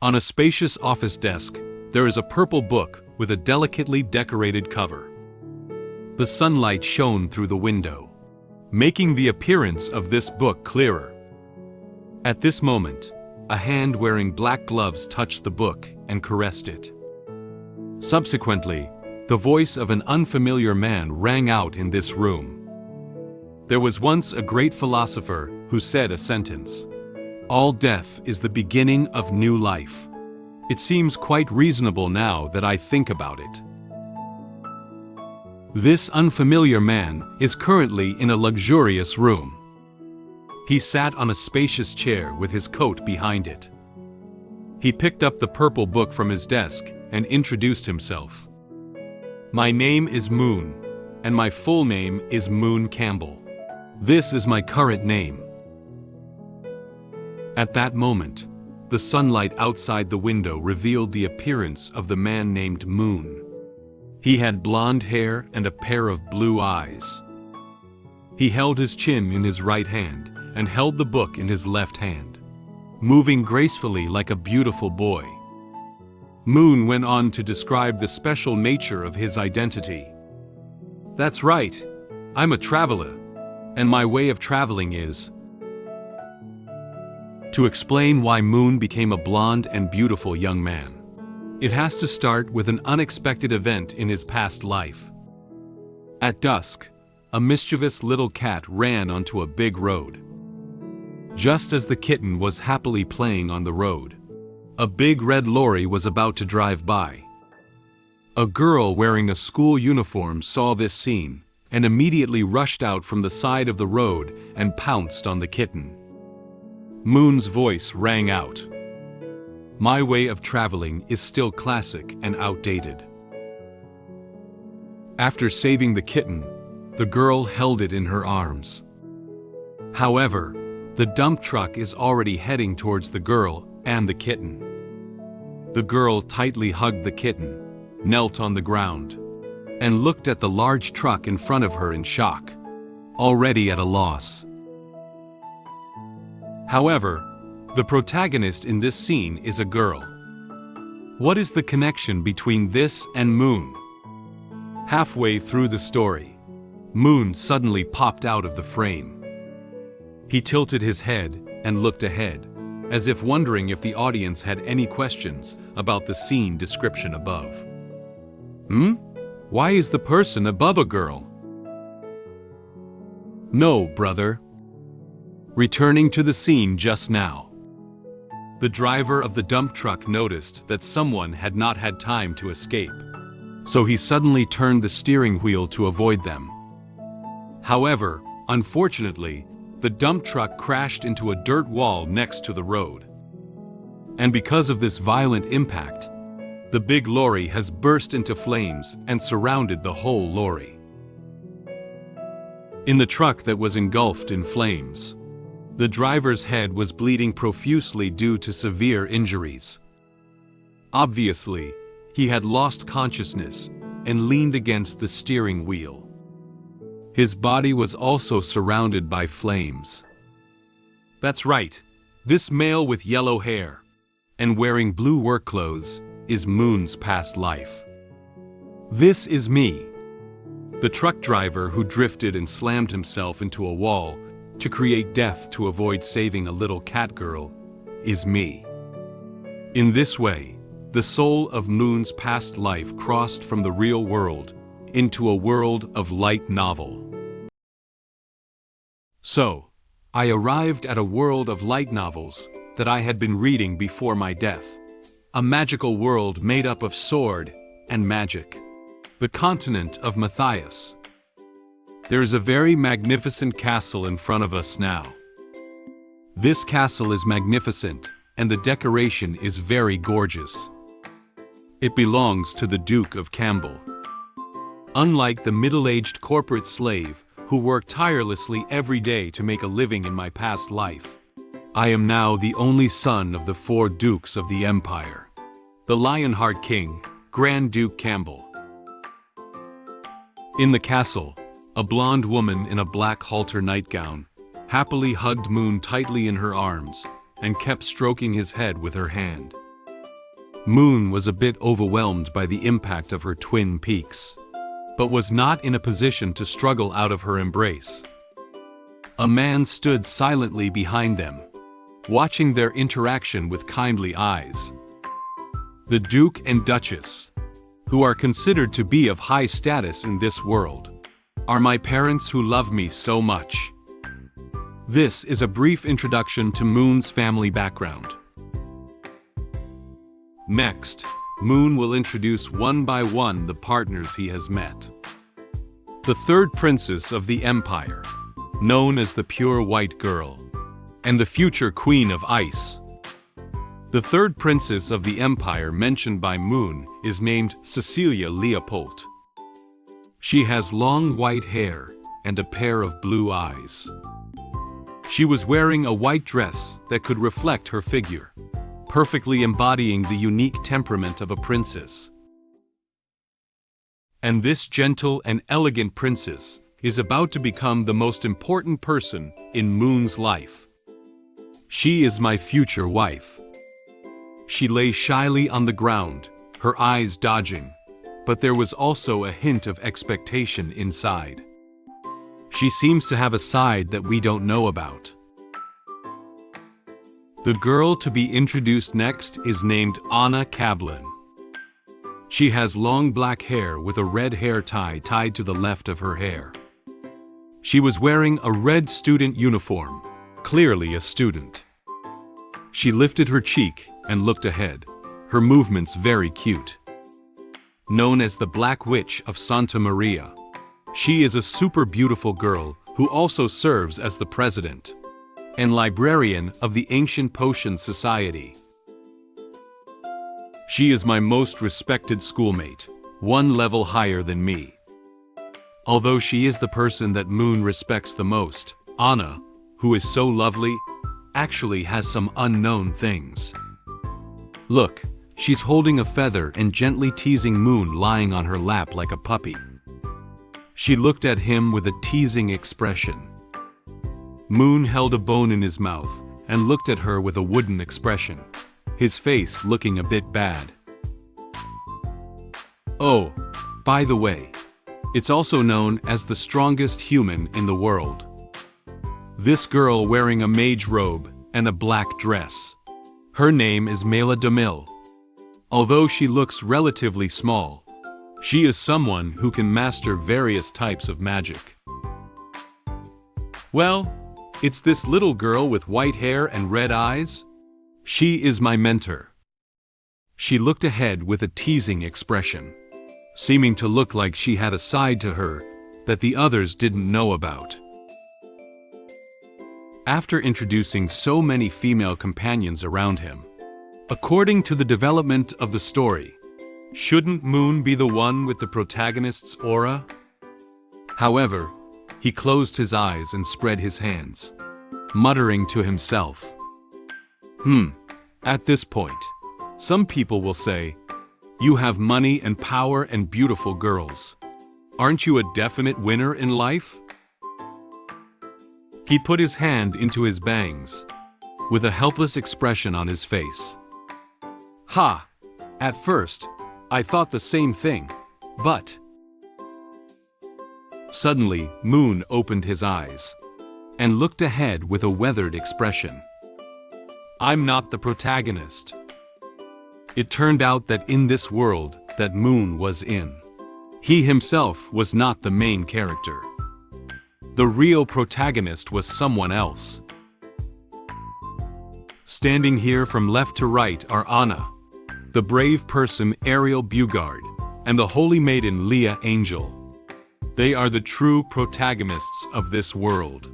On a spacious office desk, there is a purple book with a delicately decorated cover. The sunlight shone through the window, making the appearance of this book clearer. At this moment, a hand wearing black gloves touched the book and caressed it. Subsequently, the voice of an unfamiliar man rang out in this room. There was once a great philosopher who said a sentence: "All death is the beginning of new life." It seems quite reasonable now that I think about it. This unfamiliar man is currently in a luxurious room. He sat on a spacious chair with his coat behind it. He picked up the purple book from his desk and introduced himself. "My name is Moen, and my full name is Moen Campbell. This is my current name." At that moment, the sunlight outside the window revealed the appearance of the man named Moen. He had blonde hair and a pair of blue eyes. He held his chin in his right hand and held the book in his left hand, moving gracefully like a beautiful boy. Moen went on to describe the special nature of his identity. "That's right, I'm a traveler, and my way of traveling is..." To explain why Moen became a blonde and beautiful young man, it has to start with an unexpected event in his past life. At dusk, a mischievous little cat ran onto a big road. Just as the kitten was happily playing on the road, a big red lorry was about to drive by. A girl wearing a school uniform saw this scene and immediately rushed out from the side of the road and pounced on the kitten. Moon's voice rang out. "My way of traveling is still classic and outdated." After saving the kitten, the girl held it in her arms. However, the dump truck is already heading towards the girl and the kitten. The girl tightly hugged the kitten, knelt on the ground, and looked at the large truck in front of her in shock, already at a loss. However, the protagonist in this scene is a girl. What is the connection between this and Moen? Halfway through the story, Moen suddenly popped out of the frame. He tilted his head and looked ahead, as if wondering if the audience had any questions about the scene description above. Why is the person above a girl? No, brother. Returning to the scene just now, the driver of the dump truck noticed that someone had not had time to escape, so he suddenly turned the steering wheel to avoid them. However, unfortunately, the dump truck crashed into a dirt wall next to the road. And because of this violent impact, the big lorry has burst into flames and surrounded the whole lorry. In the truck that was engulfed in flames, the driver's head was bleeding profusely due to severe injuries. Obviously, he had lost consciousness and leaned against the steering wheel. His body was also surrounded by flames. That's right, this male with yellow hair and wearing blue work clothes is Moon's past life. This is me, the truck driver who drifted and slammed himself into a wall to create death to avoid saving a little cat girl, is me. In this way, the soul of Moon's past life crossed from the real world into a world of light novel. So, I arrived at a world of light novels that I had been reading before my death. A magical world made up of sword and magic. The continent of Matthias. There is a very magnificent castle in front of us now. This castle is magnificent, and the decoration is very gorgeous. It belongs to the Duke of Campbell. Unlike the middle-aged corporate slave who worked tirelessly every day to make a living in my past life, I am now the only son of the 4 dukes of the empire. The Lionheart King, Grand Duke Campbell. In the castle, a blonde woman in a black halter nightgown happily hugged Moon tightly in her arms and kept stroking his head with her hand. Moon was a bit overwhelmed by the impact of her twin peaks, but was not in a position to struggle out of her embrace. A man stood silently behind them, watching their interaction with kindly eyes. The Duke and Duchess, who are considered to be of high status in this world, are my parents who love me so much. This is a brief introduction to Moon's family background. Next, Moon will introduce one by one the partners he has met. The third princess of the Empire, known as the Pure White Girl, and the future Queen of Ice. The third princess of the Empire mentioned by Moon is named Cecilia Leopold. She has long white hair and a pair of blue eyes. She was wearing a white dress that could reflect her figure, perfectly embodying the unique temperament of a princess. And this gentle and elegant princess is about to become the most important person in Moon's life. She is my future wife. She lay shyly on the ground, her eyes dodging, but there was also a hint of expectation inside. She seems to have a side that we don't know about. The girl to be introduced next is named Anna Kablin. She has long black hair with a red hair tie tied to the left of her hair. She was wearing a red student uniform, clearly a student. She lifted her cheek and looked ahead, her movements very cute. Known as the Black Witch of Santa Maria, she is a super beautiful girl who also serves as the president and librarian of the Ancient Potion Society. She is my most respected schoolmate, one level higher than me. Although she is the person that Moon respects the most, Anna, who is so lovely, actually has some unknown things. Look, she's holding a feather and gently teasing Moon lying on her lap like a puppy. She looked at him with a teasing expression. Moon held a bone in his mouth and looked at her with a wooden expression, his face looking a bit bad. Oh, by the way, it's also known as the strongest human in the world. This girl wearing a mage robe and a black dress. Her name is Mela DeMille. Although she looks relatively small, she is someone who can master various types of magic. Well, it's this little girl with white hair and red eyes. She is my mentor. She looked ahead with a teasing expression, seeming to look like she had a side to her that the others didn't know about. After introducing so many female companions around him, according to the development of the story, shouldn't Moon be the one with the protagonist's aura? However, he closed his eyes and spread his hands, muttering to himself. At this point, some people will say, "You have money and power and beautiful girls. Aren't you a definite winner in life?" He put his hand into his bangs, with a helpless expression on his face. Ha! At first, I thought the same thing, but... Suddenly, Moon opened his eyes and looked ahead with a weathered expression. I'm not the protagonist. It turned out that in this world that Moon was in, he himself was not the main character. The real protagonist was someone else. Standing here from left to right are Anna, the brave person Ariel Bugard, and the holy maiden Leah Angel. They are the true protagonists of this world.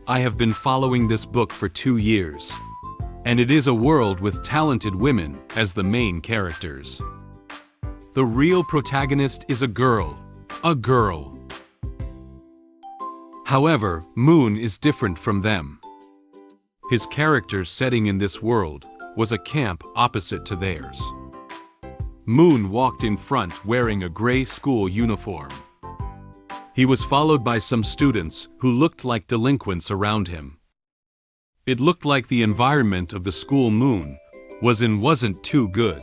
I have been following this book for 2 years, and it is a world with talented women as the main characters. The real protagonist is a girl. A girl. However, Moon is different from them. His character's setting in this world was a camp opposite to theirs. Moon walked in front wearing a gray school uniform. He was followed by some students who looked like delinquents around him. It looked like the environment of the school Moon wasn't too good.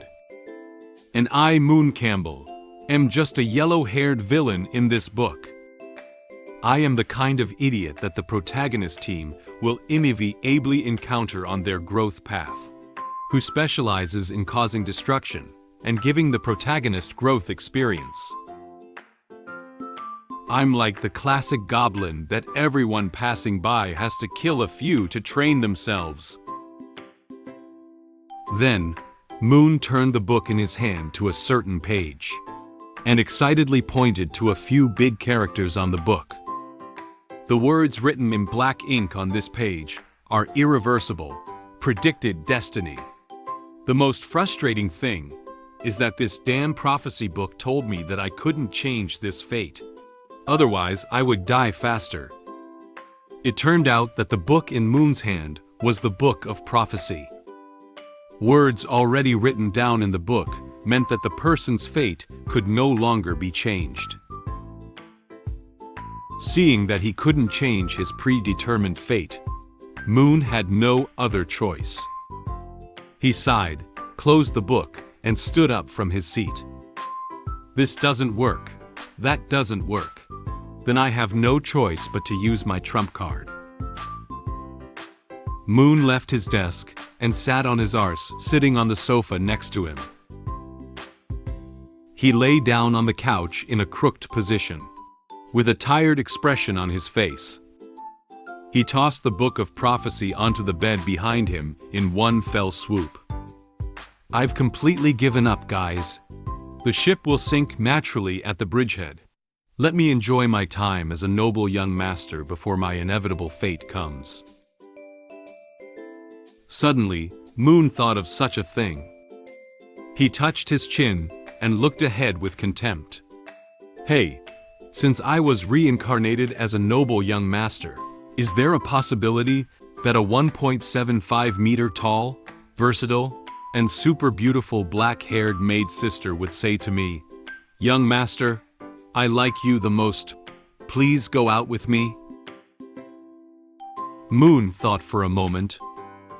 And I, Moon Campbell, am just a yellow-haired villain in this book. I am the kind of idiot that the protagonist team will inevitably encounter on their growth path, who specializes in causing destruction and giving the protagonist growth experience. I'm like the classic goblin that everyone passing by has to kill a few to train themselves. Then, Moon turned the book in his hand to a certain page, and excitedly pointed to a few big characters on the book. The words written in black ink on this page are irreversible, predicted destiny. The most frustrating thing is that this damn prophecy book told me that I couldn't change this fate. Otherwise, I would die faster. It turned out that the book in Moon's hand was the book of prophecy. Words already written down in the book meant that the person's fate could no longer be changed. Seeing that he couldn't change his predetermined fate, Moon had no other choice. He sighed, closed the book, and stood up from his seat. This doesn't work. That doesn't work. Then I have no choice but to use my trump card. Moon left his desk and sat on his arse, sitting on the sofa next to him. He lay down on the couch in a crooked position, with a tired expression on his face. He tossed the book of prophecy onto the bed behind him in one fell swoop. I've completely given up, guys. The ship will sink naturally at the bridgehead. Let me enjoy my time as a noble young master before my inevitable fate comes. Suddenly, Moon thought of such a thing. He touched his chin and looked ahead with contempt. Hey, since I was reincarnated as a noble young master, is there a possibility that a 1.75 meter tall, versatile, and super beautiful black-haired maid sister would say to me, "Young master, I like you the most. Please go out with me?" Moon thought for a moment.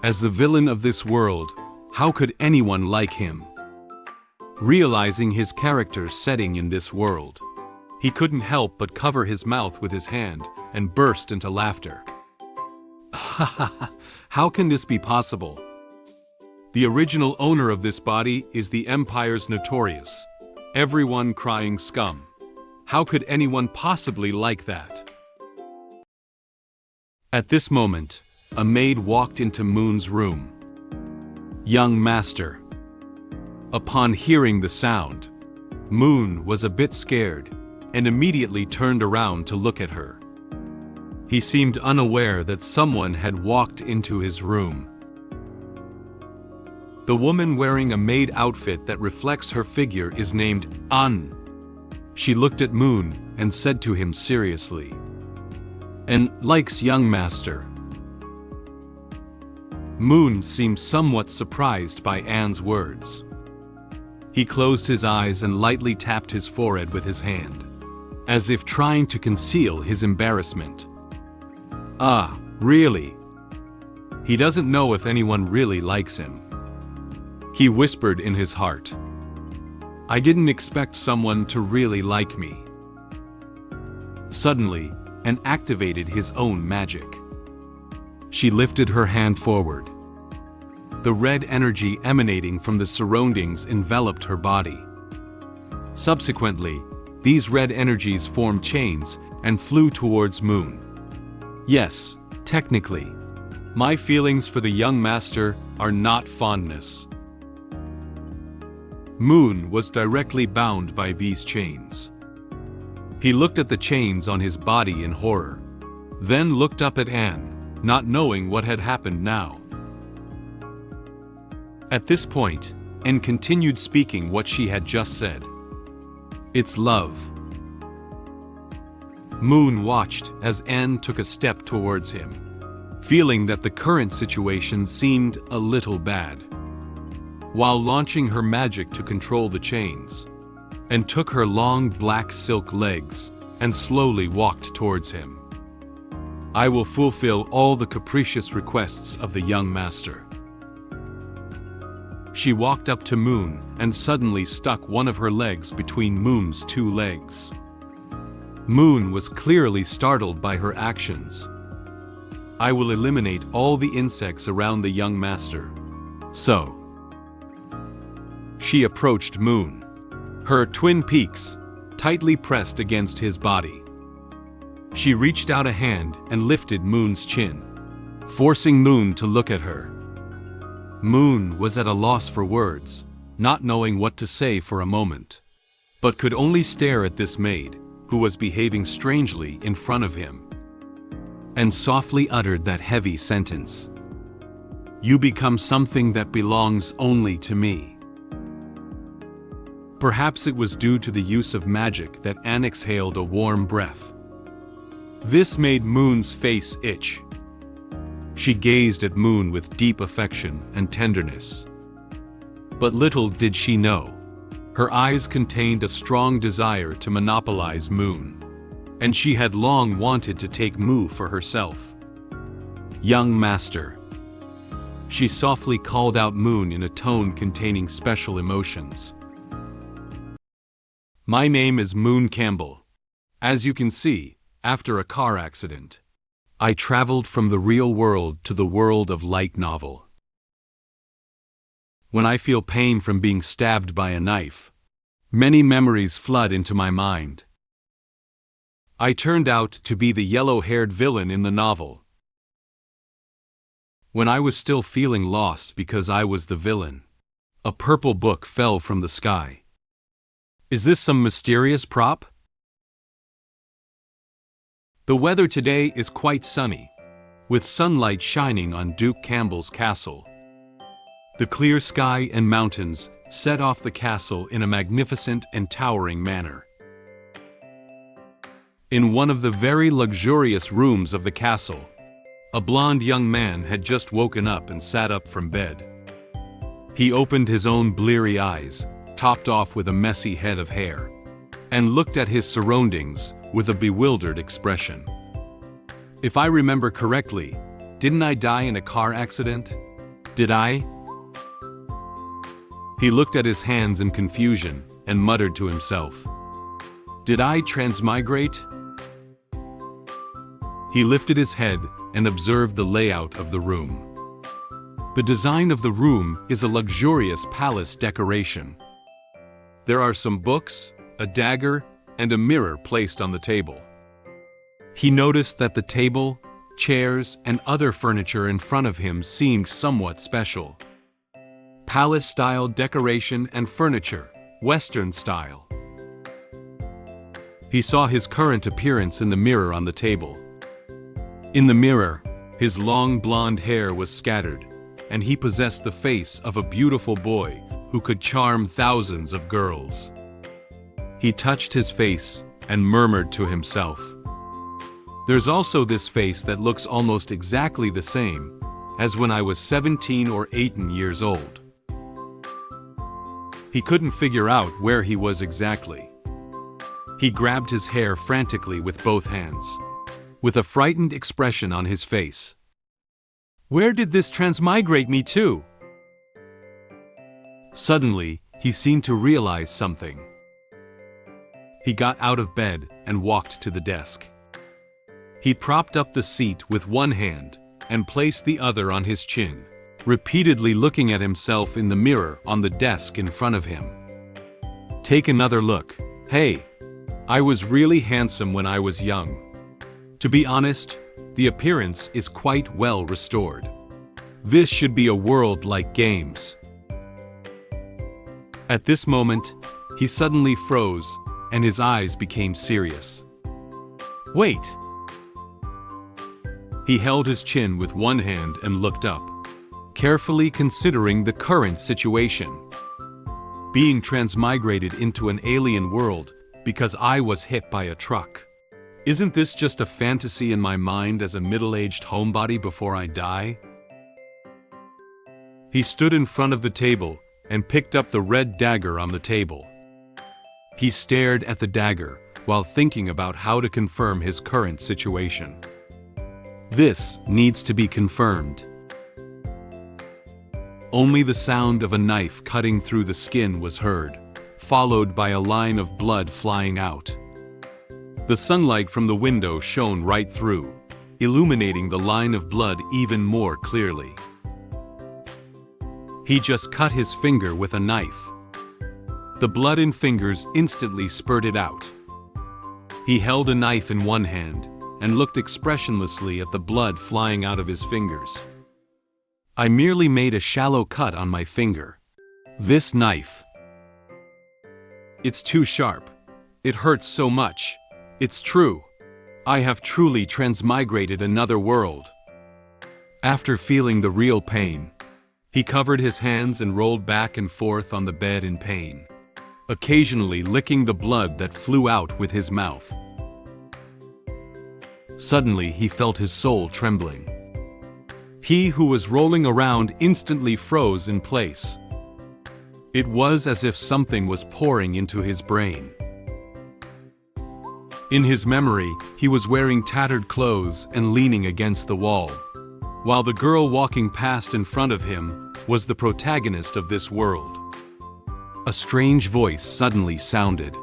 As the villain of this world, how could anyone like him? Realizing his character's setting in this world, he couldn't help but cover his mouth with his hand and burst into laughter. How can this be possible? The original owner of this body is the Empire's notorious, everyone crying scum. How could anyone possibly like that? At this moment, a maid walked into Moon's room. "Young master." Upon hearing the sound, Moon was a bit scared and immediately turned around to look at her. He seemed unaware that someone had walked into his room. The woman wearing a maid outfit that reflects her figure is named An. She looked at Moon and said to him seriously, "And likes young master." Moon seemed somewhat surprised by Anne's words. He closed his eyes and lightly tapped his forehead with his hand, as if trying to conceal his embarrassment. Ah, really? He doesn't know if anyone really likes him. He whispered in his heart. I didn't expect someone to really like me. Suddenly, Anne activated his own magic. She lifted her hand forward. The red energy emanating from the surroundings enveloped her body. Subsequently, these red energies formed chains and flew towards Moon. Yes, technically, my feelings for the young master are not fondness. Moon was directly bound by these chains. He looked at the chains on his body in horror, then looked up at Anne, not knowing what had happened now. At this point, Anne continued speaking what she had just said. It's love. Moon watched as Anne took a step towards him, feeling that the current situation seemed a little bad. While launching her magic to control the chains, Anne took her long black silk legs and slowly walked towards him. I will fulfill all the capricious requests of the young master. She walked up to Moen and suddenly stuck one of her legs between Moon's two legs. Moen was clearly startled by her actions. "I will eliminate all the insects around the young master." So, she approached Moen, her twin peaks tightly pressed against his body. She reached out a hand and lifted Moon's chin, forcing Moen to look at her. Moen was at a loss for words, not knowing what to say for a moment, but could only stare at this maid, who was behaving strangely in front of him, and softly uttered that heavy sentence. "You become something that belongs only to me." Perhaps it was due to the use of magic that Anne exhaled a warm breath. This made Moon's face itch. She gazed at Moen with deep affection and tenderness. But little did she know, her eyes contained a strong desire to monopolize Moen, and she had long wanted to take Mu for herself. "Young master." She softly called out Moen in a tone containing special emotions. "My name is Moen Campbell. As you can see, after a car accident, I traveled from the real world to the world of light novel. When I feel pain from being stabbed by a knife, many memories flood into my mind. I turned out to be the yellow-haired villain in the novel. When I was still feeling lost because I was the villain, a purple book fell from the sky. Is this some mysterious prop? The weather today is quite sunny, with sunlight shining on Duke Campbell's castle. The clear sky and mountains set off the castle in a magnificent and towering manner. In one of the very luxurious rooms of the castle, a blond young man had just woken up and sat up from bed. He opened his own bleary eyes, topped off with a messy head of hair, and looked at his surroundings with a bewildered expression. "If I remember correctly, didn't I die in a car accident? Did I?" He looked at his hands in confusion and muttered to himself, "Did I transmigrate?" He lifted his head and observed the layout of the room. The design of the room is a luxurious palace decoration. There are some books, a dagger, and a mirror placed on the table. He noticed that the table, chairs, and other furniture in front of him seemed somewhat special. Palace-style decoration and furniture, Western style. He saw his current appearance in the mirror on the table. In the mirror, his long blonde hair was scattered, and he possessed the face of a beautiful boy who could charm thousands of girls. He touched his face and murmured to himself, "There's also this face that looks almost exactly the same as when I was 17 or 18 years old." He couldn't figure out where he was exactly. He grabbed his hair frantically with both hands, with a frightened expression on his face. Where did this transmigrate me to? Suddenly, he seemed to realize something. He got out of bed and walked to the desk. He propped up the seat with one hand and placed the other on his chin, repeatedly looking at himself in the mirror on the desk in front of him. "Take another look. Hey, I was really handsome when I was young. To be honest, the appearance is quite well restored. This should be a world like games." At this moment, he suddenly froze and his eyes became serious. "Wait!" He held his chin with one hand and looked up, carefully considering the current situation. Being transmigrated into an alien world because I was hit by a truck. Isn't this just a fantasy in my mind as a middle-aged homebody before I die? He stood in front of the table and picked up the red dagger on the table. He stared at the dagger while thinking about how to confirm his current situation. This needs to be confirmed. Only the sound of a knife cutting through the skin was heard, followed by a line of blood flying out. The sunlight from the window shone right through, illuminating the line of blood even more clearly. He just cut his finger with a knife. The blood and fingers instantly spurted out. He held a knife in one hand and looked expressionlessly at the blood flying out of his fingers. I merely made a shallow cut on my finger. This knife. It's too sharp. It hurts so much. It's true. I have truly transmigrated another world. After feeling the real pain, he covered his hands and rolled back and forth on the bed in pain, occasionally licking the blood that flew out with his mouth. Suddenly he felt his soul trembling. He who was rolling around instantly froze in place. It was as if something was pouring into his brain. In his memory, he was wearing tattered clothes and leaning against the wall, while the girl walking past in front of him was the protagonist of this world. A strange voice suddenly sounded.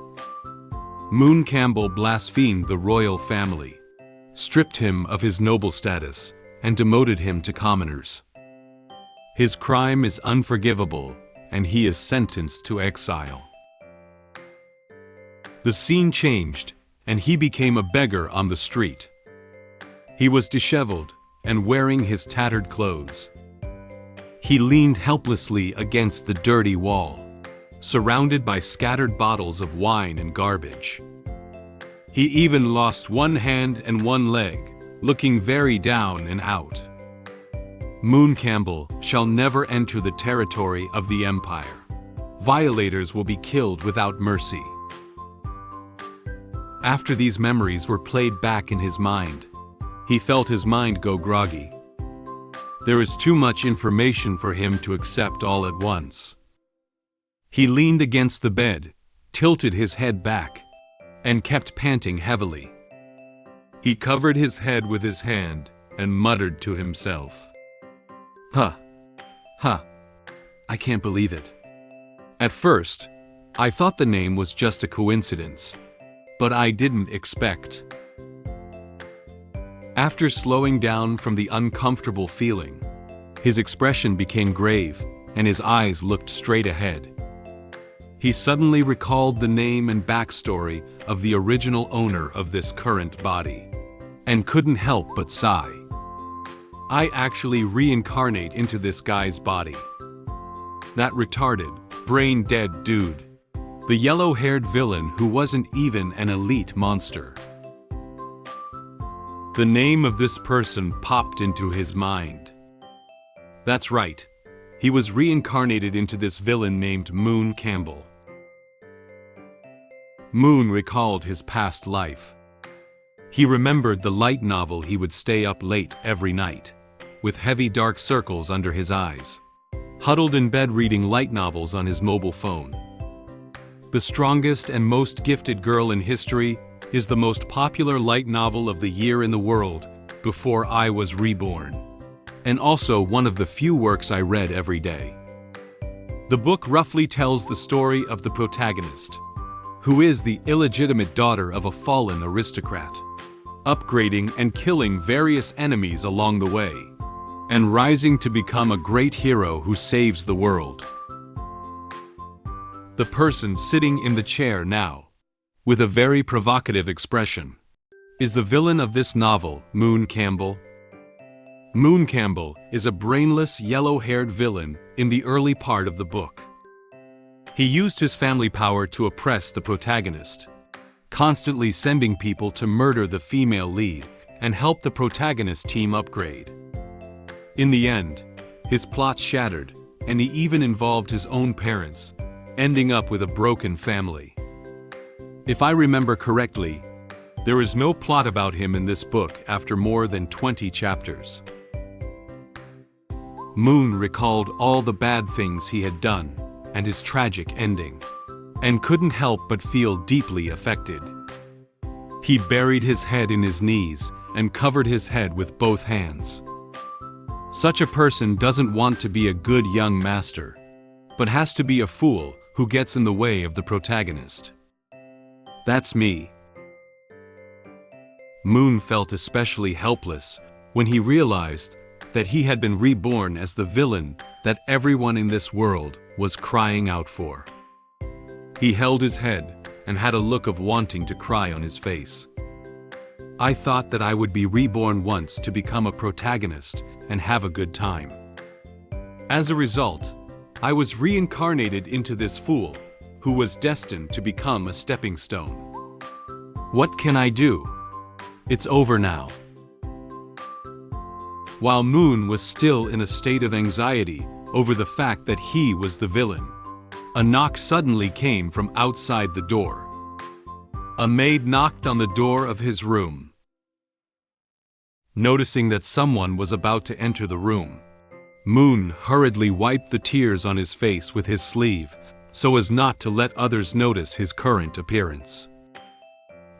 Moen Campbell blasphemed the royal family, stripped him of his noble status, and demoted him to commoners. His crime is unforgivable, and he is sentenced to exile. The scene changed, and he became a beggar on the street. He was disheveled and wearing his tattered clothes. He leaned helplessly against the dirty wall, surrounded by scattered bottles of wine and garbage. He even lost one hand and one leg, looking very down and out. Moen Campbell shall never enter the territory of the Empire. Violators will be killed without mercy. After these memories were played back in his mind, he felt his mind go groggy. There is too much information for him to accept all at once. He leaned against the bed, tilted his head back, and kept panting heavily. He covered his head with his hand and muttered to himself, "Huh. I can't believe it." At first, I thought the name was just a coincidence, but I didn't expect. After slowing down from the uncomfortable feeling, his expression became grave and his eyes looked straight ahead. He suddenly recalled the name and backstory of the original owner of this current body, and couldn't help but sigh. I actually reincarnate into this guy's body. That retarded, brain-dead dude. The yellow-haired villain who wasn't even an elite monster. The name of this person popped into his mind. That's right. He was reincarnated into this villain named Moen Campbell. Moen recalled his past life. He remembered the light novel he would stay up late every night, with heavy dark circles under his eyes, huddled in bed reading light novels on his mobile phone. The Strongest and Most Gifted Girl in History is the most popular light novel of the year in the world before I was reborn, and also one of the few works I read every day. The book roughly tells the story of the protagonist, who is the illegitimate daughter of a fallen aristocrat, upgrading and killing various enemies along the way, and rising to become a great hero who saves the world. The person sitting in the chair now, with a very provocative expression, is the villain of this novel, Moen Campbell. Moen Campbell is a brainless, yellow-haired villain in the early part of the book. He used his family power to oppress the protagonist, constantly sending people to murder the female lead and help the protagonist team upgrade. In the end, his plot shattered, and he even involved his own parents, ending up with a broken family. If I remember correctly, there is no plot about him in this book after more than 20 chapters. Moen recalled all the bad things he had done and his tragic ending, and couldn't help but feel deeply affected. He buried his head in his knees and covered his head with both hands. Such a person doesn't want to be a good young master, but has to be a fool who gets in the way of the protagonist. That's me. Moen felt especially helpless when he realized that he had been reborn as the villain that everyone in this world was crying out for. He held his head and had a look of wanting to cry on his face. I thought that I would be reborn once to become a protagonist and have a good time. As a result, I was reincarnated into this fool who was destined to become a stepping stone. What can I do? It's over now. While Moen was still in a state of anxiety over the fact that he was the villain, a knock suddenly came from outside the door. A maid knocked on the door of his room. Noticing that someone was about to enter the room, Moen hurriedly wiped the tears on his face with his sleeve so as not to let others notice his current appearance.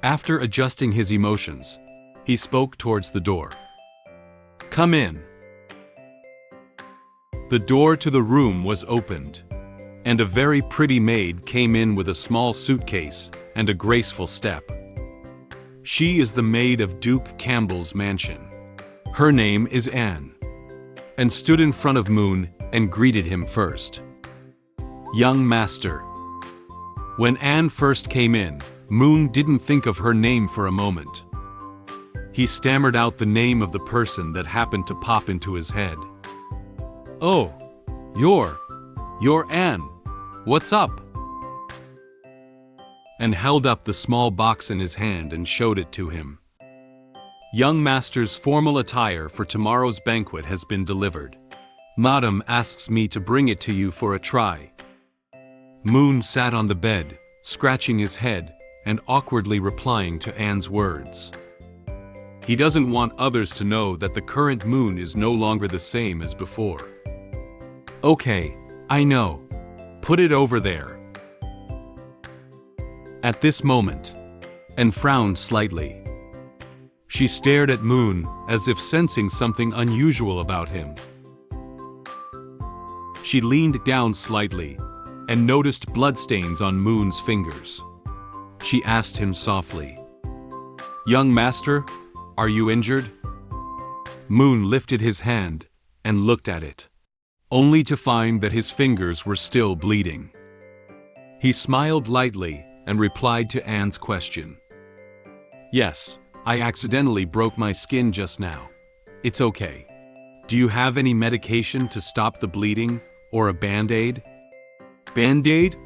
After adjusting his emotions, he spoke towards the door. Come in. The door to the room was opened, and a very pretty maid came in with a small suitcase and a graceful step. She is the maid of Duke Campbell's mansion. Her name is Anne, and stood in front of Moen and greeted him first. Young master. When Anne first came in, Moen didn't think of her name for a moment. He stammered out the name of the person that happened to pop into his head. Oh, you're Anne. What's up? And held up the small box in his hand and showed it to him. Young master's formal attire for tomorrow's banquet has been delivered. Madam asks me to bring it to you for a try. Moen sat on the bed, scratching his head and awkwardly replying to Anne's words. He doesn't want others to know that the current Moen is no longer the same as before. Okay, I know. Put it over there. At this moment, Anne frowned slightly. She stared at Moen as if sensing something unusual about him. She leaned down slightly and noticed bloodstains on Moon's fingers. She asked him softly, "Young master, are you injured?" Moen lifted his hand and looked at it, only to find that his fingers were still bleeding. He smiled lightly and replied to Anne's question. "Yes, I accidentally broke my skin just now. It's okay. Do you have any medication to stop the bleeding or a band-aid?" Band-aid?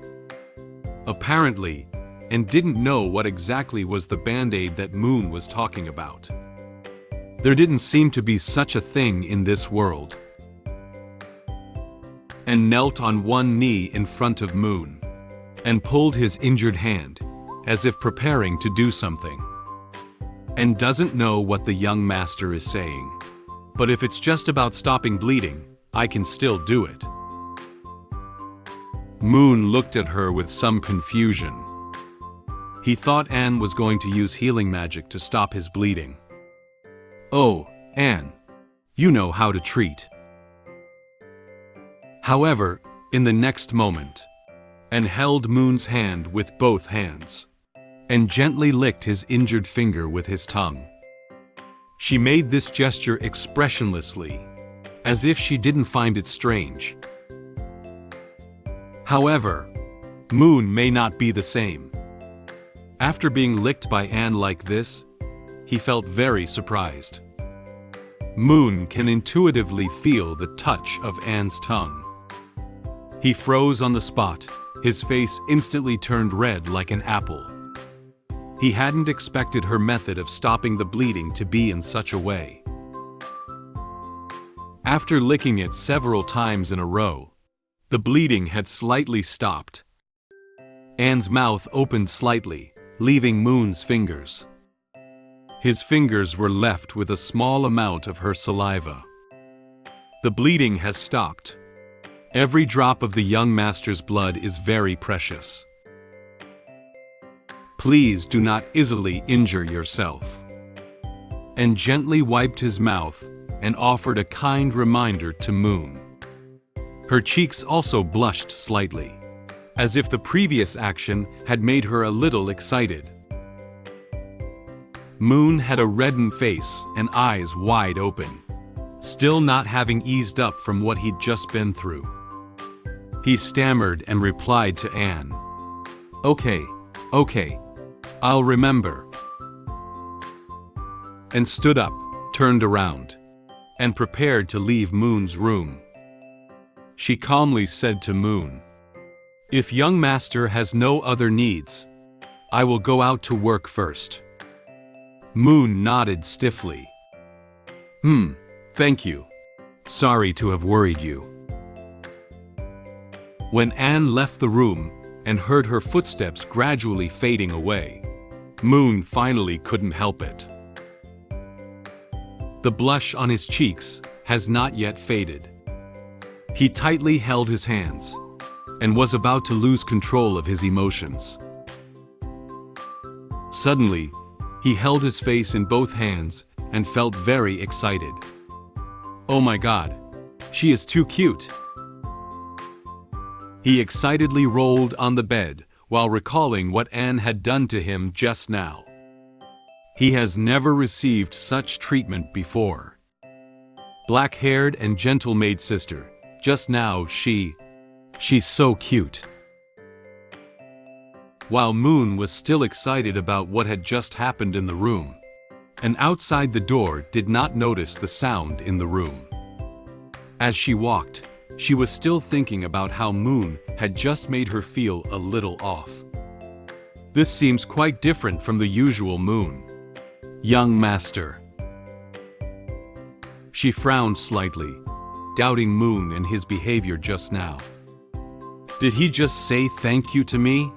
Apparently, Anne didn't know what exactly was the band-aid that Moen was talking about. There didn't seem to be such a thing in this world. Anne knelt on one knee in front of Moen and pulled his injured hand, as if preparing to do something. Anne doesn't know what the young master is saying, but if it's just about stopping bleeding, I can still do it. Moen looked at her with some confusion. He thought Anne was going to use healing magic to stop his bleeding. Oh, Anne, you know how to treat. However, in the next moment, Anne held Moon's hand with both hands and gently licked his injured finger with his tongue. She made this gesture expressionlessly, as if she didn't find it strange. However, Moen may not be the same. After being licked by Anne like this, he felt very surprised. Moen can intuitively feel the touch of Anne's tongue. He froze on the spot, his face instantly turned red like an apple. He hadn't expected her method of stopping the bleeding to be in such a way. After licking it several times in a row, the bleeding had slightly stopped. Anne's mouth opened slightly, leaving Moon's fingers. His fingers were left with a small amount of her saliva. The bleeding has stopped. Every drop of the young master's blood is very precious. Please do not easily injure yourself. And gently wiped his mouth and offered a kind reminder to Moen. Her cheeks also blushed slightly, as if the previous action had made her a little excited. Moen had a reddened face and eyes wide open, still not having eased up from what he'd just been through. He stammered and replied to Anne, "Okay, I'll remember," and stood up, turned around, and prepared to leave Moon's room. She calmly said to Moen, "If young master has no other needs, I will go out to work first." Moen nodded stiffly. Thank you. Sorry to have worried you." When Anne left the room and heard her footsteps gradually fading away, Moen finally couldn't help it. The blush on his cheeks has not yet faded. He tightly held his hands and was about to lose control of his emotions. Suddenly, he held his face in both hands and felt very excited. "Oh my God, she is too cute." He excitedly rolled on the bed while recalling what Anne had done to him just now. He has never received such treatment before. Black-haired and gentle maid sister, just now she's so cute. While Moen was still excited about what had just happened in the room, and outside the door did not notice the sound in the room. As she walked, she was still thinking about how Moen had just made her feel a little off. This seems quite different from the usual Moen. Young master. She frowned slightly, doubting Moen and his behavior just now. Did he just say thank you to me?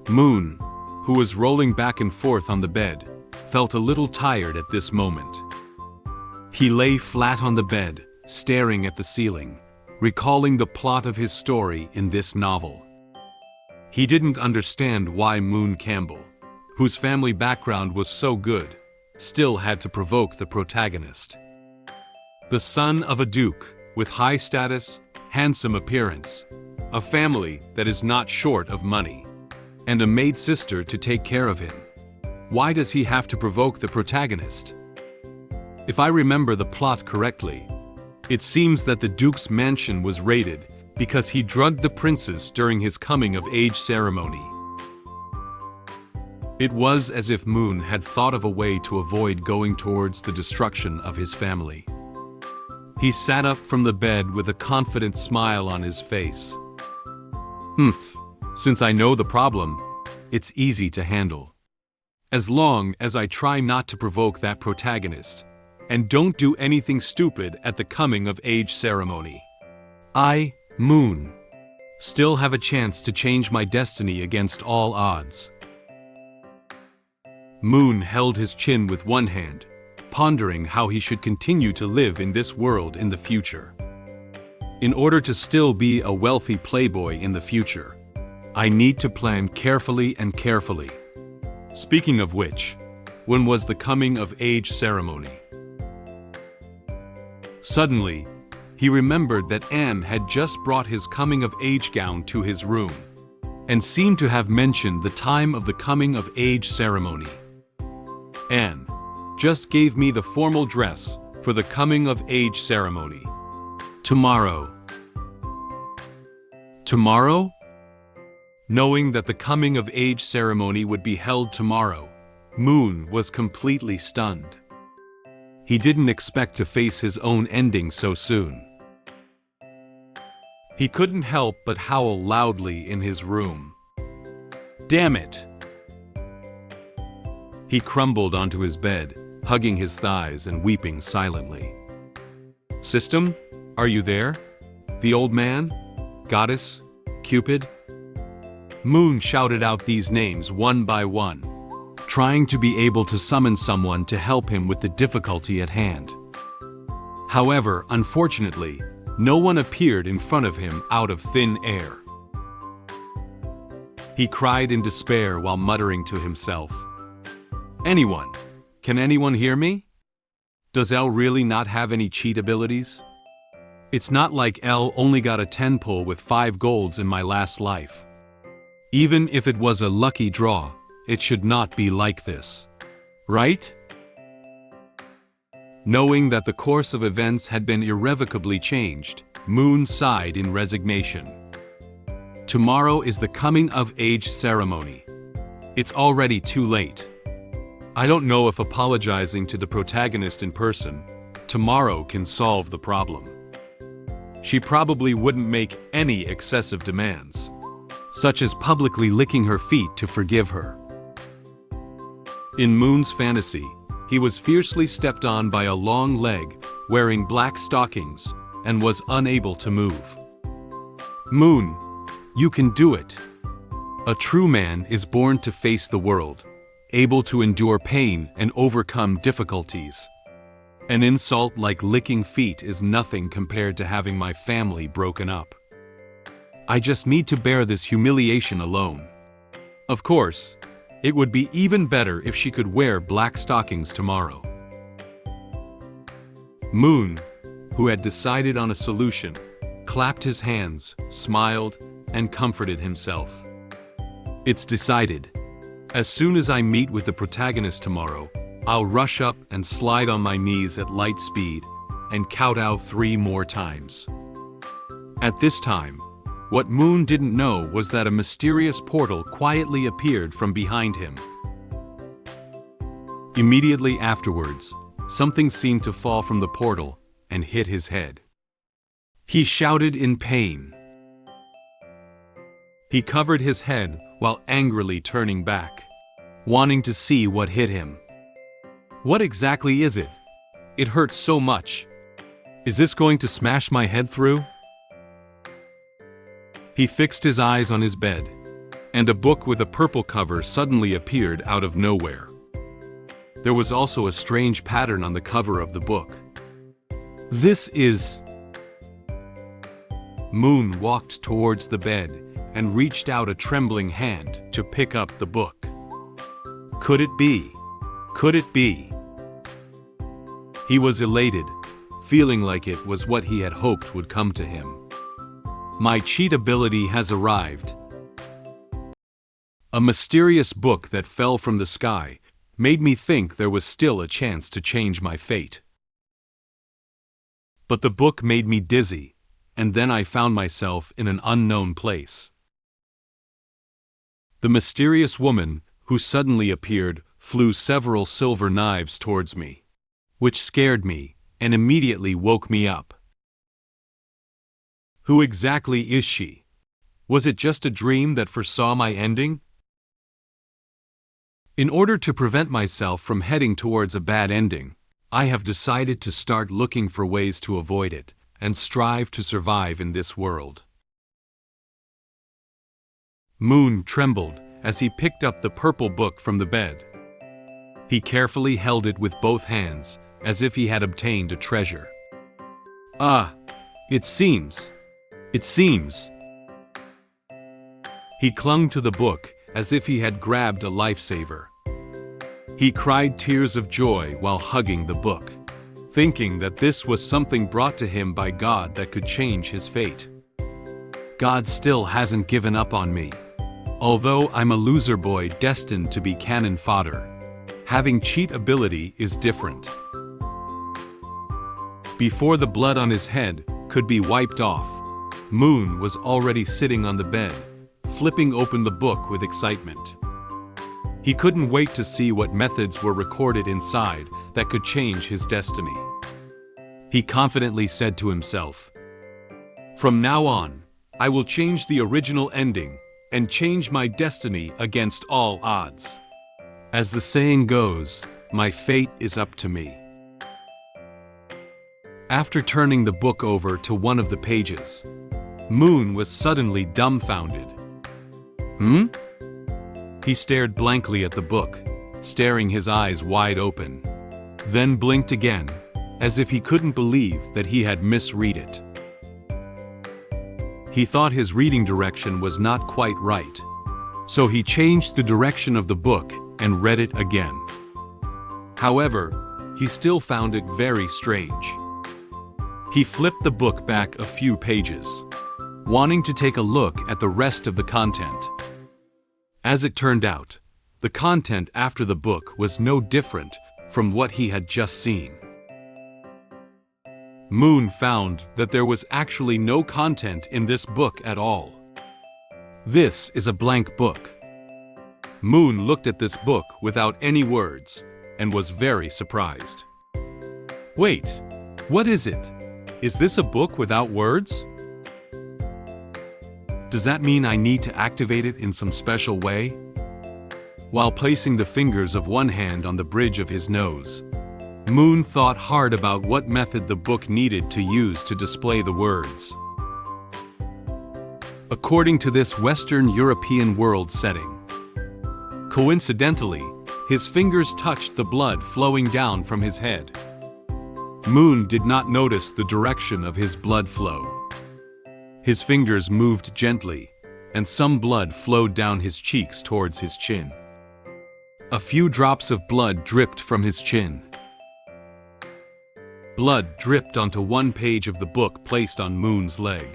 Moen, who was rolling back and forth on the bed, felt a little tired at this moment. He lay flat on the bed, staring at the ceiling, recalling the plot of his story in this novel. He didn't understand why Moen Campbell, whose family background was so good, still had to provoke the protagonist. The son of a duke, with high status, handsome appearance, a family that is not short of money, and a maid sister to take care of him. Why does he have to provoke the protagonist? If I remember the plot correctly, it seems that the Duke's mansion was raided because he drugged the princess during his coming-of-age ceremony. It was as if Moen had thought of a way to avoid going towards the destruction of his family. He sat up from the bed with a confident smile on his face. Since I know the problem, it's easy to handle. As long as I try not to provoke that protagonist, and don't do anything stupid at the coming-of-age ceremony. I, Moen, still have a chance to change my destiny against all odds. Moen held his chin with one hand, pondering how he should continue to live in this world in the future. In order to still be a wealthy playboy in the future, I need to plan carefully and carefully. Speaking of which, when was the coming-of-age ceremony? Suddenly, he remembered that Anne had just brought his coming-of-age gown to his room, and seemed to have mentioned the time of the coming-of-age ceremony. Anne just gave me the formal dress for the coming-of-age ceremony. Tomorrow. Tomorrow? Knowing that the coming-of-age ceremony would be held tomorrow, Moen was completely stunned. He didn't expect to face his own ending so soon. He couldn't help but howl loudly in his room. Damn it! He crumbled onto his bed, hugging his thighs and weeping silently. System, are you there? The old man? Goddess? Cupid? Moen shouted out these names one by one, trying to be able to summon someone to help him with the difficulty at hand. However, unfortunately, no one appeared in front of him out of thin air. He cried in despair while muttering to himself, "Anyone? Can anyone hear me?" Does Elle really not have any cheat abilities? It's not like Elle only got a 10 pull with 5 golds in my last life. Even if it was a lucky draw, it should not be like this. Right? Knowing that the course of events had been irrevocably changed, Moen sighed in resignation. Tomorrow is the coming-of-age ceremony. It's already too late. I don't know if apologizing to the protagonist in person tomorrow can solve the problem. She probably wouldn't make any excessive demands, such as publicly licking her feet to forgive her. In Moon's fantasy, he was fiercely stepped on by a long leg, wearing black stockings, and was unable to move. Moon, you can do it. A true man is born to face the world, able to endure pain and overcome difficulties. An insult like licking feet is nothing compared to having my family broken up. I just need to bear this humiliation alone. Of course, it would be even better if she could wear black stockings tomorrow. Moon, who had decided on a solution, clapped his hands, smiled, and comforted himself. It's decided. As soon as I meet with the protagonist tomorrow, I'll rush up and slide on my knees at light speed and count out 3 more times. At this time, what Moon didn't know was that a mysterious portal quietly appeared from behind him. Immediately afterwards, something seemed to fall from the portal and hit his head. He shouted in pain. He covered his head while angrily turning back, wanting to see what hit him. What exactly is it? It hurts so much. Is this going to smash my head through? He fixed his eyes on his bed, and a book with a purple cover suddenly appeared out of nowhere. There was also a strange pattern on the cover of the book. This is... Moon walked towards the bed and reached out a trembling hand to pick up the book. Could it be? Could it be? He was elated, feeling like it was what he had hoped would come to him. My cheat ability has arrived. A mysterious book that fell from the sky made me think there was still a chance to change my fate. But the book made me dizzy, and then I found myself in an unknown place. The mysterious woman, who suddenly appeared, flew several silver knives towards me, which scared me and immediately woke me up. Who exactly is she? Was it just a dream that foresaw my ending? In order to prevent myself from heading towards a bad ending, I have decided to start looking for ways to avoid it and strive to survive in this world. Moon trembled as he picked up the purple book from the bed. He carefully held it with both hands, as if he had obtained a treasure. Ah, it seems. He clung to the book as if he had grabbed a lifesaver. He cried tears of joy while hugging the book, thinking that this was something brought to him by God that could change his fate. God still hasn't given up on me. Although I'm a loser boy destined to be cannon fodder, having cheat ability is different. Before the blood on his head could be wiped off, Moon was already sitting on the bed, flipping open the book with excitement. He couldn't wait to see what methods were recorded inside that could change his destiny. He confidently said to himself, "From now on, I will change the original ending and change my destiny against all odds. As the saying goes, my fate is up to me." After turning the book over to one of the pages, Moon was suddenly dumbfounded. He stared blankly at the book, staring his eyes wide open, then blinked again, as if he couldn't believe that he had misread it. He thought his reading direction was not quite right, so he changed the direction of the book and read it again. However, he still found it very strange. He flipped the book back a few pages, wanting to take a look at the rest of the content. As it turned out, the content after the book was no different from what he had just seen. Moen found that there was actually no content in this book at all. This is a blank book. Moen looked at this book without any words and was very surprised. Wait, what is it? Is this a book without words? Does that mean I need to activate it in some special way? While placing the fingers of one hand on the bridge of his nose, Moen thought hard about what method the book needed to use to display the words. According to this Western European world setting, coincidentally, his fingers touched the blood flowing down from his head. Moen did not notice the direction of his blood flow. His fingers moved gently, and some blood flowed down his cheeks towards his chin. A few drops of blood dripped from his chin. Blood dripped onto one page of the book placed on Moon's leg.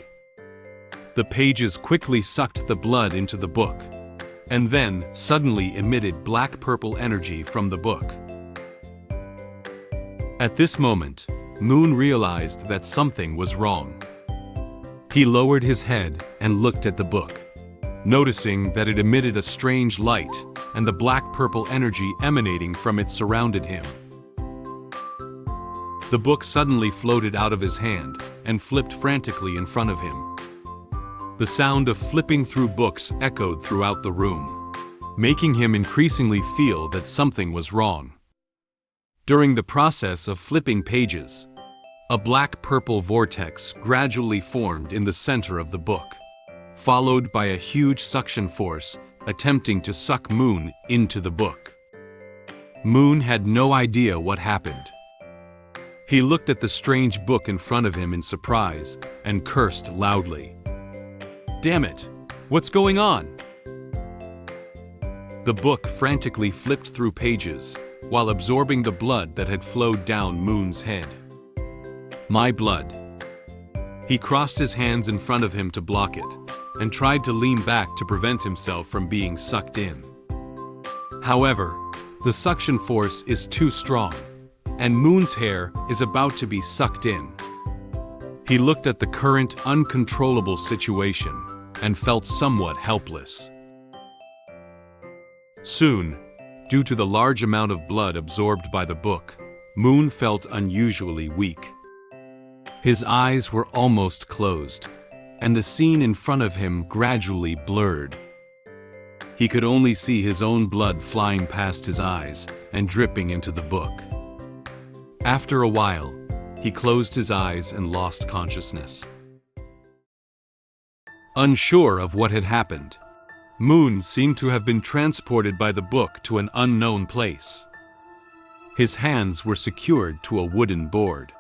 The pages quickly sucked the blood into the book, and then suddenly emitted black-purple energy from the book. At this moment, Moen realized that something was wrong. He lowered his head and looked at the book, noticing that it emitted a strange light, and the black-purple energy emanating from it surrounded him. The book suddenly floated out of his hand and flipped frantically in front of him. The sound of flipping through books echoed throughout the room, making him increasingly feel that something was wrong. During the process of flipping pages, a black-purple vortex gradually formed in the center of the book, followed by a huge suction force attempting to suck Moen into the book. Moen had no idea what happened. He looked at the strange book in front of him in surprise and cursed loudly. "Damn it! What's going on?" The book frantically flipped through pages while absorbing the blood that had flowed down Moon's head. "My blood." He crossed his hands in front of him to block it, and tried to lean back to prevent himself from being sucked in. However, the suction force is too strong, and Moon's hair is about to be sucked in. He looked at the current uncontrollable situation and felt somewhat helpless. Soon, due to the large amount of blood absorbed by the book, Moen felt unusually weak. His eyes were almost closed, and the scene in front of him gradually blurred. He could only see his own blood flying past his eyes and dripping into the book. After a while, he closed his eyes and lost consciousness. Unsure of what had happened, Moen seemed to have been transported by the book to an unknown place. His hands were secured to a wooden board,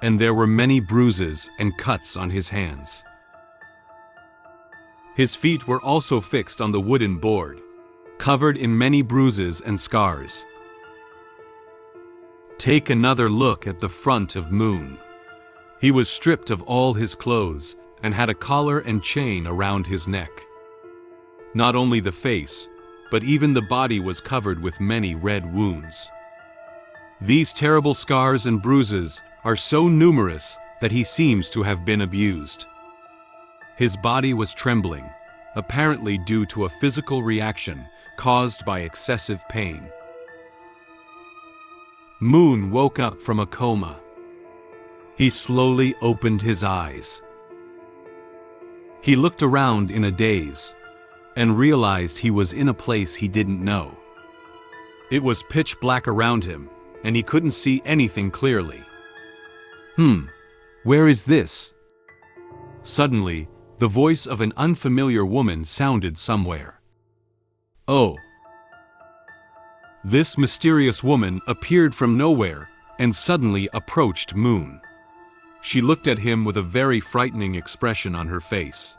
and there were many bruises and cuts on his hands. His feet were also fixed on the wooden board, covered in many bruises and scars. Take another look at the front of Moen. He was stripped of all his clothes and had a collar and chain around his neck. Not only the face, but even the body was covered with many red wounds. These terrible scars and bruises are so numerous that he seems to have been abused. His body was trembling, apparently due to a physical reaction caused by excessive pain. Moen woke up from a coma. He slowly opened his eyes. He looked around in a daze and realized he was in a place he didn't know. It was pitch black around him, and he couldn't see anything clearly. Where is this? Suddenly, the voice of an unfamiliar woman sounded somewhere. Oh! This mysterious woman appeared from nowhere and suddenly approached Moen. She looked at him with a very frightening expression on her face.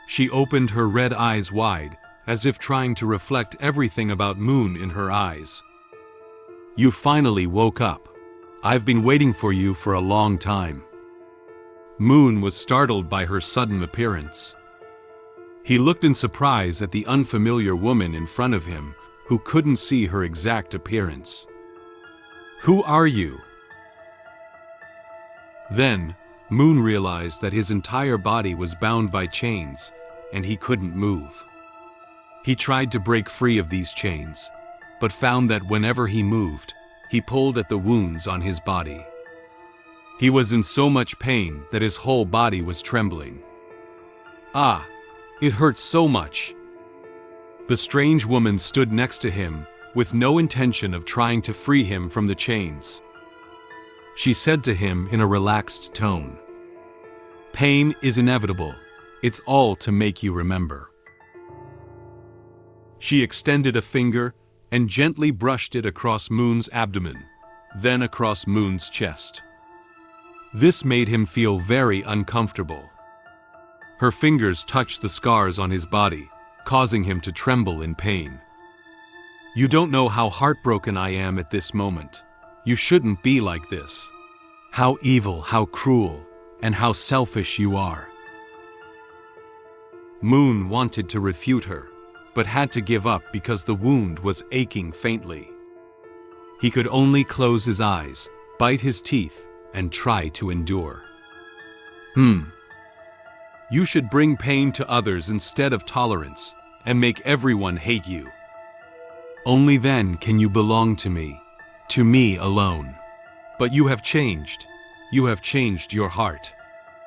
She opened her red eyes wide, as if trying to reflect everything about Moen in her eyes. You finally woke up. I've been waiting for you for a long time." Moen was startled by her sudden appearance. He looked in surprise at the unfamiliar woman in front of him, who couldn't see her exact appearance. "Who are you?" Then, Moen realized that his entire body was bound by chains, and he couldn't move. He tried to break free of these chains, but found that whenever he moved, he pulled at the wounds on his body. He was in so much pain that his whole body was trembling. Ah, it hurt so much. The strange woman stood next to him, with no intention of trying to free him from the chains. She said to him in a relaxed tone, "Pain is inevitable. It's all to make you remember." She extended a finger and gently brushed it across Moon's abdomen, then across Moon's chest. This made him feel very uncomfortable. Her fingers touched the scars on his body, causing him to tremble in pain. "You don't know how heartbroken I am at this moment. You shouldn't be like this. How evil, how cruel, and how selfish you are." Moen wanted to refute her, but had to give up because the wound was aching faintly. He could only close his eyes, bite his teeth, and try to endure. You should bring pain to others instead of tolerance, and make everyone hate you. Only then can you belong to me alone. But you have changed. You have changed your heart.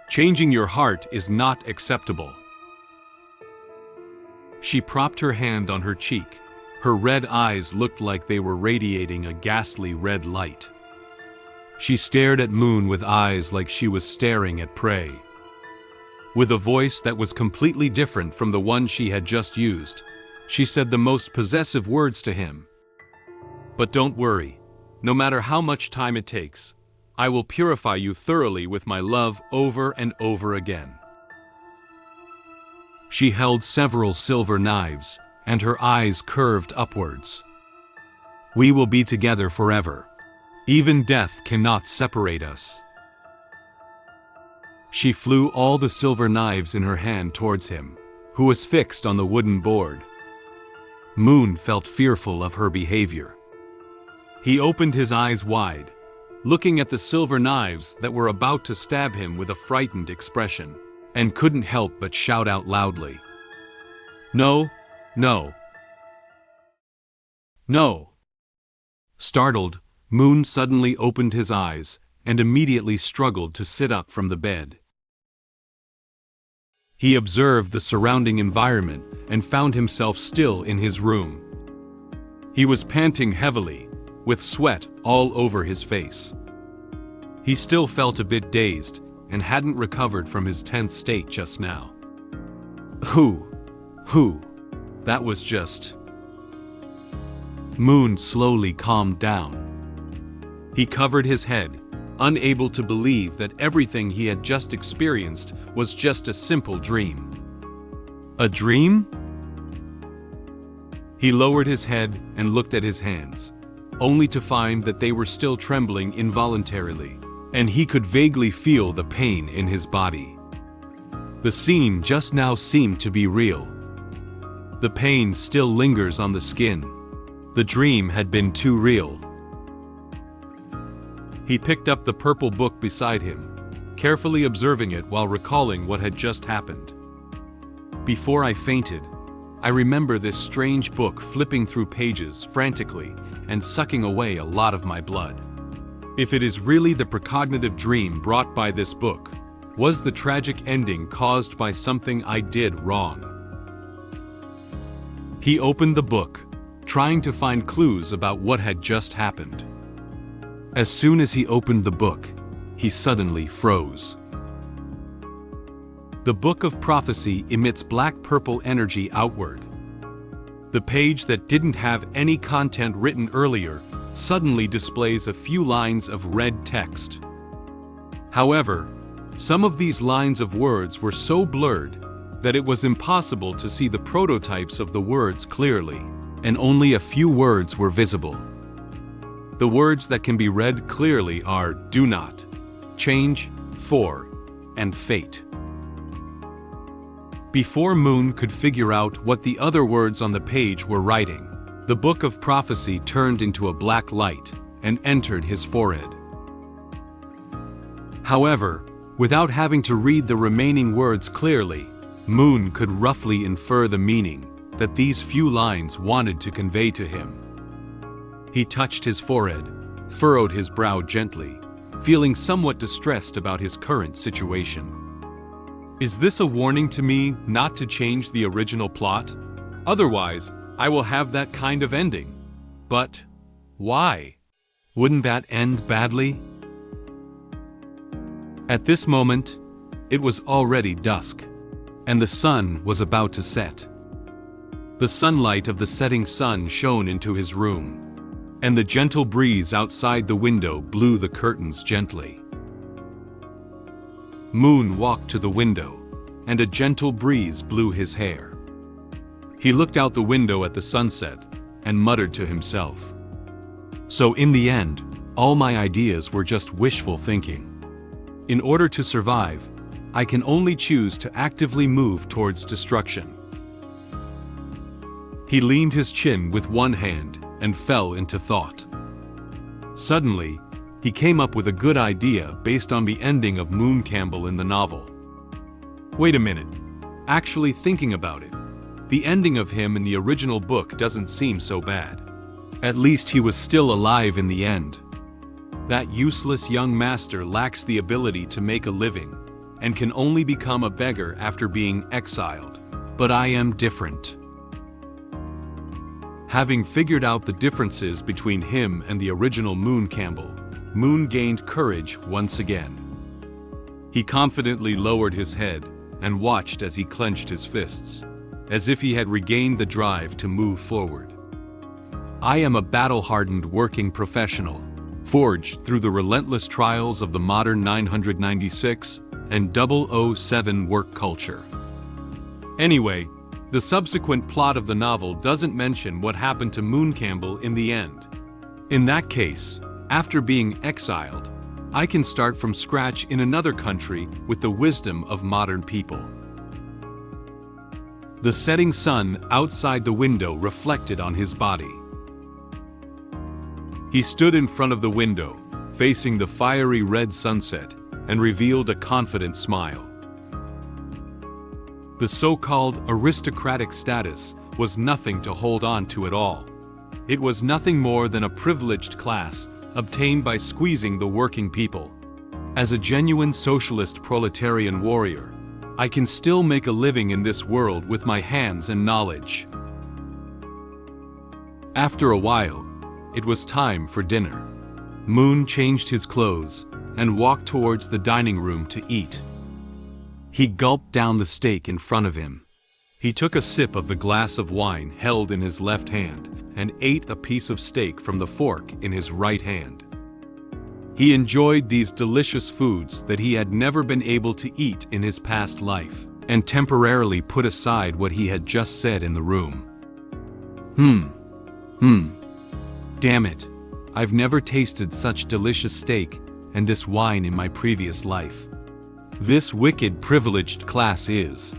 Changing your heart is not acceptable." She propped her hand on her cheek. Her red eyes looked like they were radiating a ghastly red light. She stared at Moen with eyes like she was staring at prey. With a voice that was completely different from the one she had just used, she said the most possessive words to him. "But don't worry. No matter how much time it takes, I will purify you thoroughly with my love over and over again." She held several silver knives, and her eyes curved upwards. "We will be together forever. Even death cannot separate us." She flew all the silver knives in her hand towards him, who was fixed on the wooden board. Moen felt fearful of her behavior. He opened his eyes wide, looking at the silver knives that were about to stab him with a frightened expression, and couldn't help but shout out loudly, "No, no, no!" Startled, Moen suddenly opened his eyes and immediately struggled to sit up from the bed. He observed the surrounding environment and found himself still in his room. He was panting heavily, with sweat all over his face. He still felt a bit dazed and hadn't recovered from his tense state just now. Who? That was just... Moen slowly calmed down. He covered his head, unable to believe that everything he had just experienced was just a simple dream. A dream? He lowered his head and looked at his hands, only to find that they were still trembling involuntarily, and he could vaguely feel the pain in his body. The scene just now seemed to be real. The pain still lingers on the skin. The dream had been too real. He picked up the purple book beside him, carefully observing it while recalling what had just happened. Before I fainted, I remember this strange book flipping through pages frantically and sucking away a lot of my blood. If it is really the precognitive dream brought by this book, was the tragic ending caused by something I did wrong? He opened the book, trying to find clues about what had just happened. As soon as he opened the book, he suddenly froze. The Book of Prophecy emits black-purple energy outward. The page that didn't have any content written earlier suddenly displays a few lines of red text. However, some of these lines of words were so blurred that it was impossible to see the prototypes of the words clearly, and only a few words were visible. The words that can be read clearly are do not, change, for, and fate. Before Moen could figure out what the other words on the page were writing, the book of prophecy turned into a black light and entered his forehead. However, without having to read the remaining words clearly, Moen could roughly infer the meaning that these few lines wanted to convey to him. He touched his forehead, furrowed his brow gently, feeling somewhat distressed about his current situation. Is this a warning to me not to change the original plot? Otherwise, I will have that kind of ending. But why? Wouldn't that end badly? At this moment, it was already dusk, and the sun was about to set. The sunlight of the setting sun shone into his room, and the gentle breeze outside the window blew the curtains gently. Moen walked to the window, and a gentle breeze blew his hair. He looked out the window at the sunset and muttered to himself. So in the end, all my ideas were just wishful thinking. In order to survive, I can only choose to actively move towards destruction. He leaned his chin with one hand and fell into thought. Suddenly, he came up with a good idea based on the ending of Moen Campbell in the novel. Wait a minute. Actually thinking about it, the ending of him in the original book doesn't seem so bad. At least he was still alive in the end. That useless young master lacks the ability to make a living, and can only become a beggar after being exiled. But I am different. Having figured out the differences between him and the original Moen Campbell, Moen gained courage once again. He confidently lowered his head and watched as he clenched his fists, as if he had regained the drive to move forward. I am a battle-hardened working professional, forged through the relentless trials of the modern 996 and 007 work culture. Anyway, the subsequent plot of the novel doesn't mention what happened to Moen Campbell in the end. In that case, after being exiled, I can start from scratch in another country with the wisdom of modern people. The setting sun outside the window reflected on his body. He stood in front of the window, facing the fiery red sunset, and revealed a confident smile. The so-called aristocratic status was nothing to hold on to at all. It was nothing more than a privileged class obtained by squeezing the working people. As a genuine socialist proletarian warrior, I can still make a living in this world with my hands and knowledge. After a while, it was time for dinner. Moen changed his clothes and walked towards the dining room to eat. He gulped down the steak in front of him. He took a sip of the glass of wine held in his left hand and ate a piece of steak from the fork in his right hand. He enjoyed these delicious foods that he had never been able to eat in his past life, and temporarily put aside what he had just said in the room. Damn it, I've never tasted such delicious steak and this wine in my previous life. This wicked privileged class is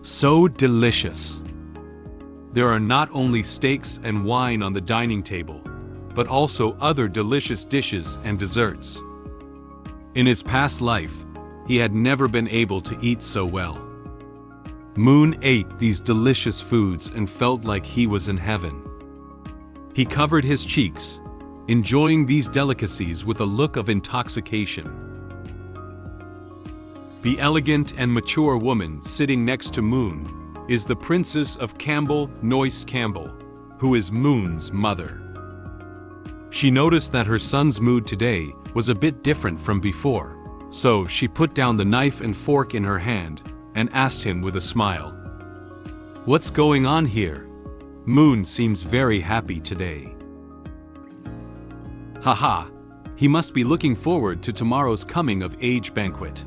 so delicious. There are not only steaks and wine on the dining table, but also other delicious dishes and desserts. In his past life, he had never been able to eat so well. Moen ate these delicious foods and felt like he was in heaven. He covered his cheeks, enjoying these delicacies with a look of intoxication. The elegant and mature woman sitting next to Moen is the Princess of Campbell, Noyce Campbell, who is Moen's mother. She noticed that her son's mood today was a bit different from before, so she put down the knife and fork in her hand and asked him with a smile, "What's going on here? Moen seems very happy today." Haha, he must be looking forward to tomorrow's coming-of-age banquet.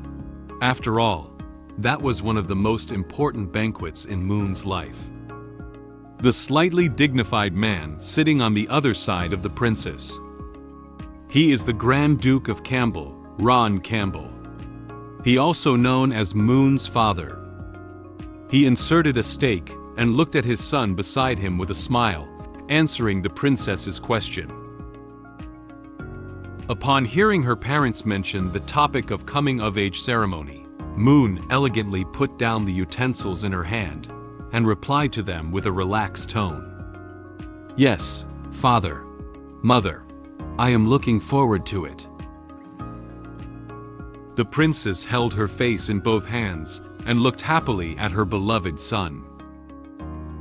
After all, that was one of the most important banquets in Moen's life. the slightly dignified man sitting on the other side of the princess. He is the Grand Duke of Campbell, Ron Campbell. He also known as Moon's father. He inserted a stake and looked at his son beside him with a smile, answering the princess's question. Upon hearing her parents mention the topic of coming-of-age ceremony, Moon elegantly put down the utensils in her hand and replied to them with a relaxed tone. "Yes, father, mother, I am looking forward to it." The princess held her face in both hands and looked happily at her beloved son.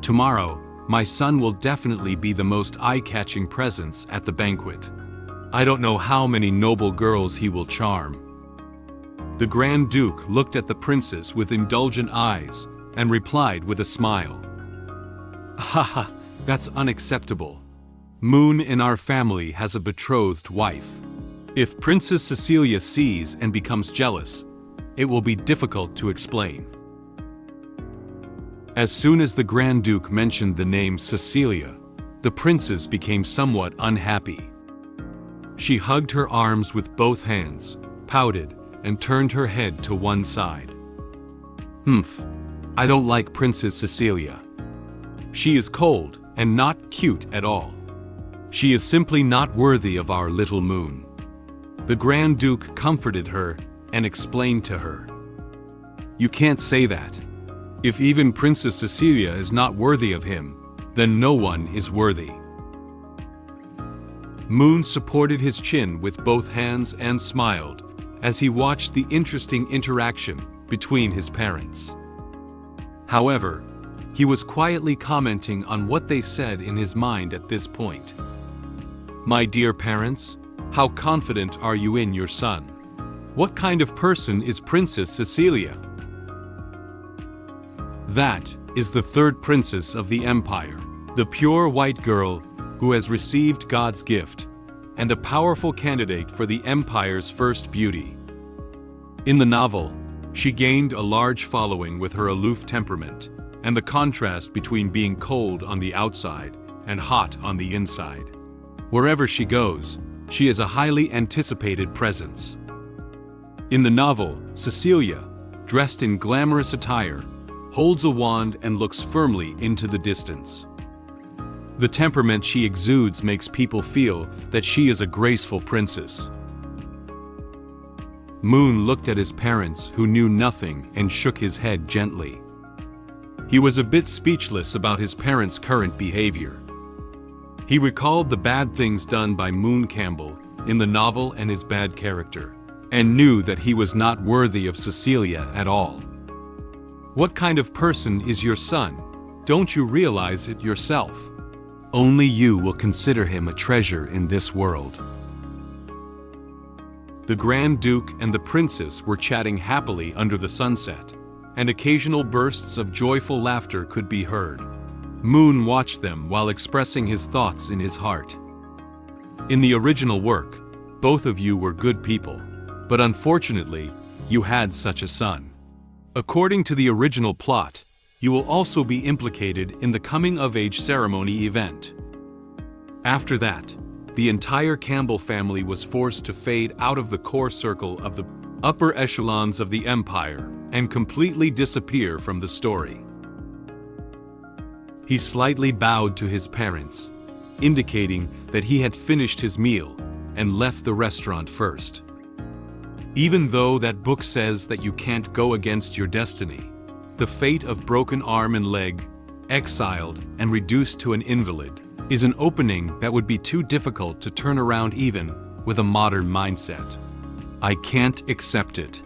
"Tomorrow, my son will definitely be the most eye-catching presence at the banquet. I don't know how many noble girls he will charm." The Grand Duke looked at the princess with indulgent eyes and replied with a smile. "Haha, that's unacceptable. Moon in our family has a betrothed wife. If Princess Cecilia sees and becomes jealous, it will be difficult to explain." As soon as the Grand Duke mentioned the name Cecilia, the princess became somewhat unhappy. She hugged her arms with both hands, pouted, and turned her head to one side. I don't like Princess Cecilia. She is cold and not cute at all. She is simply not worthy of our little Moon." The Grand Duke comforted her and explained to her. "You can't say that. If even Princess Cecilia is not worthy of him, then no one is worthy." Moon supported his chin with both hands and smiled as he watched the interesting interaction between his parents. However, he was quietly commenting on what they said in his mind at this point. "My dear parents, how confident are you in your son? What kind of person is Princess Cecilia?" That is the third princess of the Empire, the pure white girl who has received God's gift, and a powerful candidate for the Empire's first beauty. In the novel, she gained a large following with her aloof temperament, and the contrast between being cold on the outside and hot on the inside. Wherever she goes, she is a highly anticipated presence. In the novel, Cecilia, dressed in glamorous attire, holds a wand and looks firmly into the distance. The temperament she exudes makes people feel that she is a graceful princess. Moon looked at his parents, who knew nothing, and shook his head gently. He was a bit speechless about his parents' current behavior. He recalled the bad things done by Moon Campbell in the novel and his bad character, and knew that he was not worthy of Cecilia at all. What kind of person is your son? Don't you realize it yourself? Only you will consider him a treasure in this world. The Grand Duke and the princess were chatting happily under the sunset, and occasional bursts of joyful laughter could be heard. Moon watched them while expressing his thoughts in his heart. In the original work, both of you were good people, but unfortunately, you had such a son. According to the original plot, you will also be implicated in the coming-of-age ceremony event. After that, the entire Campbell family was forced to fade out of the core circle of the upper echelons of the Empire and completely disappear from the story. He slightly bowed to his parents, indicating that he had finished his meal and left the restaurant first. Even though that book says that you can't go against your destiny, the fate of broken arm and leg, exiled and reduced to an invalid, is an opening that would be too difficult to turn around even with a modern mindset. I can't accept it.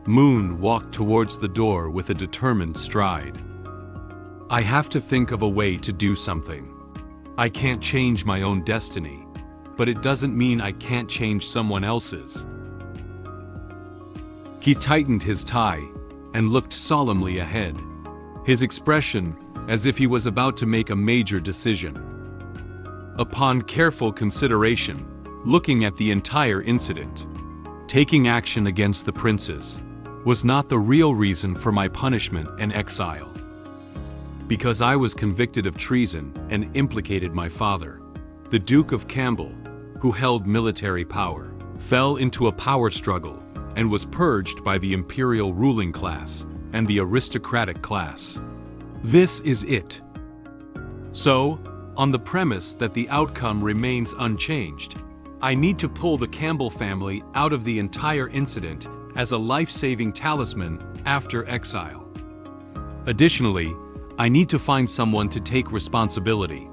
Moon walked towards the door with a determined stride. I have to think of a way to do something. I can't change my own destiny, but it doesn't mean I can't change someone else's. He tightened his tie and looked solemnly ahead, his expression as if he was about to make a major decision. Upon careful consideration, looking at the entire incident, taking action against the princess was not the real reason for my punishment and exile. because I was convicted of treason and implicated my father. The Duke of Campbell, who held military power, fell into a power struggle and was purged by the imperial ruling class and the aristocratic class. This is it. So, on the premise that the outcome remains unchanged, I need to pull the Campbell family out of the entire incident as a life-saving talisman after exile. Additionally, I need to find someone to take responsibility.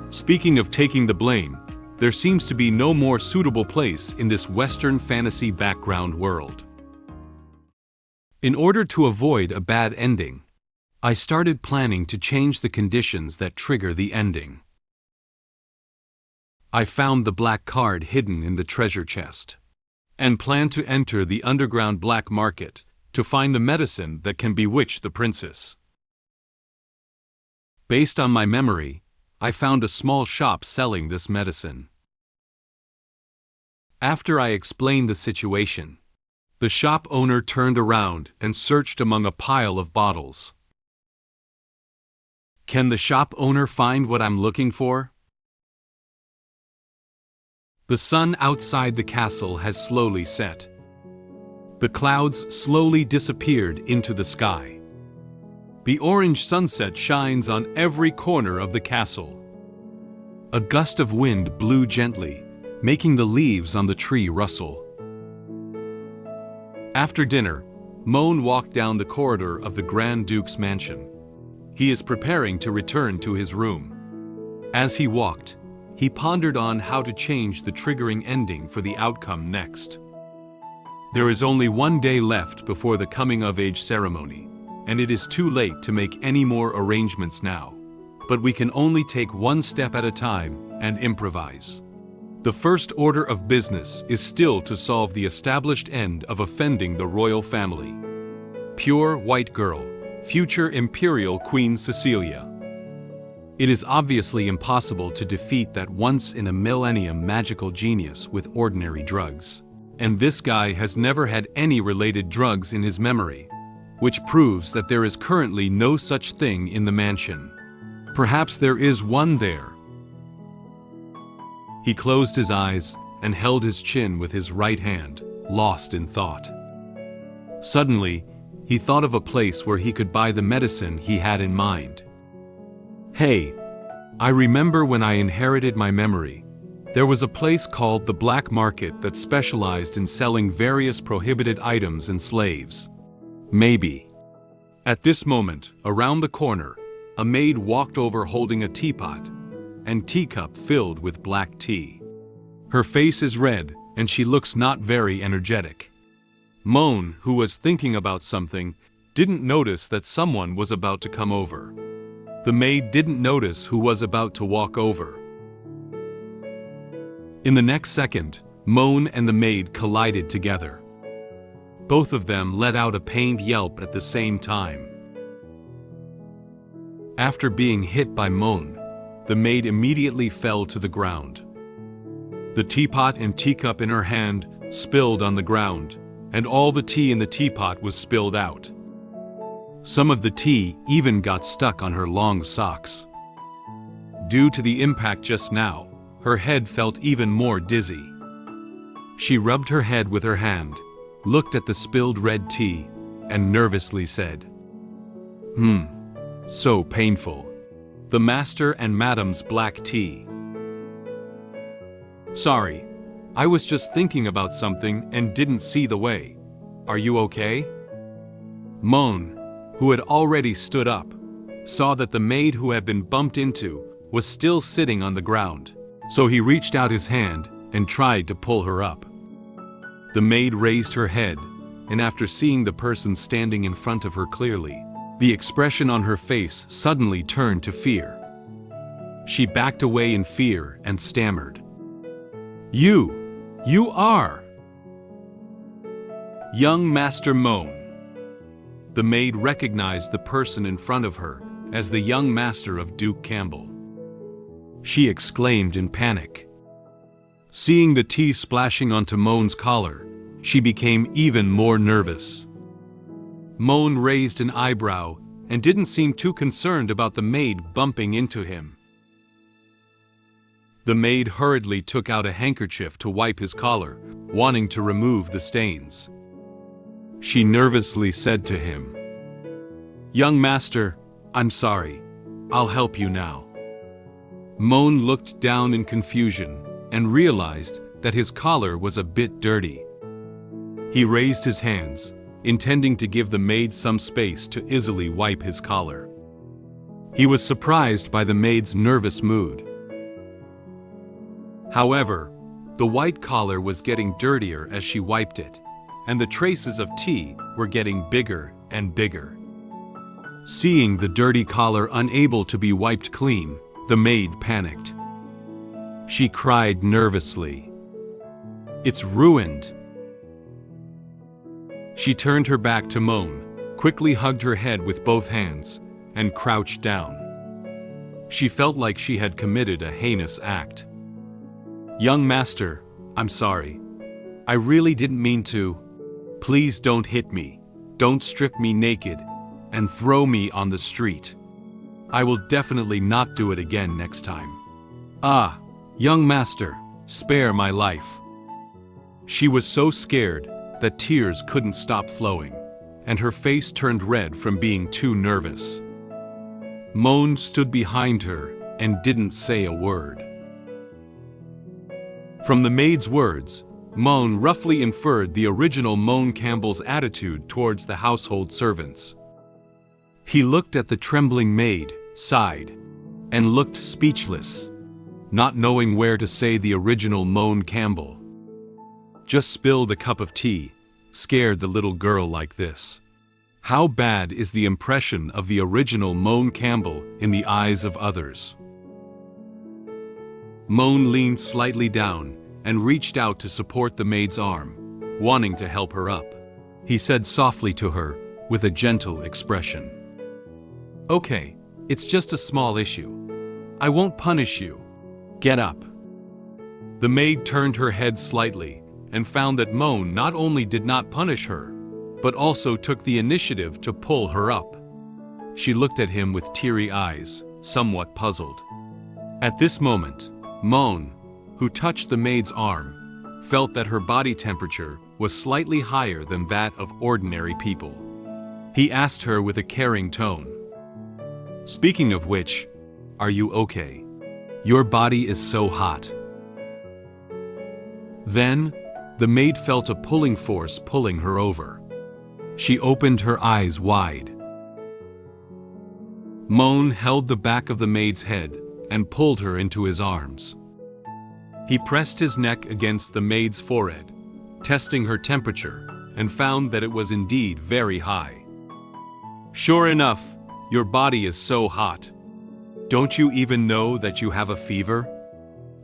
Speaking of taking the blame, there seems to be no more suitable place in this Western fantasy background world. In order to avoid a bad ending, I started planning to change the conditions that trigger the ending. I found the black card hidden in the treasure chest, and planned to enter the underground black market to find the medicine that can bewitch the princess. Based on my memory, I found a small shop selling this medicine. After I explained the situation, the shop owner turned around and searched among a pile of bottles. Can the shop owner find what I'm looking for? The sun outside the castle has slowly set. The clouds slowly disappeared into the sky. The orange sunset shines on every corner of the castle. A gust of wind blew gently, making the leaves on the tree rustle. After dinner, Moen walked down the corridor of the Grand Duke's mansion. He is preparing to return to his room. As he walked, he pondered on how to change the triggering ending for the outcome next. There is only one day left before the coming-of-age ceremony, and it is too late to make any more arrangements now. But we can only take one step at a time and improvise. The first order of business is still to solve the established end of offending the royal family. Pure white girl, future imperial Queen Cecilia. It is obviously impossible to defeat that once-in-a-millennium magical genius with ordinary drugs. And this guy has never had any related drugs in his memory, which proves that there is currently no such thing in the mansion. Perhaps there is one there. He closed his eyes and held his chin with his right hand, lost in thought. Suddenly, he thought of a place where he could buy the medicine he had in mind. Hey, I remember when I inherited my memory, there was a place called the Black Market that specialized in selling various prohibited items and slaves. Maybe. At this moment, around the corner, a maid walked over holding a teapot and teacup filled with black tea. Her face is red, and she looks not very energetic. Moen, who was thinking about something, didn't notice that someone was about to come over. The maid didn't notice who was about to walk over. In the next second, Moen and the maid collided together. Both of them let out a pained yelp at the same time. After being hit by Moen, the maid immediately fell to the ground. The teapot and teacup in her hand spilled on the ground, and all the tea in the teapot was spilled out. Some of the tea even got stuck on her long socks. Due to the impact just now, her head felt even more dizzy. She rubbed her head with her hand, looked at the spilled red tea, and nervously said, So painful. The master and madam's black tea. Sorry, I was just thinking about something and didn't see the way. Are you okay? Moen, who had already stood up, saw that the maid who had been bumped into was still sitting on the ground, so he reached out his hand and tried to pull her up. The maid raised her head, and after seeing the person standing in front of her clearly, the expression on her face suddenly turned to fear. She backed away in fear and stammered. You are young Master Moen. The maid recognized the person in front of her as the young master of Duke Campbell. She exclaimed in panic. Seeing the tea splashing onto Moen's collar, she became even more nervous. Moen raised an eyebrow and didn't seem too concerned about the maid bumping into him. The maid hurriedly took out a handkerchief to wipe his collar, wanting to remove the stains. She nervously said to him, "Young master, I'm sorry. I'll help you now." Moen looked down in confusion and realized that his collar was a bit dirty. He raised his hands, intending to give the maid some space to easily wipe his collar. He was surprised by the maid's nervous mood. However, the white collar was getting dirtier as she wiped it, and the traces of tea were getting bigger and bigger. Seeing the dirty collar unable to be wiped clean, the maid panicked. She cried nervously, "It's ruined." She turned her back to Moen, quickly hugged her head with both hands, and crouched down. She felt like she had committed a heinous act. "Young master, I'm sorry. I really didn't mean to. Please don't hit me, don't strip me naked, and throw me on the street. I will definitely not do it again next time. Ah, young master, spare my life." She was so scared that tears couldn't stop flowing, and her face turned red from being too nervous. Moen stood behind her and didn't say a word. From the maid's words, Moen roughly inferred the original Moen Campbell's attitude towards the household servants. He looked at the trembling maid, sighed, and looked speechless, not knowing where to say the original Moen Campbell. Just spilled a cup of tea, scared the little girl like this. How bad is the impression of the original Moen Campbell in the eyes of others? Moen leaned slightly down and reached out to support the maid's arm, wanting to help her up. He said softly to her, with a gentle expression, "Okay, it's just a small issue. I won't punish you. Get up." The maid turned her head slightly and found that Moen not only did not punish her, but also took the initiative to pull her up. She looked at him with teary eyes, somewhat puzzled. At this moment, Moen, who touched the maid's arm, felt that her body temperature was slightly higher than that of ordinary people. He asked her with a caring tone, "Speaking of which, are you okay? Your body is so hot." Then, the maid felt a pulling force pulling her over. She opened her eyes wide. Moen held the back of the maid's head and pulled her into his arms. He pressed his neck against the maid's forehead, testing her temperature, and found that it was indeed very high. "Sure enough, your body is so hot. Don't you even know that you have a fever?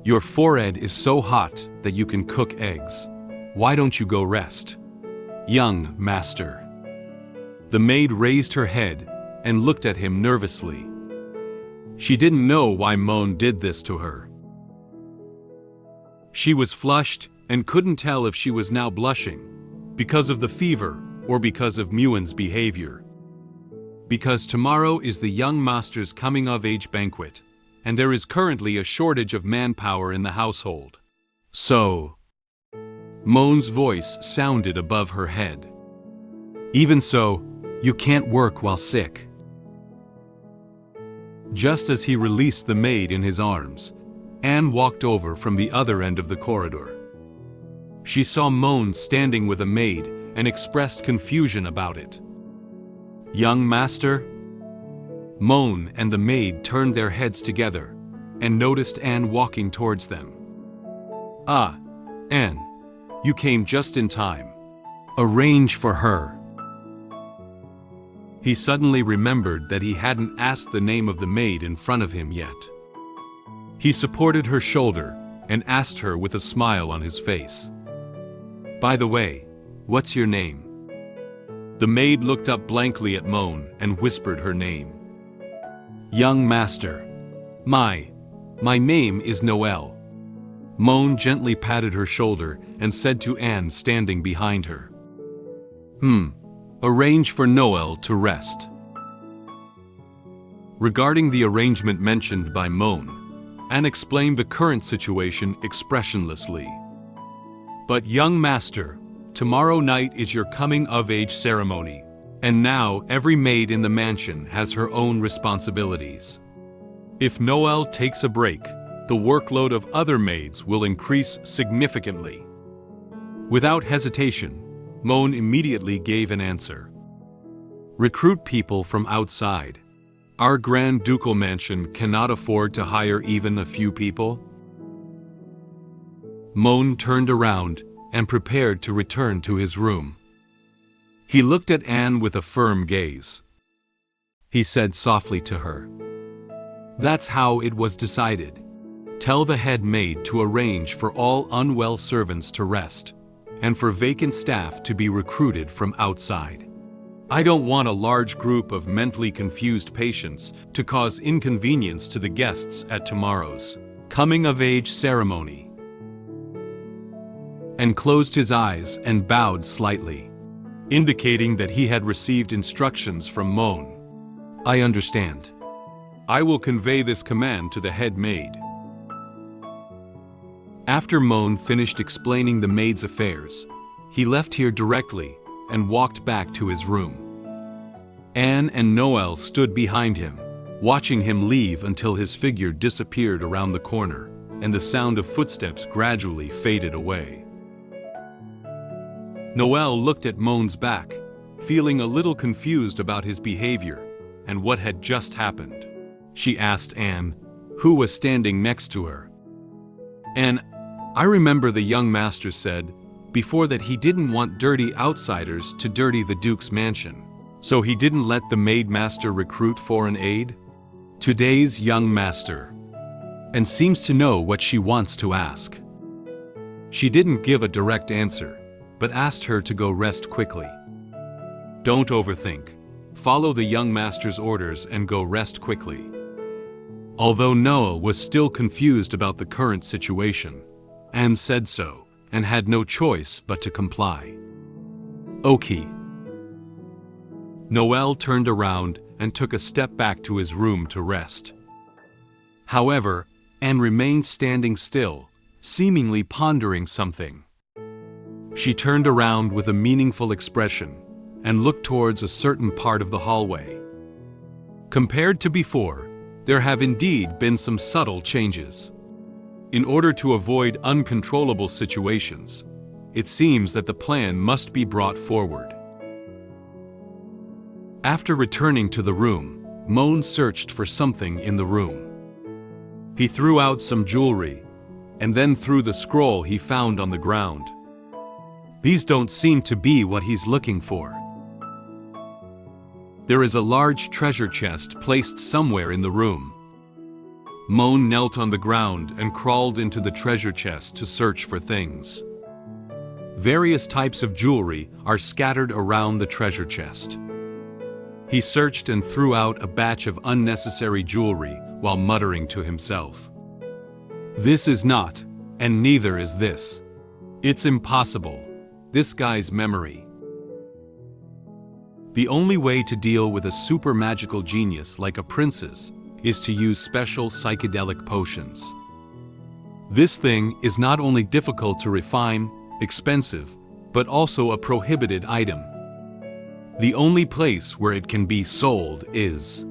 Your forehead is so hot that you can cook eggs. Why don't you go rest? Young master." The maid raised her head and looked at him nervously. She didn't know why Moen did this to her. She was flushed and couldn't tell if she was now blushing, because of the fever or because of Moen's behavior. Because tomorrow is the young master's coming-of-age banquet, and there is currently a shortage of manpower in the household. So, Moen's voice sounded above her head. "Even so, you can't work while sick." Just as he released the maid in his arms, Anne walked over from the other end of the corridor. She saw Moen standing with a maid and expressed confusion about it. "Young master?" Moen and the maid turned their heads together and noticed Anne walking towards them. "Ah, Anne, you came just in time. Arrange for her." He suddenly remembered that he hadn't asked the name of the maid in front of him yet. He supported her shoulder and asked her with a smile on his face, "By the way, what's your name?" The maid looked up blankly at Moen and whispered her name. "Young master. My name is Noel." Moen gently patted her shoulder and said to Anne standing behind her, Arrange for Noel to rest." regarding the arrangement mentioned by Moen, and explained the current situation expressionlessly. "But young master, tomorrow night is your coming-of-age ceremony, and now every maid in the mansion has her own responsibilities. If Noel takes a break, the workload of other maids will increase significantly." Without hesitation, Moen immediately gave an answer. "Recruit people from outside. Our Grand Ducal mansion cannot afford to hire even a few people." Moen turned around and prepared to return to his room. He looked at Anne with a firm gaze. He said softly to her, "That's how it was decided. Tell the head maid to arrange for all unwell servants to rest, and for vacant staff to be recruited from outside. I don't want a large group of mentally confused patients to cause inconvenience to the guests at tomorrow's coming-of-age ceremony." And closed his eyes and bowed slightly, indicating that he had received instructions from Moen. "I understand. I will convey this command to the head maid." After Moen finished explaining the maid's affairs, he left here directly and walked back to his room. Anne and Noel stood behind him, watching him leave until his figure disappeared around the corner and the sound of footsteps gradually faded away. Noel looked at Moen's back, feeling a little confused about his behavior and what had just happened. She asked Anne, who was standing next to her. "Anne, I remember the young master said before that he didn't want dirty outsiders to dirty the Duke's mansion. So he didn't let the maid master recruit foreign aid? Today's young master. And seems to know what she wants to ask." She didn't give a direct answer, but asked her to go rest quickly. "Don't overthink. Follow the young master's orders and go rest quickly." Although Noel was still confused about the current situation, Anne said so, and had no choice but to comply. "Okay." Noel turned around and took a step back to his room to rest. However, Anne remained standing still, seemingly pondering something. She turned around with a meaningful expression and looked towards a certain part of the hallway. Compared to before, there have indeed been some subtle changes. In order to avoid uncontrollable situations, it seems that the plan must be brought forward. After returning to the room, Moen searched for something in the room. He threw out some jewelry, and then threw the scroll he found on the ground. These don't seem to be what he's looking for. There is a large treasure chest placed somewhere in the room. Moen knelt on the ground and crawled into the treasure chest to search for things. Various types of jewelry are scattered around the treasure chest. He searched and threw out a batch of unnecessary jewelry while muttering to himself. "This is not, and neither is this. It's impossible. This guy's memory." The only way to deal with a super magical genius like a princess is to use special psychedelic potions. This thing is not only difficult to refine, expensive, but also a prohibited item. The only place where it can be sold is...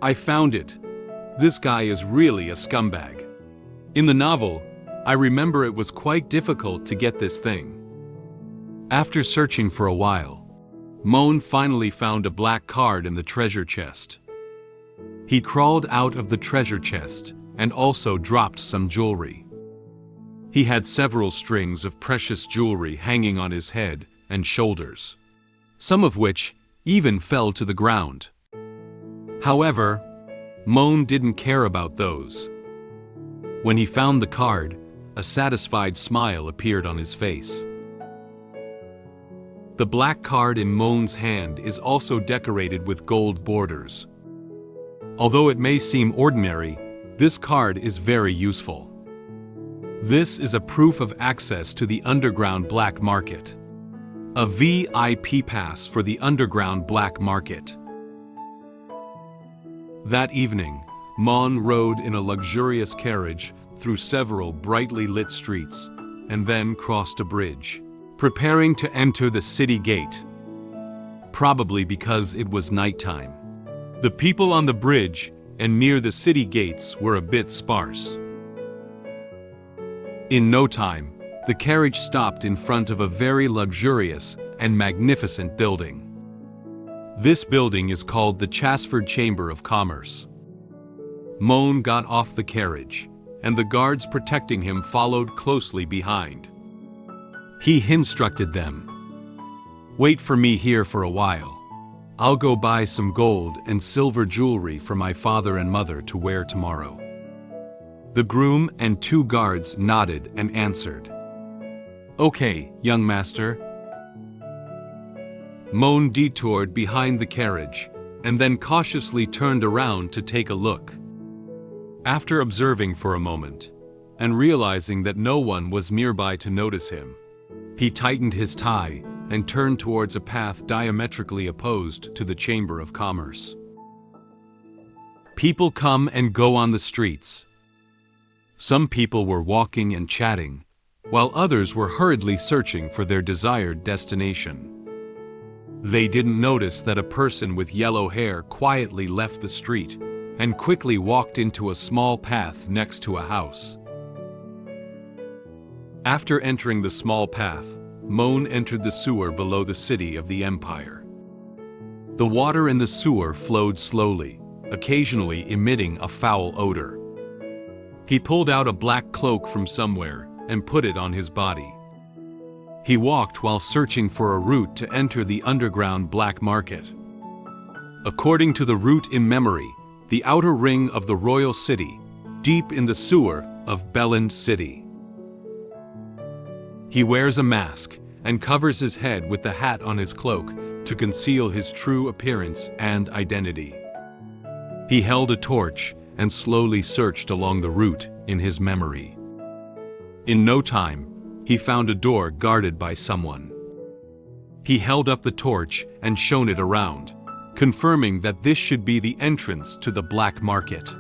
"I found it. This guy is really a scumbag. In the novel, I remember it was quite difficult to get this thing." After searching for a while, Moen finally found a black card in the treasure chest. He crawled out of the treasure chest and also dropped some jewelry. He had several strings of precious jewelry hanging on his head and shoulders, some of which even fell to the ground. However, Moen didn't care about those. When he found the card, a satisfied smile appeared on his face. The black card in Moen's hand is also decorated with gold borders. Although it may seem ordinary, this card is very useful. This is a proof of access to the underground black market. A VIP pass for the underground black market. That evening, Moen rode in a luxurious carriage through several brightly lit streets, and then crossed a bridge, preparing to enter the city gate. Probably because it was nighttime. The people on the bridge and near the city gates were a bit sparse. In no time, the carriage stopped in front of a very luxurious and magnificent building. This building is called the Chasford Chamber of Commerce. Moen got off the carriage, and the guards protecting him followed closely behind. He instructed them, "Wait for me here for a while. I'll go buy some gold and silver jewelry for my father and mother to wear tomorrow." The groom and 2 guards nodded and answered, "Okay, young master." Moen detoured behind the carriage and then cautiously turned around to take a look. After observing for a moment and realizing that no one was nearby to notice him, he tightened his tie and turned towards a path diametrically opposed to the Chamber of Commerce. People come and go on the streets. Some people were walking and chatting, while others were hurriedly searching for their desired destination. They didn't notice that a person with yellow hair quietly left the street and quickly walked into a small path next to a house. After entering the small path, Moen entered the sewer below the city of the Empire. The water in the sewer flowed slowly, occasionally emitting a foul odor. He pulled out a black cloak from somewhere and put it on his body. He walked while searching for a route to enter the underground black market. According to the route in memory, the outer ring of the royal city, deep in the sewer of Belland City. He wears a mask and covers his head with the hat on his cloak to conceal his true appearance and identity. He held a torch and slowly searched along the route in his memory. In no time, he found a door guarded by someone. He held up the torch and shone it around, confirming that this should be the entrance to the black market.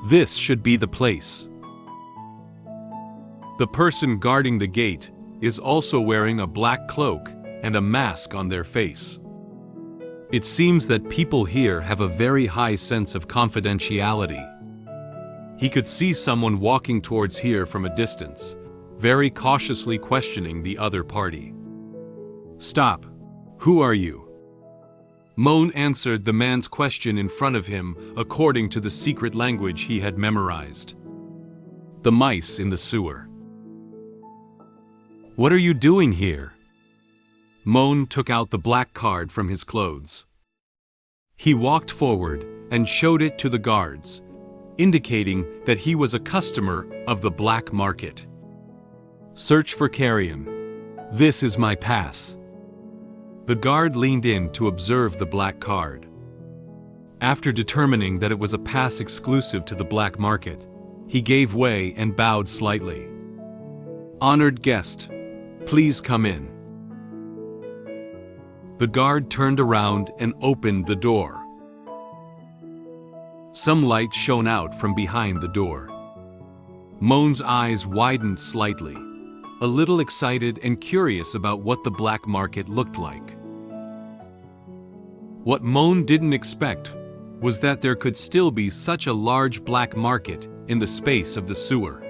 This should be the place. The person guarding the gate is also wearing a black cloak and a mask on their face. It seems that people here have a very high sense of confidentiality. He could see someone walking towards here from a distance, very cautiously questioning the other party. "Stop. Who are you?" Moen answered the man's question in front of him according to the secret language he had memorized. "The mice in the sewer." "What are you doing here?" Moen took out the black card from his clothes. He walked forward and showed it to the guards, indicating that he was a customer of the black market. "Search for carrion. This is my pass." The guard leaned in to observe the black card. After determining that it was a pass exclusive to the black market, he gave way and bowed slightly. "Honored guest, please come in." The guard turned around and opened the door. Some light shone out from behind the door. Moen's eyes widened slightly, a little excited and curious about what the black market looked like. What Moen didn't expect was that there could still be such a large black market in the space of the sewer.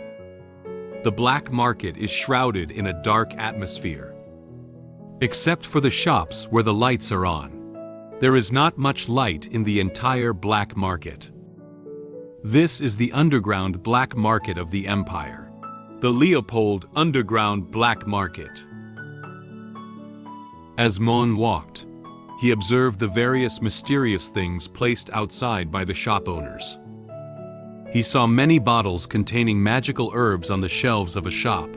The black market is shrouded in a dark atmosphere. Except for the shops where the lights are on, there is not much light in the entire black market. This is the underground black market of the Empire, the Leopold Underground Black Market. As Moen walked, he observed the various mysterious things placed outside by the shop owners. He saw many bottles containing magical herbs on the shelves of a shop.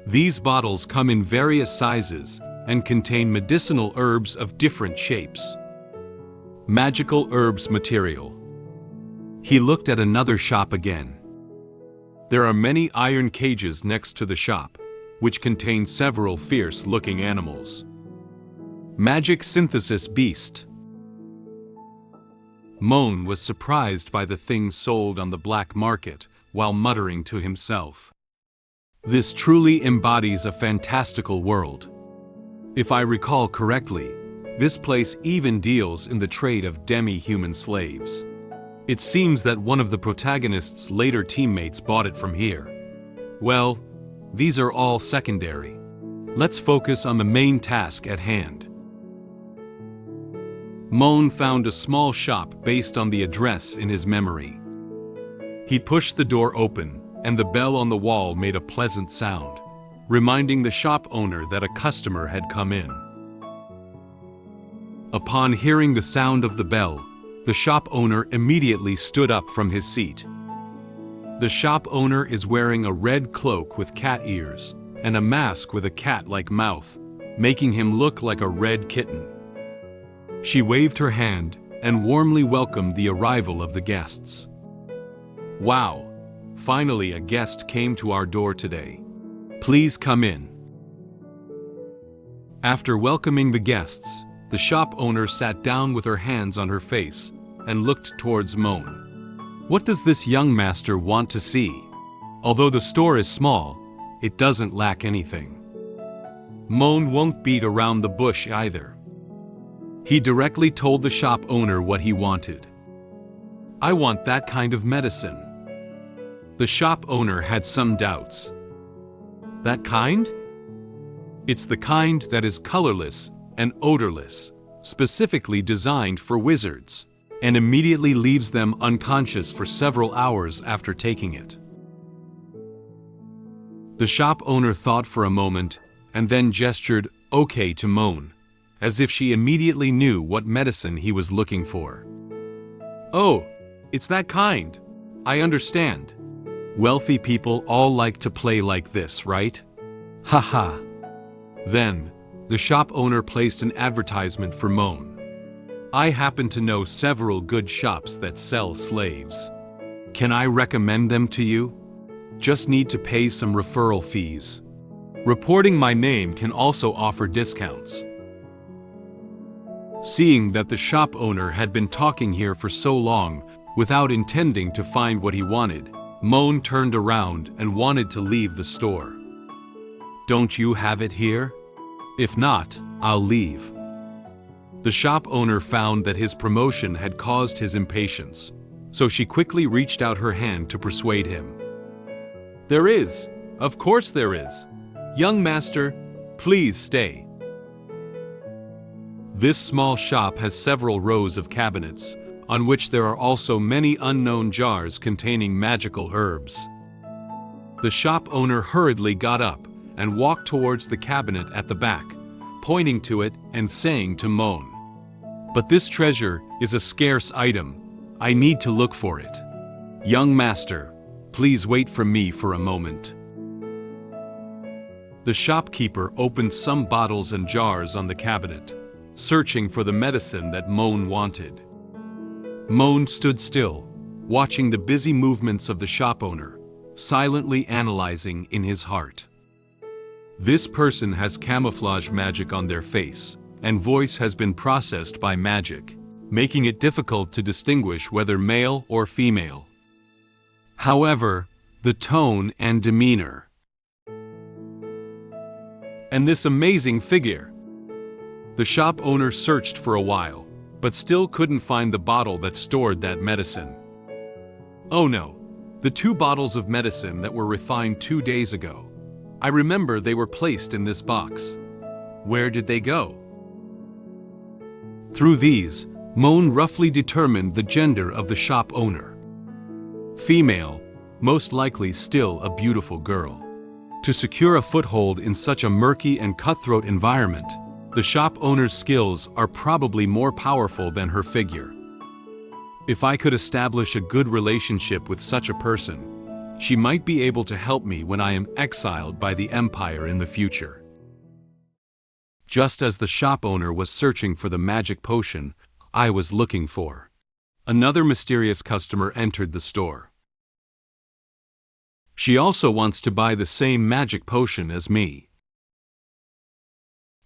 These bottles come in various sizes and contain medicinal herbs of different shapes. Magical herbs material. He looked at another shop again. There are many iron cages next to the shop, which contain several fierce-looking animals. Magic synthesis beast. Moen was surprised by the things sold on the black market, while muttering to himself. This truly embodies a fantastical world. If I recall correctly, this place even deals in the trade of demi-human slaves. It seems that one of the protagonist's later teammates bought it from here. Well, these are all secondary. Let's focus on the main task at hand. Moen found a small shop based on the address in his memory. He pushed the door open, and the bell on the wall made a pleasant sound, reminding the shop owner that a customer had come in. Upon hearing the sound of the bell, the shop owner immediately stood up from his seat. The shop owner is wearing a red cloak with cat ears and a mask with a cat-like mouth, making him look like a red kitten. She waved her hand and warmly welcomed the arrival of the guests. Wow! Finally a guest came to our door today. Please come in. After welcoming the guests, the shop owner sat down with her hands on her face and looked towards Moen. What does this young master want to see? Although the store is small, it doesn't lack anything. Moen won't beat around the bush either. He directly told the shop owner what he wanted. I want that kind of medicine. The shop owner had some doubts. That kind? It's the kind that is colorless and odorless, specifically designed for wizards, and immediately leaves them unconscious for several hours after taking it. The shop owner thought for a moment and then gestured okay to Moen, as if she immediately knew what medicine he was looking for. Oh, it's that kind. I understand. Wealthy people all like to play like this, right? Haha. Then, the shop owner placed an advertisement for Moen. I happen to know several good shops that sell slaves. Can I recommend them to you? Just need to pay some referral fees. Reporting my name can also offer discounts. Seeing that the shop owner had been talking here for so long without intending to find what he wanted, Moen turned around and wanted to leave the store. Don't you have it here? If not, I'll leave. The shop owner found that his promotion had caused his impatience, so she quickly reached out her hand to persuade him. There is. Of course there is. Young master, please stay. This small shop has several rows of cabinets, on which there are also many unknown jars containing magical herbs. The shop owner hurriedly got up and walked towards the cabinet at the back, pointing to it and saying to Moen, "But this treasure is a scarce item. I need to look for it. Young master, please wait for me for a moment." The shopkeeper opened some bottles and jars on the cabinet, searching for the medicine that Moen wanted. Moen stood still, watching the busy movements of the shop owner, silently analyzing in his heart. This person has camouflage magic on their face, and voice has been processed by magic, making it difficult to distinguish whether male or female. However, the tone and demeanor. And this amazing figure. The shop owner searched for a while, but still couldn't find the bottle that stored that medicine. Oh no, the 2 bottles of medicine that were refined 2 days ago. I remember they were placed in this box. Where did they go? Through these, Moen roughly determined the gender of the shop owner. Female, most likely still a beautiful girl. To secure a foothold in such a murky and cutthroat environment, the shop owner's skills are probably more powerful than her figure. If I could establish a good relationship with such a person, she might be able to help me when I am exiled by the Empire in the future. Just as the shop owner was searching for the magic potion I was looking for, another mysterious customer entered the store. She also wants to buy the same magic potion as me.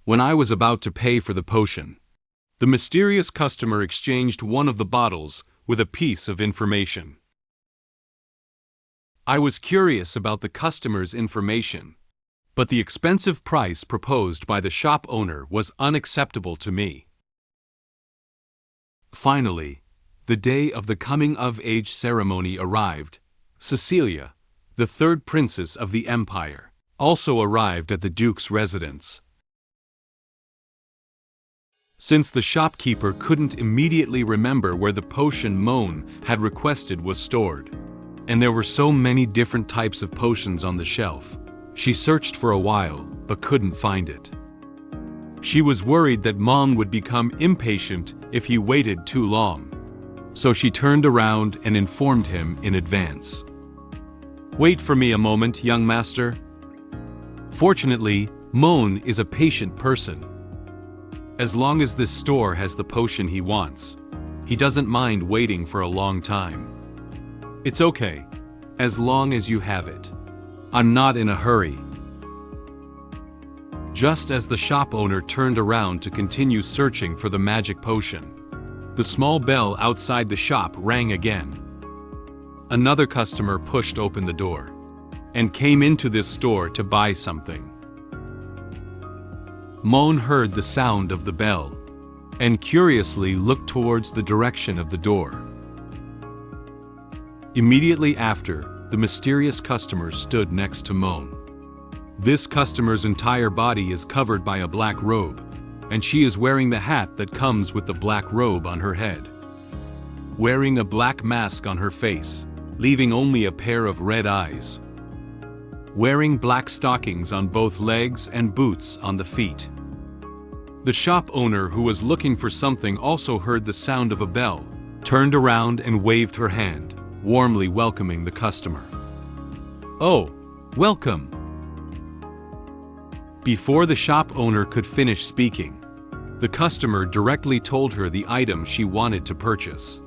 When I was about to pay for the potion, The mysterious customer exchanged one of the bottles with a piece of information. I was curious about the customer's information, but the expensive price proposed by the shop owner was unacceptable to me. Finally, the day of the coming-of-age ceremony arrived. Cecilia, the third princess of the empire, also arrived at the Duke's residence. Since the shopkeeper couldn't immediately remember where the potion Moen had requested was stored, and there were so many different types of potions on the shelf, she searched for a while but couldn't find it. She was worried that Moen would become impatient if he waited too long, so she turned around and informed him in advance. "Wait for me a moment, young master." Fortunately, Moen is a patient person. As long as this store has the potion he wants, he doesn't mind waiting for a long time. "It's okay, as long as you have it. I'm not in a hurry." Just as the shop owner turned around to continue searching for the magic potion, the small bell outside the shop rang again. Another customer pushed open the door and came into this store to buy something. Moen heard the sound of the bell and curiously looked towards the direction of the door. Immediately after, the mysterious customer stood next to Moen. This customer's entire body is covered by a black robe, and she is wearing the hat that comes with the black robe on her head. Wearing a black mask on her face, leaving only a pair of red eyes. Wearing black stockings on both legs and boots on the feet. The shop owner, who was looking for something, also heard the sound of a bell, turned around and waved her hand, warmly welcoming the customer. "Oh, welcome." Before the shop owner could finish speaking, the customer directly told her the item she wanted to purchase.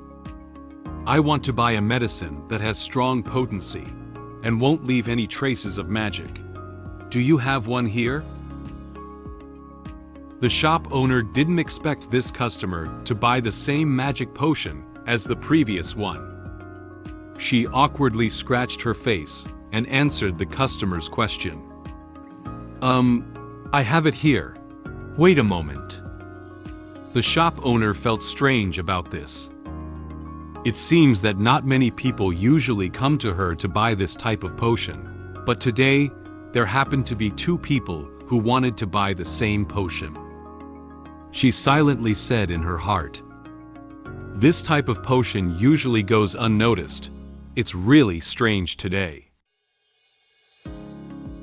"I want to buy a medicine that has strong potency and won't leave any traces of magic. Do you have one here?" The shop owner didn't expect this customer to buy the same magic potion as the previous one. She awkwardly scratched her face and answered the customer's question. I have it here. Wait a moment." The shop owner felt strange about this. It seems that not many people usually come to her to buy this type of potion, but today, there happened to be two people who wanted to buy the same potion. She silently said in her heart, "This type of potion usually goes unnoticed. It's really strange today."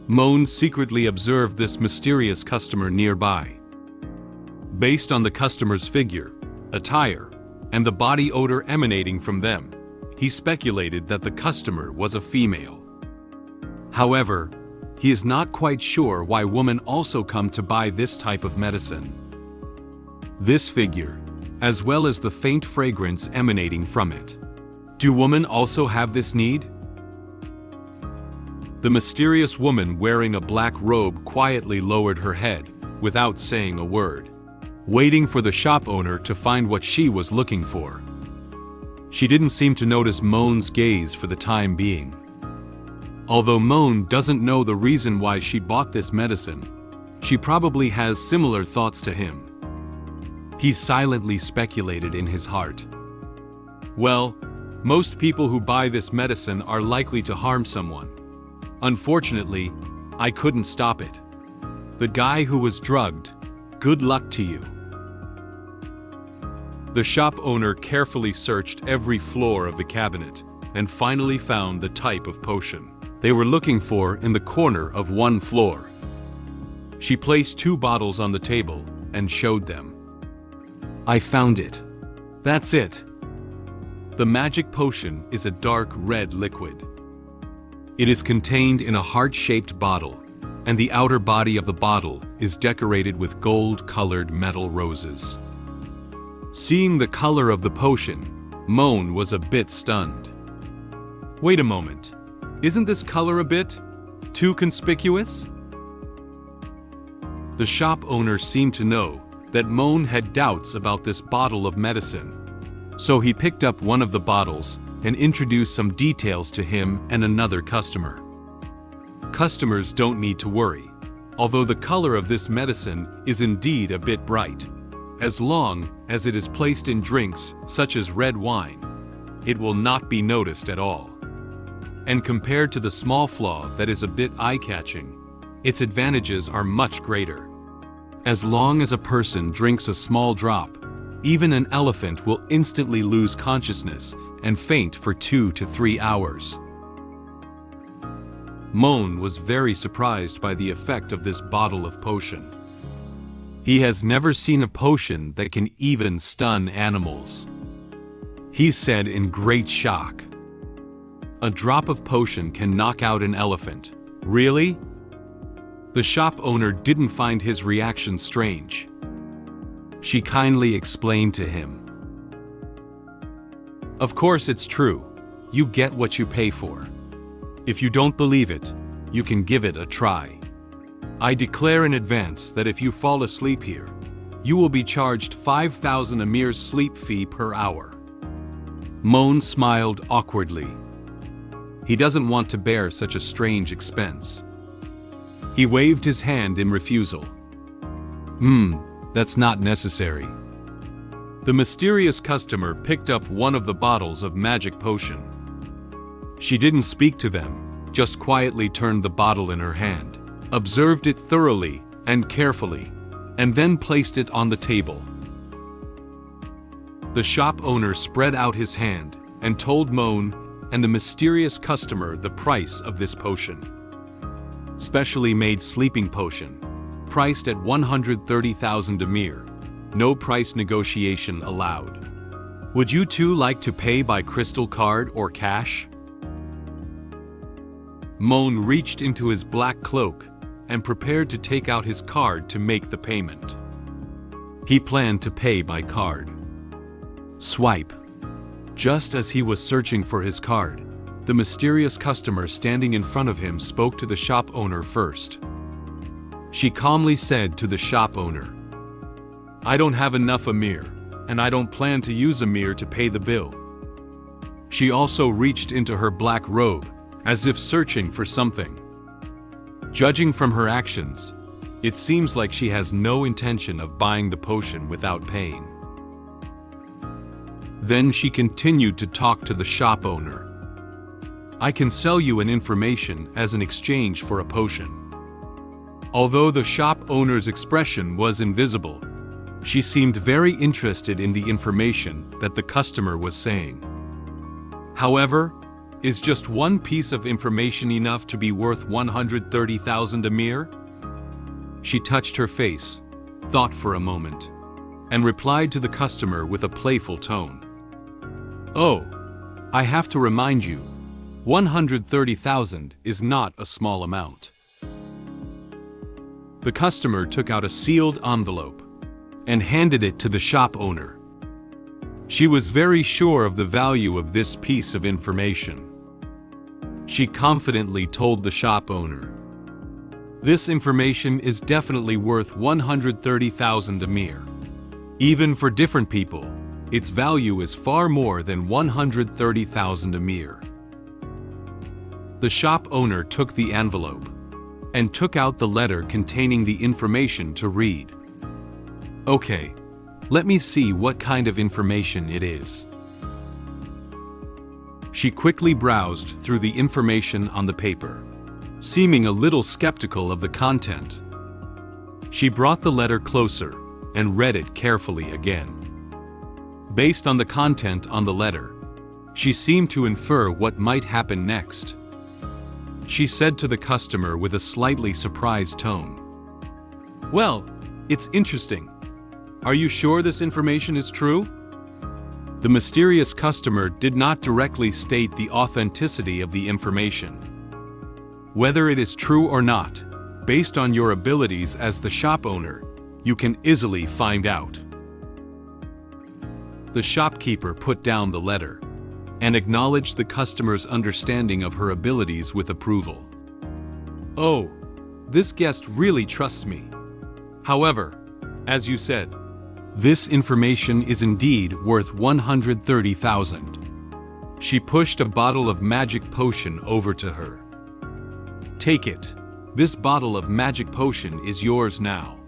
Moen secretly observed this mysterious customer nearby. Based on the customer's figure, attire, and the body odor emanating from them, he speculated that the customer was a female. However, he is not quite sure why women also come to buy this type of medicine. This figure, as well as the faint fragrance emanating from it. Do women also have this need? The mysterious woman wearing a black robe quietly lowered her head, without saying a word, waiting for the shop owner to find what she was looking for. She didn't seem to notice Moen's gaze for the time being. Although Moen doesn't know the reason why she bought this medicine, she probably has similar thoughts to him. He silently speculated in his heart. Well, most people who buy this medicine are likely to harm someone. Unfortunately, I couldn't stop it. The guy who was drugged, good luck to you. The shop owner carefully searched every floor of the cabinet and finally found the type of potion they were looking for in the corner of one floor. She placed 2 bottles on the table and showed them. "I found it. That's it. The magic potion is a dark red liquid. It is contained in a heart-shaped bottle, and the outer body of the bottle is decorated with gold-colored metal roses." Seeing the color of the potion, Moen was a bit stunned. "Wait a moment. Isn't this color a bit too conspicuous?" The shop owner seemed to know that Moen had doubts about this bottle of medicine. So he picked up one of the bottles and introduced some details to him and another customer. Customers don't need to worry, although the color of this medicine is indeed a bit bright. As long as it is placed in drinks such as red wine, it will not be noticed at all. And compared to the small flaw that is a bit eye-catching, its advantages are much greater. As long as a person drinks a small drop, even an elephant will instantly lose consciousness and faint for 2 to 3 hours. Moen was very surprised by the effect of this bottle of potion. He has never seen a potion that can even stun animals. He said in great shock, "A drop of potion can knock out an elephant. Really?" The shop owner didn't find his reaction strange. She kindly explained to him, "Of course it's true. You get what you pay for. If you don't believe it, you can give it a try. I declare in advance that if you fall asleep here, you will be charged 5,000 Amir's sleep fee per hour." Moen smiled awkwardly. He doesn't want to bear such a strange expense. He waved his hand in refusal. That's not necessary." The mysterious customer picked up one of the bottles of magic potion. She didn't speak to them, just quietly turned the bottle in her hand, observed it thoroughly and carefully, and then placed it on the table. The shop owner spread out his hand and told Moen and the mysterious customer the price of this potion. Specially made sleeping potion, priced at 130,000 Amir, no price negotiation allowed. Would you two like to pay by crystal card or cash? Moen reached into his black cloak and prepared to take out his card to make the payment. He planned to pay by card. Swipe. Just as he was searching for his card, the mysterious customer standing in front of him spoke to the shop owner first. She calmly said to the shop owner, "I don't have enough Amir, and I don't plan to use Amir to pay the bill." She also reached into her black robe, as if searching for something. Judging from her actions, it seems like she has no intention of buying the potion without paying. Then she continued to talk to the shop owner. "I can sell you an information as an exchange for a potion." Although the shop owner's expression was invisible, she seemed very interested in the information that the customer was saying. However, is just one piece of information enough to be worth 130,000 Amir? She touched her face, thought for a moment, and replied to the customer with a playful tone. "Oh, I have to remind you, 130,000 is not a small amount." The customer took out a sealed envelope and handed it to the shop owner. She was very sure of the value of this piece of information. She confidently told the shop owner, "This information is definitely worth 130,000 Amir. Even for different people, its value is far more than 130,000 Amir." The shop owner took the envelope and took out the letter containing the information to read. "Okay, let me see what kind of information it is." She quickly browsed through the information on the paper, seeming a little skeptical of the content. She brought the letter closer and read it carefully again. Based on the content on the letter, she seemed to infer what might happen next. She said to the customer with a slightly surprised tone, "Well, it's interesting. Are you sure this information is true?" The mysterious customer did not directly state the authenticity of the information. Whether it is true or not, based on your abilities as the shop owner, you can easily find out. The shopkeeper put down the letter and acknowledged the customer's understanding of her abilities with approval. "Oh, this guest really trusts me. However, As you said, this information is indeed worth 130,000. She pushed a bottle of magic potion over to her. Take it. This bottle of magic potion is yours now.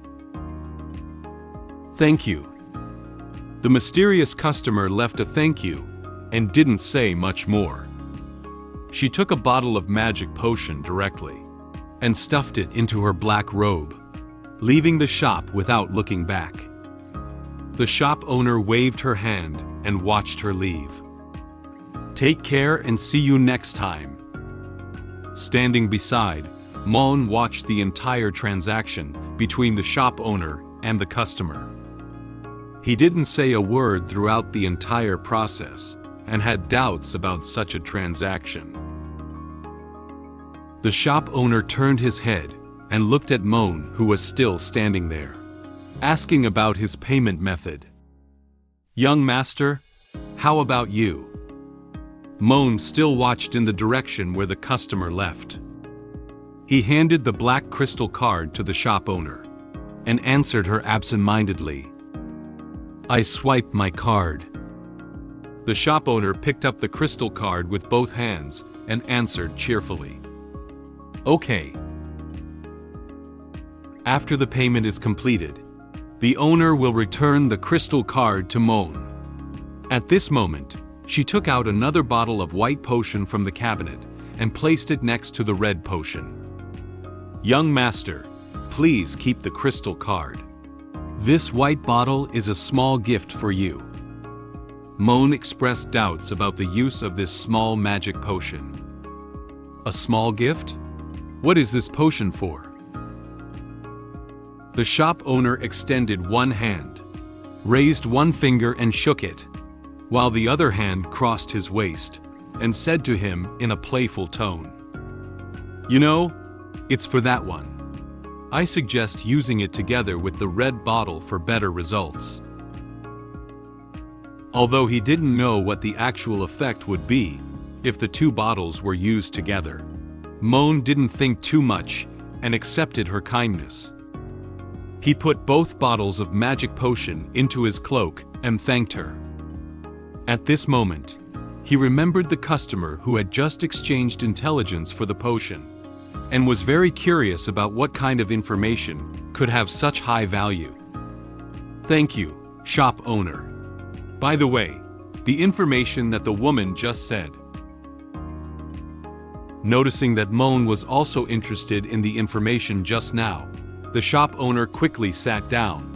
Thank you. The mysterious customer left a thank you and didn't say much more. She took a bottle of magic potion directly and stuffed it into her black robe, leaving the shop without looking back. The shop owner waved her hand and watched her leave. Take care and see you next time. Standing beside, Moen watched the entire transaction between the shop owner and the customer. He didn't say a word throughout the entire process and had doubts about such a transaction. The shop owner turned his head and looked at Moen, who was still standing there, asking about his payment method. Young master, how about you? Moen still watched in the direction where the customer left. He handed the black crystal card to the shop owner and answered her absent-mindedly. I swipe my card. The shop owner picked up the crystal card with both hands and answered cheerfully. Okay. After the payment is completed, the owner will return the crystal card to Moen. At this moment, she took out another bottle of white potion from the cabinet and placed it next to the red potion. Young master, please keep the crystal card. This white bottle is a small gift for you. Moen expressed doubts about the use of this small magic potion. A small gift? What is this potion for? The shop owner extended one hand, raised one finger and shook it, while the other hand crossed his waist, and said to him in a playful tone, You know, it's for that one. I suggest using it together with the red bottle for better results. Although he didn't know what the actual effect would be if the two bottles were used together, Moen didn't think too much and accepted her kindness. He put both bottles of magic potion into his cloak and thanked her. At this moment, he remembered the customer who had just exchanged intelligence for the potion, and was very curious about what kind of information could have such high value. Thank you, shop owner. By the way, the information that the woman just said. Noticing that Moen was also interested in the information just now, the shop owner quickly sat down.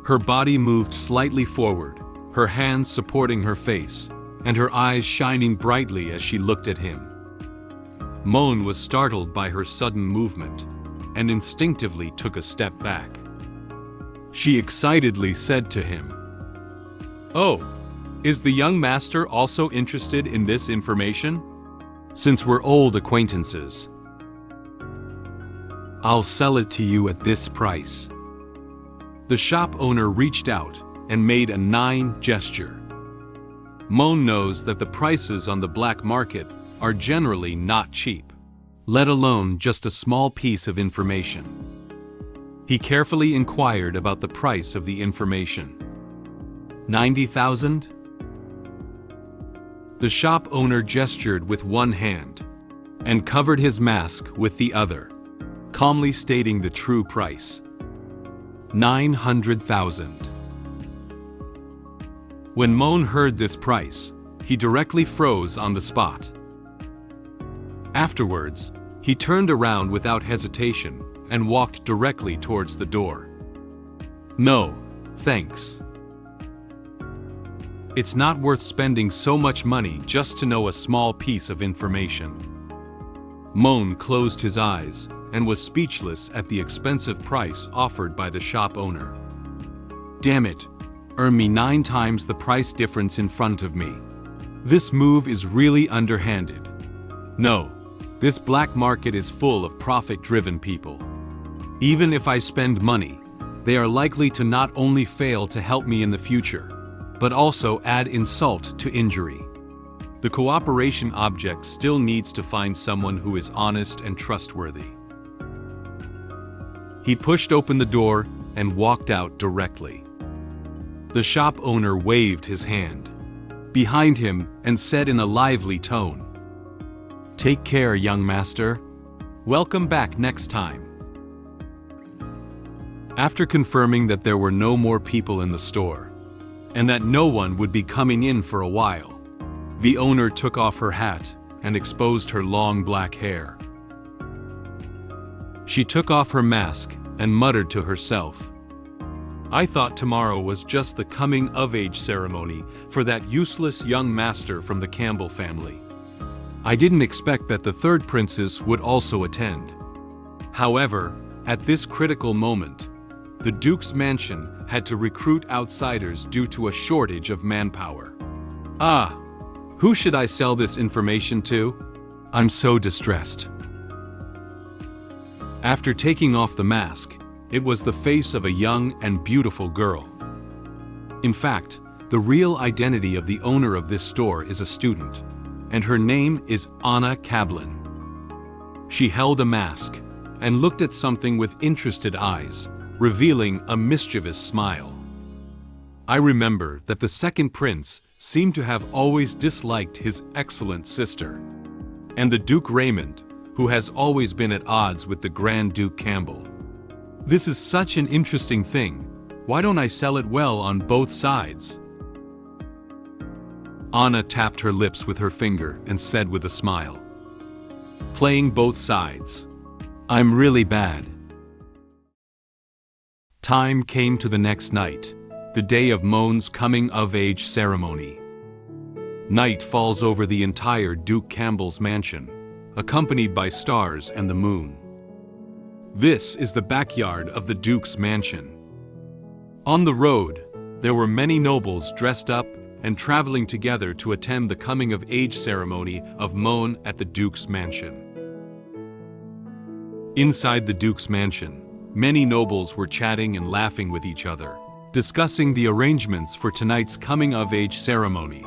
Her body moved slightly forward, her hands supporting her face, and her eyes shining brightly as she looked at him. Moen was startled by her sudden movement, and instinctively took a step back. She excitedly said to him, Oh, is the young master also interested in this information? Since we're old acquaintances, I'll sell it to you at this price. The shop owner reached out and made a 9 gesture. Moen knows that the prices on the black market are generally not cheap, let alone just a small piece of information. He carefully inquired about the price of the information. 90,000? The shop owner gestured with one hand and covered his mask with the other, calmly stating the true price. 900,000. When Moen heard this price, he directly froze on the spot. Afterwards, he turned around without hesitation and walked directly towards the door. No, thanks. It's not worth spending so much money just to know a small piece of information. Moen closed his eyes and was speechless at the expensive price offered by the shop owner. Damn it, earn me 9 times the price difference in front of me. This move is really underhanded. No, this black market is full of profit-driven people. Even if I spend money, they are likely to not only fail to help me in the future, but also add insult to injury. The cooperation object still needs to find someone who is honest and trustworthy. He pushed open the door and walked out directly. The shop owner waved his hand behind him and said in a lively tone, "Take care, young master. Welcome back next time." After confirming that there were no more people in the store, and that no one would be coming in for a while, the owner took off her hat and exposed her long black hair. She took off her mask and muttered to herself, "I thought tomorrow was just the coming-of-age ceremony for that useless young master from the Campbell family. I didn't expect that the third princess would also attend." However, at this critical moment, the Duke's mansion had to recruit outsiders due to a shortage of manpower. Who should I sell this information to? I'm so distressed. After taking off the mask, it was the face of a young and beautiful girl. In fact, the real identity of the owner of this store is a student, and her name is Anna Kablin. She held a mask and looked at something with interested eyes, revealing a mischievous smile. I remember that the second prince seemed to have always disliked his excellent sister, and the Duke Raymond, who has always been at odds with the Grand Duke Campbell. This is such an interesting thing. Why don't I sell it well on both sides? Anna tapped her lips with her finger and said with a smile, "Playing both sides. I'm really bad." Time came to the next night, the day of Moen's coming-of-age ceremony. Night falls over the entire Duke Campbell's mansion, accompanied by stars and the moon. This is the backyard of the Duke's mansion. On the road, there were many nobles dressed up and traveling together to attend the coming-of-age ceremony of Moen at the Duke's mansion. Inside the Duke's mansion, many nobles were chatting and laughing with each other, discussing the arrangements for tonight's coming-of-age ceremony.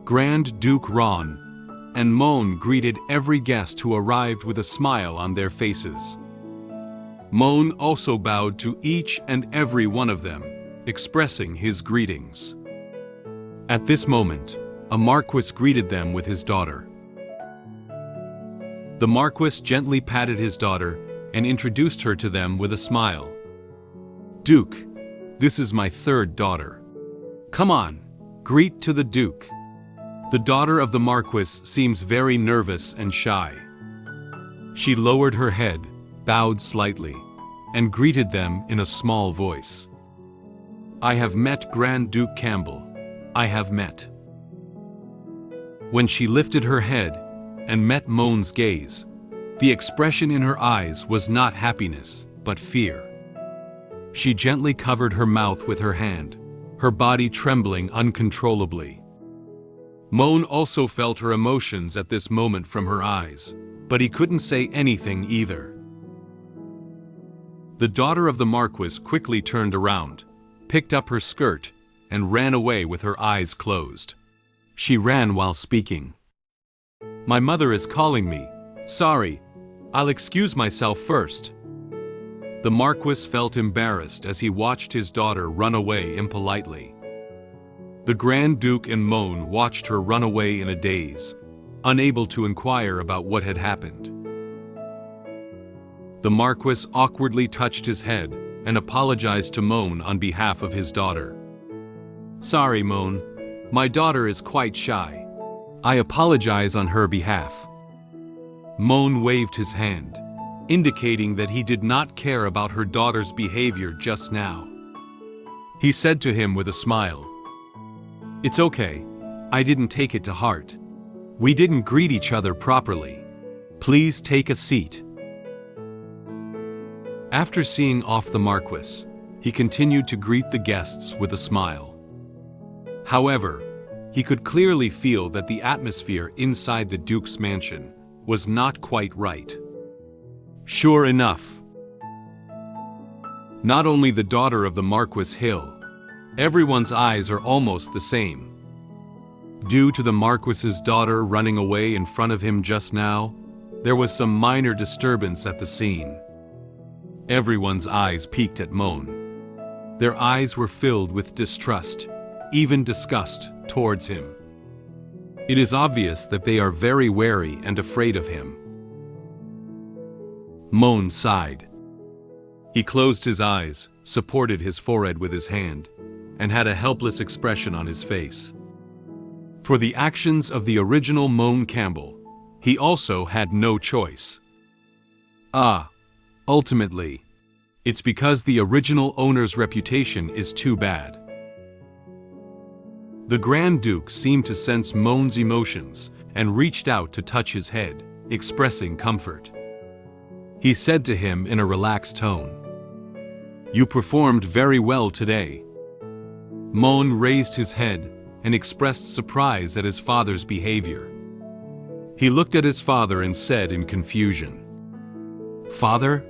Grand Duke Ron and Moen greeted every guest who arrived with a smile on their faces. Moen also bowed to each and every one of them, expressing his greetings. At this moment, a marquis greeted them with his daughter. The marquis gently patted his daughter and introduced her to them with a smile. "Duke, this is my third daughter. Come on, greet to the Duke." The daughter of the marquis seems very nervous and shy. She lowered her head, bowed slightly, and greeted them in a small voice. "I have met Grand Duke Campbell. I have met." When she lifted her head and met Moen's gaze, the expression in her eyes was not happiness, but fear. She gently covered her mouth with her hand, her body trembling uncontrollably. Moen also felt her emotions at this moment from her eyes, but he couldn't say anything either. The daughter of the marquis quickly turned around, picked up her skirt, and ran away with her eyes closed. She ran while speaking. "My mother is calling me. Sorry, I'll excuse myself first." The marquis felt embarrassed as he watched his daughter run away impolitely. The Grand Duke and Moen watched her run away in a daze, unable to inquire about what had happened. The marquis awkwardly touched his head and apologized to Moen on behalf of his daughter. "Sorry, Moen. My daughter is quite shy. I apologize on her behalf." Moen waved his hand, indicating that he did not care about her daughter's behavior just now. He said to him with a smile, "It's okay. I didn't take it to heart. We didn't greet each other properly. Please take a seat." After seeing off the marquis, he continued to greet the guests with a smile. However, he could clearly feel that the atmosphere inside the Duke's mansion was not quite right. Sure enough, not only the daughter of the Marquis Hill, everyone's eyes are almost the same. Due to the Marquis's daughter running away in front of him just now, there was some minor disturbance at the scene. Everyone's eyes peeked at Moen. Their eyes were filled with distrust, even disgust, towards him. It is obvious that they are very wary and afraid of him. Moen sighed. He closed his eyes, supported his forehead with his hand, and had a helpless expression on his face. For the actions of the original Moen Campbell, he also had no choice. Ultimately, it's because the original owner's reputation is too bad. The Grand Duke seemed to sense Moen's emotions and reached out to touch his head, expressing comfort. He said to him in a relaxed tone, "You performed very well today." Moen raised his head and expressed surprise at his father's behavior. He looked at his father and said in confusion, "Father?"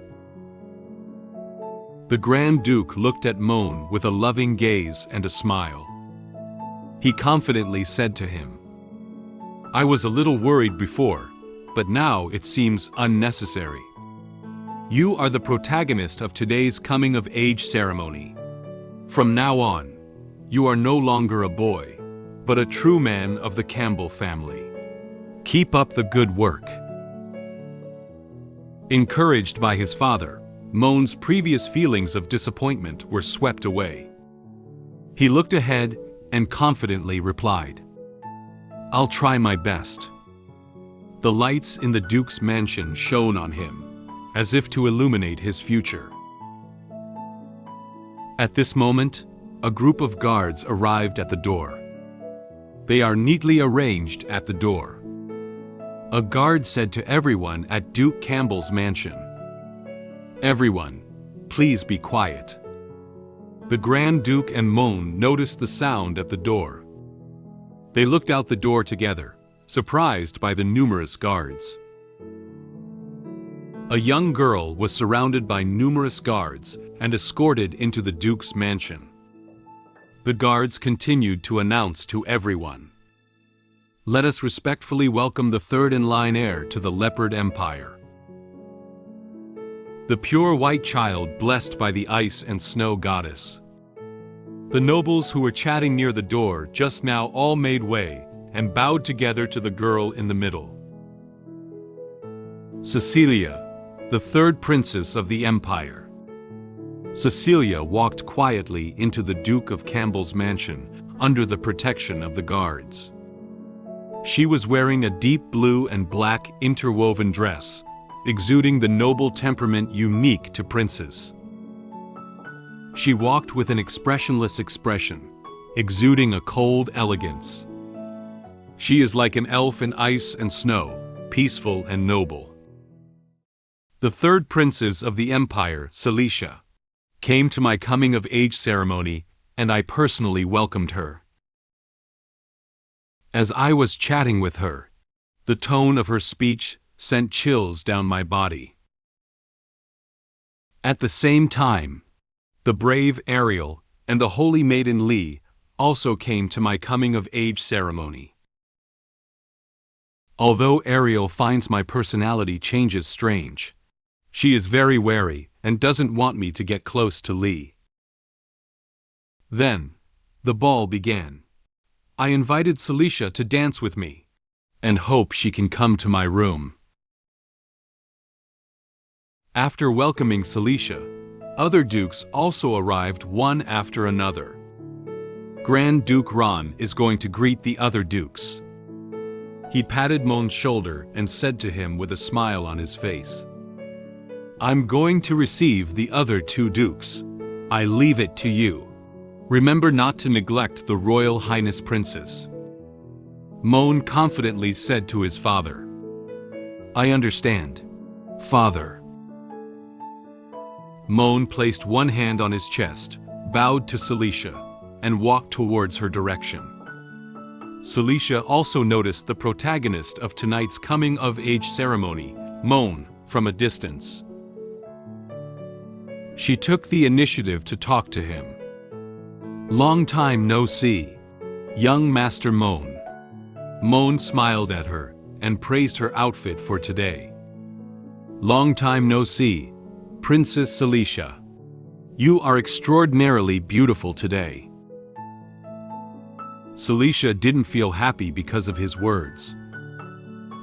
The Grand Duke looked at Moen with a loving gaze and a smile. He confidently said to him, "I was a little worried before, but now it seems unnecessary. You are the protagonist of today's coming-of-age ceremony. From now on, you are no longer a boy, but a true man of the Campbell family. Keep up the good work." Encouraged by his father, Moen's previous feelings of disappointment were swept away. He looked ahead and confidently replied, "I'll try my best." The lights in the Duke's mansion shone on him, as if to illuminate his future. At this moment, a group of guards arrived at the door. They are neatly arranged at the door. A guard said to everyone at Duke Campbell's mansion, "Everyone, please be quiet." The Grand Duke and Moen noticed the sound at the door. They looked out the door together, surprised by the numerous guards. A young girl was surrounded by numerous guards and escorted into the Duke's mansion. The guards continued to announce to everyone, "Let us respectfully welcome the third-in-line heir to the Leopard Empire. The pure white child blessed by the ice and snow goddess." The nobles who were chatting near the door just now all made way and bowed together to the girl in the middle. Cecilia, the third princess of the empire. Cecilia walked quietly into the Duke of Campbell's mansion under the protection of the guards. She was wearing a deep blue and black interwoven dress, exuding the noble temperament unique to princes. She walked with an expressionless expression, exuding a cold elegance. She is like an elf in ice and snow, peaceful and noble. The third princess of the empire, Cecilia, came to my coming-of-age ceremony, and I personally welcomed her. As I was chatting with her, the tone of her speech sent chills down my body. At the same time, the brave Ariel and the holy maiden Lee also came to my coming-of-age ceremony. Although Ariel finds my personality changes strange, she is very wary and doesn't want me to get close to Lee. Then, the ball began. I invited Cecilia to dance with me, and hope she can come to my room. After welcoming Cecilia, other dukes also arrived one after another. Grand Duke Ron is going to greet the other dukes. He patted Moen's shoulder and said to him with a smile on his face, "I'm going to receive the other two dukes. I leave it to you. Remember not to neglect the Royal Highness Princess." Moen confidently said to his father, "I understand, father." Moen placed one hand on his chest, bowed to Cecilia, and walked towards her direction. Cecilia also noticed the protagonist of tonight's coming-of-age ceremony, Moen, from a distance. She took the initiative to talk to him. "Long time no see, young Master Moen." Moen smiled at her and praised her outfit for today. "Long time no see, Princess Cecilia. You are extraordinarily beautiful today. Cecilia didn't feel happy because of his words.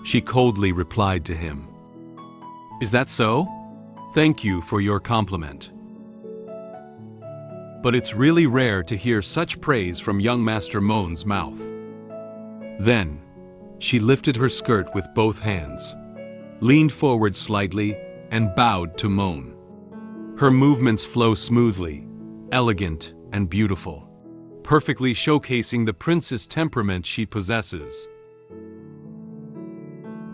She coldly replied to him. Is that so? Thank you for your compliment. But it's really rare to hear such praise from young Master Moen's mouth. Then, she lifted her skirt with both hands, leaned forward slightly, and bowed to Moen. Her movements flow smoothly, elegant, and beautiful, perfectly showcasing the princess temperament she possesses.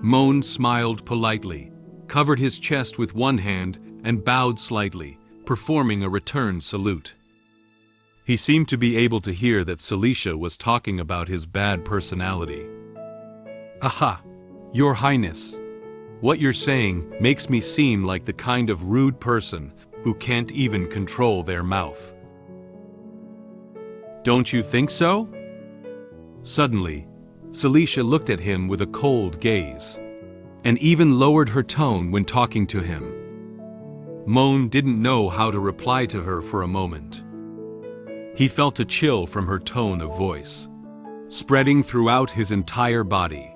Moen smiled politely, covered his chest with one hand, and bowed slightly, performing a return salute. He seemed to be able to hear that Cecilia was talking about his bad personality. Aha! Your Highness, what you're saying makes me seem like the kind of rude person who can't even control their mouth. Don't you think so? Suddenly, Cecilia looked at him with a cold gaze, and even lowered her tone when talking to him. Moen didn't know how to reply to her for a moment. He felt a chill from her tone of voice, spreading throughout his entire body.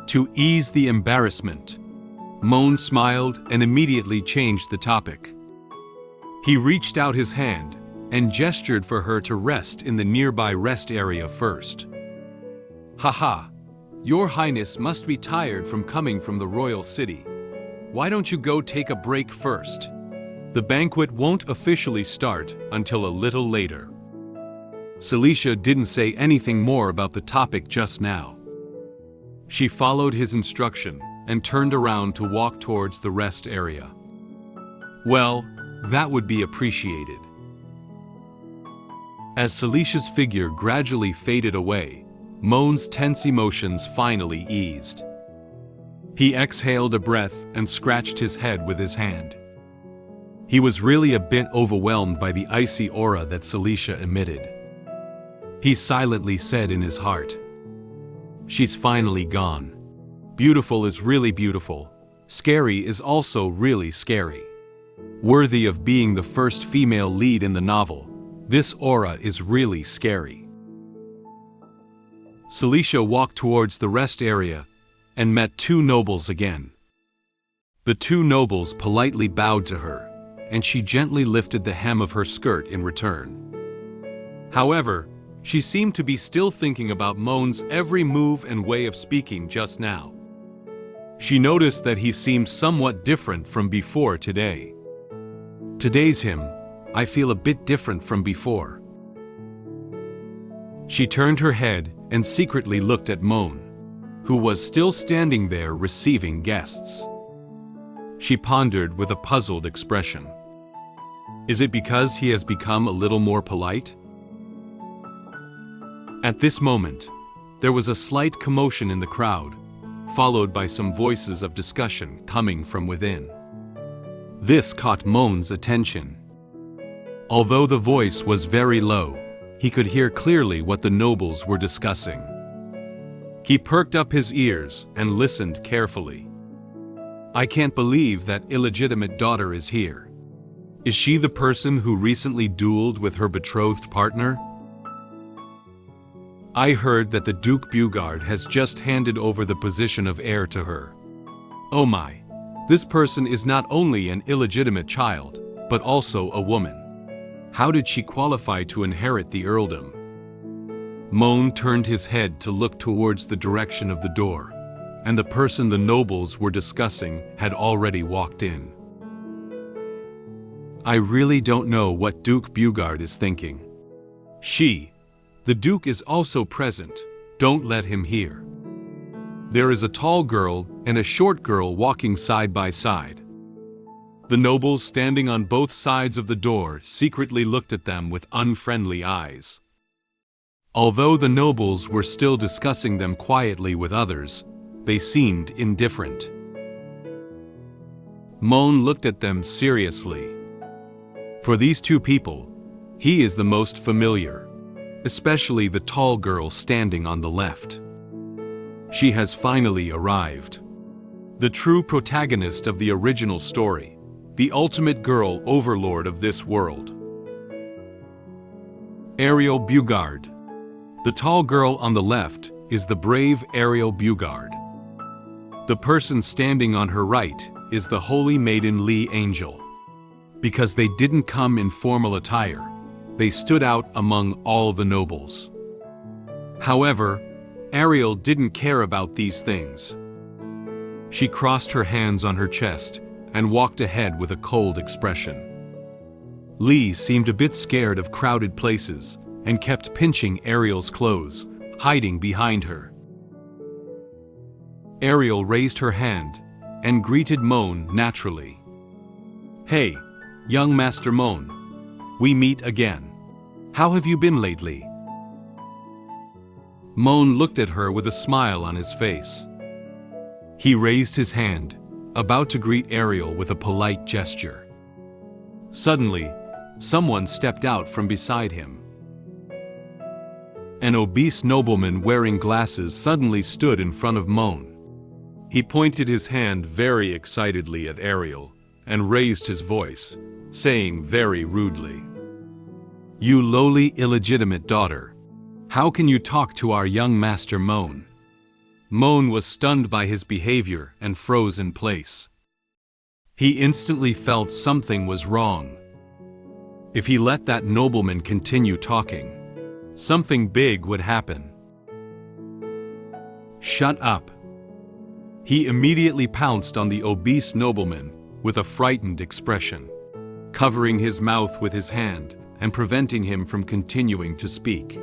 To ease the embarrassment, Moen smiled and immediately changed the topic. He reached out his hand and gestured for her to rest in the nearby rest area first. Haha, Your Highness must be tired from coming from the royal city. Why don't you go take a break first? The banquet won't officially start until a little later. Cecilia didn't say anything more about the topic just now. She followed his instruction and turned around to walk towards the rest area. Well, that would be appreciated. As Celicia's figure gradually faded away, Moen's tense emotions finally eased. He exhaled a breath and scratched his head with his hand. He was really a bit overwhelmed by the icy aura that Cecilia emitted. He silently said in his heart, "She's finally gone. Beautiful is really beautiful. Scary is also really scary. Worthy of being the first female lead in the novel, this aura is really scary." Cecilia walked towards the rest area and met two nobles again. The two nobles politely bowed to her, and she gently lifted the hem of her skirt in return. However, she seemed to be still thinking about Moen's every move and way of speaking just now. She noticed that he seemed somewhat different from before today. Today's him, I feel a bit different from before. She turned her head and secretly looked at Moen, who was still standing there receiving guests. She pondered with a puzzled expression. Is it because he has become a little more polite? At this moment, there was a slight commotion in the crowd, followed by some voices of discussion coming from within. This caught Moen's attention. Although the voice was very low, he could hear clearly what the nobles were discussing. He perked up his ears and listened carefully. I can't believe that illegitimate daughter is here. Is she the person who recently dueled with her betrothed partner? I heard that the Duke Bugard has just handed over the position of heir to her. Oh my, this person is not only an illegitimate child, but also a woman. How did she qualify to inherit the earldom? Moen turned his head to look towards the direction of the door, and the person the nobles were discussing had already walked in. I really don't know what Duke Bugard is thinking. The Duke is also present, don't let him hear. There is a tall girl and a short girl walking side by side. The nobles standing on both sides of the door secretly looked at them with unfriendly eyes. Although the nobles were still discussing them quietly with others, they seemed indifferent. Moen looked at them seriously. For these two people, he is the most familiar, especially the tall girl standing on the left. She has finally arrived. The true protagonist of the original story, the ultimate girl overlord of this world. Ariel Bugard. The tall girl on the left is the brave Ariel Bugard. The person standing on her right is the holy maiden Lee Angel. Because they didn't come in formal attire, they stood out among all the nobles. However, Ariel didn't care about these things. She crossed her hands on her chest and walked ahead with a cold expression. Lee seemed a bit scared of crowded places and kept pinching Ariel's clothes, hiding behind her. Ariel raised her hand and greeted Moen naturally. "Hey, young Master Moen. We meet again. How have you been lately?" Moen looked at her with a smile on his face. He raised his hand, about to greet Ariel with a polite gesture. Suddenly, someone stepped out from beside him. An obese nobleman wearing glasses suddenly stood in front of Moen. He pointed his hand very excitedly at Ariel and raised his voice, saying very rudely, "You lowly illegitimate daughter, how can you talk to our young master Moen?" Moen was stunned by his behavior and froze in place. He instantly felt something was wrong. If he let that nobleman continue talking, something big would happen. "Shut up." He immediately pounced on the obese nobleman with a frightened expression, covering his mouth with his hand and preventing him from continuing to speak.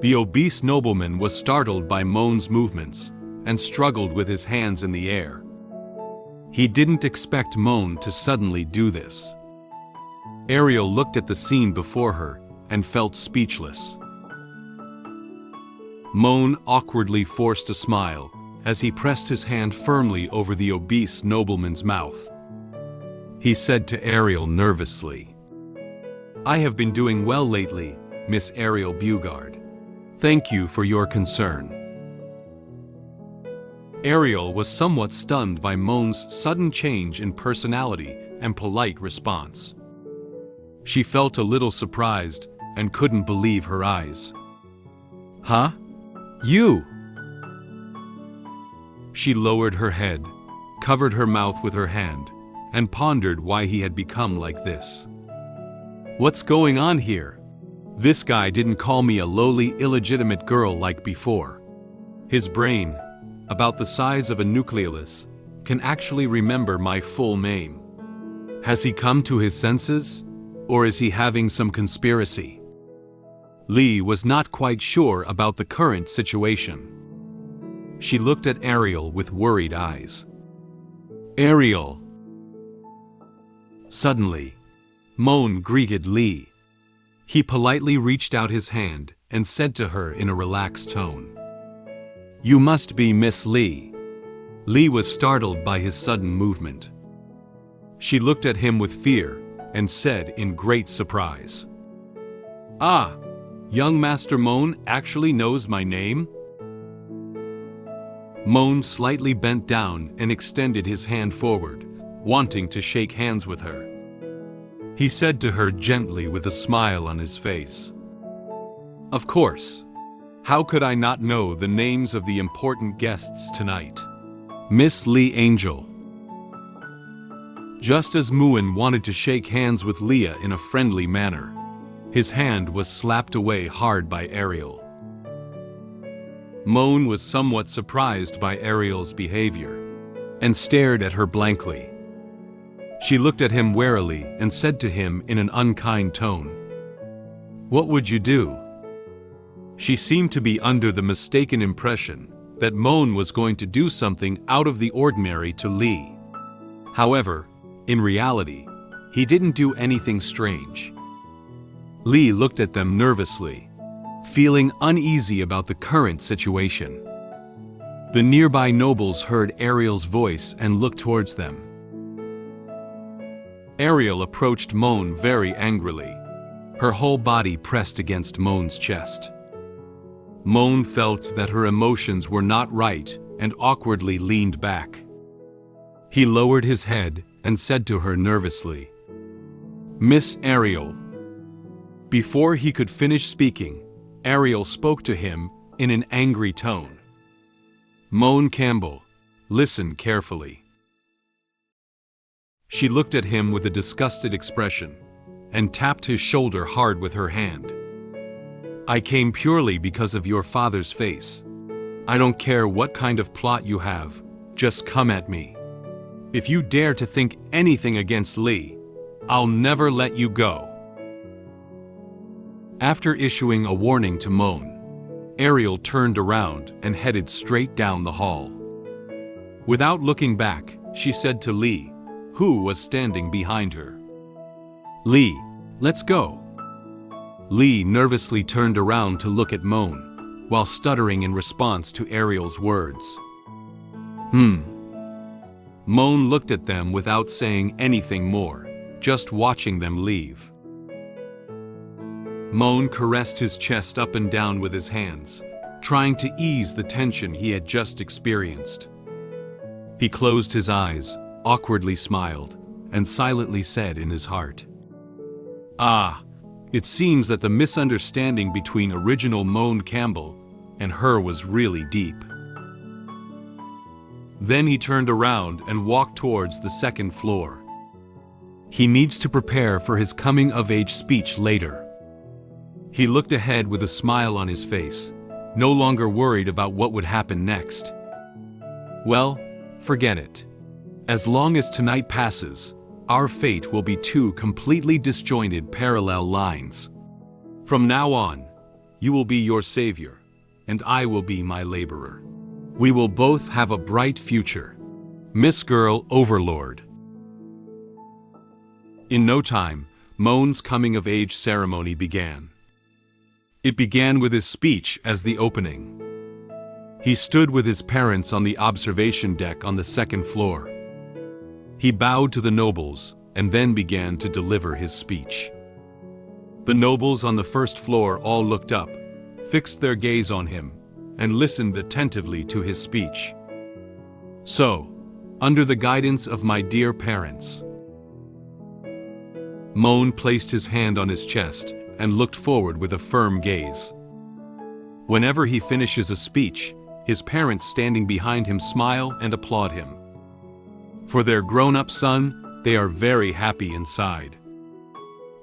The obese nobleman was startled by Moen's movements and struggled with his hands in the air. He didn't expect Moen to suddenly do this. Ariel looked at the scene before her and felt speechless. Moen awkwardly forced a smile as he pressed his hand firmly over the obese nobleman's mouth. He said to Ariel nervously, "I have been doing well lately, Miss Ariel Bugard. Thank you for your concern." Ariel was somewhat stunned by Moen's sudden change in personality and polite response. She felt a little surprised and couldn't believe her eyes. "Huh? You?" She lowered her head, covered her mouth with her hand, and pondered why he had become like this. "What's going on here? This guy didn't call me a lowly, illegitimate girl like before." His brain, about the size of a nucleolus, can actually remember my full name. Has he come to his senses? Or is he having some conspiracy? Lee was not quite sure about the current situation. She looked at Ariel with worried eyes. "Ariel!" Suddenly, Moen greeted Lee. He politely reached out his hand and said to her in a relaxed tone, "You must be Miss Lee." Lee was startled by his sudden movement. She looked at him with fear and said in great surprise, "Ah, young Master Moen actually knows my name?" Moen slightly bent down and extended his hand forward, wanting to shake hands with her. He said to her gently with a smile on his face, "Of course. How could I not know the names of the important guests tonight? Miss Lee Angel." Just as Moen wanted to shake hands with Leah in a friendly manner, his hand was slapped away hard by Ariel. Moen was somewhat surprised by Ariel's behavior and stared at her blankly. She looked at him warily and said to him in an unkind tone, "What would you do?" She seemed to be under the mistaken impression that Moen was going to do something out of the ordinary to Lee. However, in reality, he didn't do anything strange. Lee looked at them nervously, feeling uneasy about the current situation. The nearby nobles heard Ariel's voice and looked towards them. Ariel approached Moen very angrily, her whole body pressed against Moen's chest. Moen felt that her emotions were not right and awkwardly leaned back. He lowered his head and said to her nervously, "Miss Ariel." Before he could finish speaking, Ariel spoke to him in an angry tone. "Moen Campbell, listen carefully." She looked at him with a disgusted expression and tapped his shoulder hard with her hand. "I came purely because of your father's face. I don't care what kind of plot you have, just come at me. If you dare to think anything against Lee, I'll never let you go." After issuing a warning to Moen, Ariel turned around and headed straight down the hall. Without looking back, she said to Lee, who was standing behind her, "Lee, let's go." Lee nervously turned around to look at Moen, while stuttering in response to Ariel's words. Moen looked at them without saying anything more, just watching them leave. Moen caressed his chest up and down with his hands, trying to ease the tension he had just experienced. He closed his eyes, awkwardly smiled, and silently said in his heart, "Ah, it seems that the misunderstanding between original Moen Campbell and her was really deep." Then he turned around and walked towards the second floor. He needs to prepare for his coming-of-age speech later. He looked ahead with a smile on his face, no longer worried about what would happen next. Well, forget it. As long as tonight passes, our fate will be two completely disjointed parallel lines. From now on, you will be your savior, and I will be my laborer. We will both have a bright future. Miss Girl Overlord. In no time, Moen's coming-of-age ceremony began. It began with his speech as the opening. He stood with his parents on the observation deck on the second floor. He bowed to the nobles and then began to deliver his speech. The nobles on the first floor all looked up, fixed their gaze on him, and listened attentively to his speech. So, under the guidance of my dear parents. Moen placed his hand on his chest and looked forward with a firm gaze. Whenever he finishes a speech, his parents standing behind him smile and applaud him. For their grown-up son, they are very happy inside.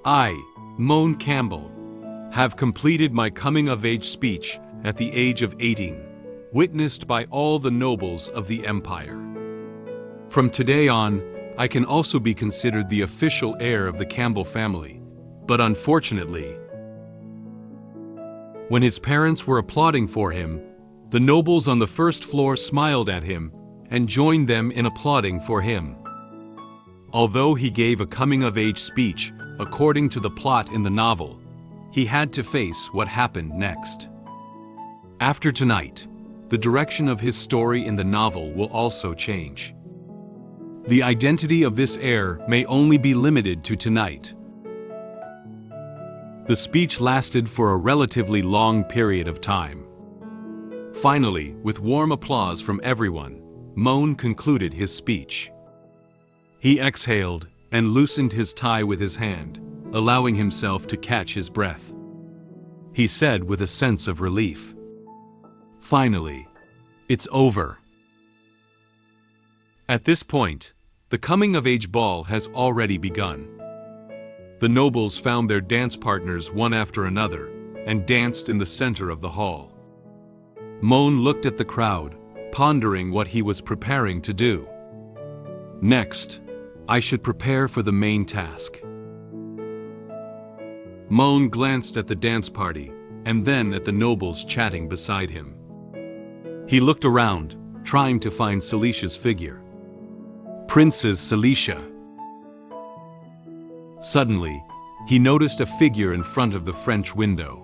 I, Moen Campbell, have completed my coming-of-age speech at the age of 18, witnessed by all the nobles of the empire. From today on, I can also be considered the official heir of the Campbell family, but unfortunately, when his parents were applauding for him, the nobles on the first floor smiled at him and joined them in applauding for him. Although he gave a coming-of-age speech according to the plot in the novel, he had to face what happened next. After tonight, the direction of his story in the novel will also change. The identity of this heir may only be limited to tonight. The speech lasted for a relatively long period of time. Finally, with warm applause from everyone, Moen concluded his speech. He exhaled and loosened his tie with his hand, allowing himself to catch his breath. He said with a sense of relief, "Finally, it's over." At this point, the coming-of-age ball has already begun. The nobles found their dance partners one after another and danced in the center of the hall. Moen looked at the crowd, pondering what he was preparing to do. Next, I should prepare for the main task. Moen glanced at the dance party and then at the nobles chatting beside him. He looked around, trying to find Celicia's figure. Princess Cecilia. Suddenly, he noticed a figure in front of the French window.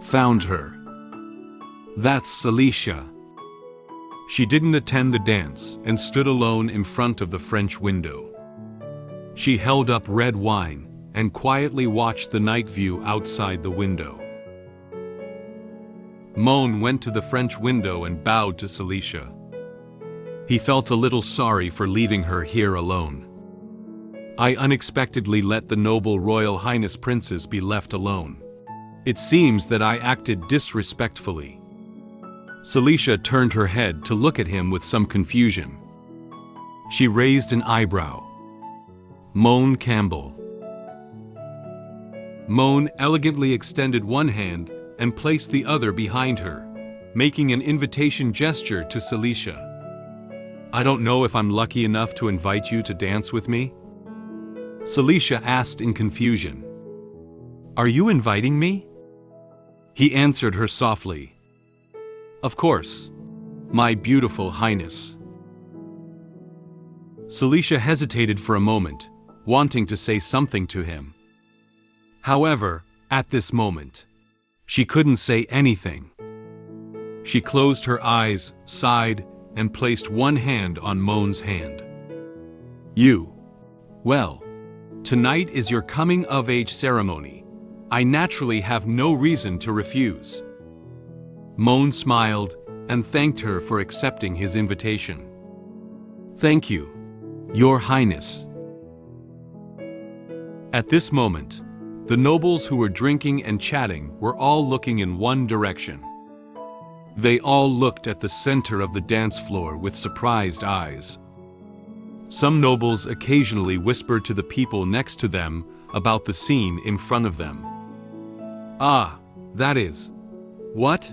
Found her. That's Cecilia. She didn't attend the dance and stood alone in front of the French window. She held up red wine and quietly watched the night view outside the window. Moen went to the French window and bowed to Cecilia. He felt a little sorry for leaving her here alone. I unexpectedly let the noble Royal Highness Princess be left alone. It seems that I acted disrespectfully. Cecilia turned her head to look at him with some confusion. She raised an eyebrow. Moen Campbell. Moen elegantly extended one hand and placed the other behind her, making an invitation gesture to Cecilia. I don't know if I'm lucky enough to invite you to dance with me? Cecilia asked in confusion. Are you inviting me? He answered her softly. Of course, my beautiful highness. Cecilia hesitated for a moment, wanting to say something to him. However, at this moment, she couldn't say anything. She closed her eyes, sighed, and placed one hand on Moen's hand. Well, tonight is your coming-of-age ceremony. I naturally have no reason to refuse. Moen smiled and thanked her for accepting his invitation. Thank you, Your Highness. At this moment, the nobles who were drinking and chatting were all looking in one direction. They all looked at the center of the dance floor with surprised eyes. Some nobles occasionally whispered to the people next to them about the scene in front of them. Ah, that is. What?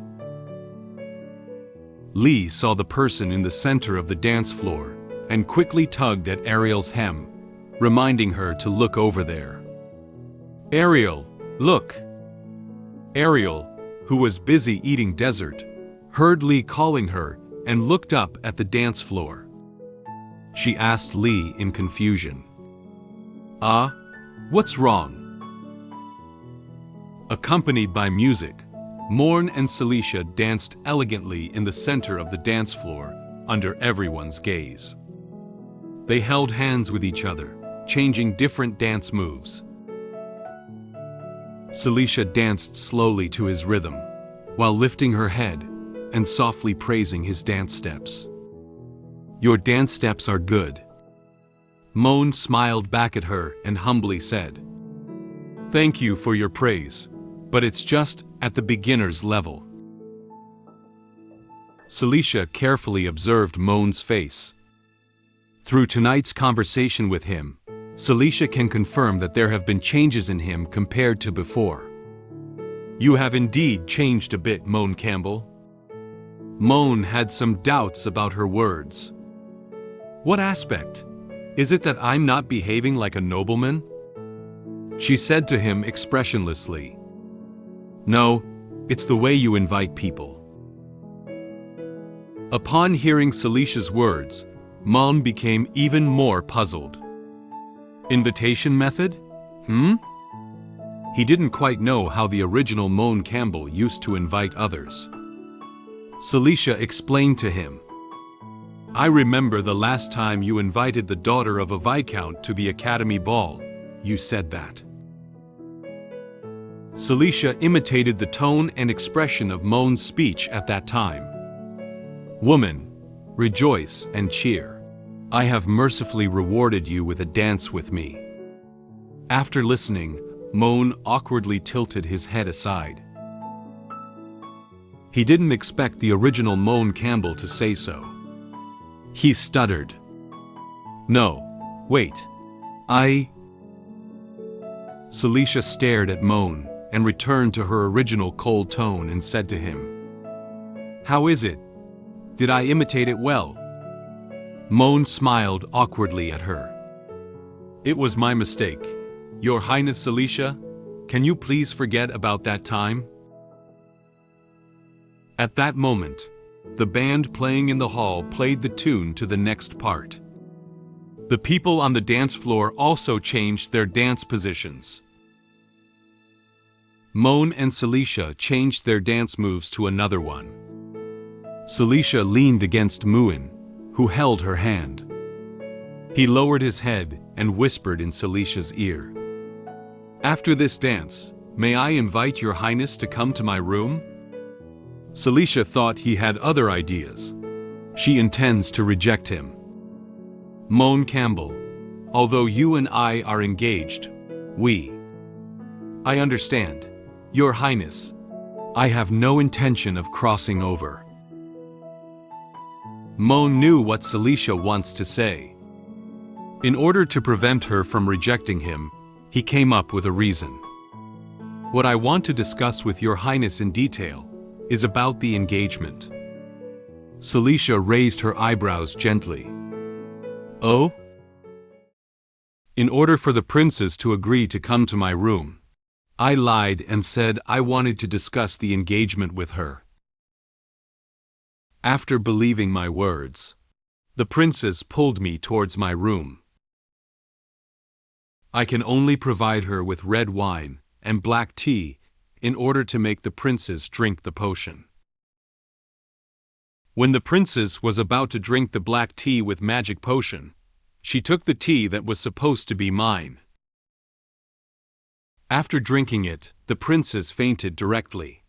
Lee saw the person in the center of the dance floor and quickly tugged at Ariel's hem, reminding her to look over there. Ariel, look! Ariel, who was busy eating dessert, heard Lee calling her and looked up at the dance floor. She asked Lee in confusion. What's wrong? Accompanied by music, Moen and Cecilia danced elegantly in the center of the dance floor under everyone's gaze. They held hands with each other, changing different dance moves. Cecilia danced slowly to his rhythm, while lifting her head and softly praising his dance steps. Your dance steps are good. Moen smiled back at her and humbly said, Thank you for your praise, but it's just at the beginner's level. Cecilia carefully observed Moen's face. Through tonight's conversation with him, Cecilia can confirm that there have been changes in him compared to before. You have indeed changed a bit, Moen Campbell. Moen had some doubts about her words. What aspect? Is it that I'm not behaving like a nobleman? She said to him expressionlessly. No, it's the way you invite people. Upon hearing Celicia's words, Moen became even more puzzled. Invitation method? He didn't quite know how the original Moen Campbell used to invite others. Cecilia explained to him. I remember the last time you invited the daughter of a viscount to the academy ball, you said that. Cecilia imitated the tone and expression of Moen's speech at that time. Woman, rejoice and cheer. I have mercifully rewarded you with a dance with me. After listening, Moen awkwardly tilted his head aside. He didn't expect the original Moen Campbell to say so. He stuttered. No, wait. Cecilia stared at Moen and returned to her original cold tone and said to him, How is it? Did I imitate it well? Moen smiled awkwardly at her. It was my mistake. Your Highness Cecilia, can you please forget about that time? At that moment, the band playing in the hall played the tune to the next part. The people on the dance floor also changed their dance positions. Moen and Cecilia changed their dance moves to another one. Cecilia leaned against Moen, who held her hand. He lowered his head and whispered in Celicia's ear. After this dance, may I invite your Highness to come to my room? Cecilia thought he had other ideas. She intends to reject him. Moen Campbell. Although you and I are engaged, I understand, Your Highness. I have no intention of crossing over. Moen knew what Cecilia wants to say. In order to prevent her from rejecting him, he came up with a reason. What I want to discuss with Your Highness in detail is about the engagement. Cecilia raised her eyebrows gently. Oh? In order for the princes to agree to come to my room, I lied and said I wanted to discuss the engagement with her. After believing my words, the princes pulled me towards my room. I can only provide her with red wine and black tea in order to make the princes drink the potion. When the princess was about to drink the black tea with magic potion, she took the tea that was supposed to be mine. After drinking it, the princess fainted directly.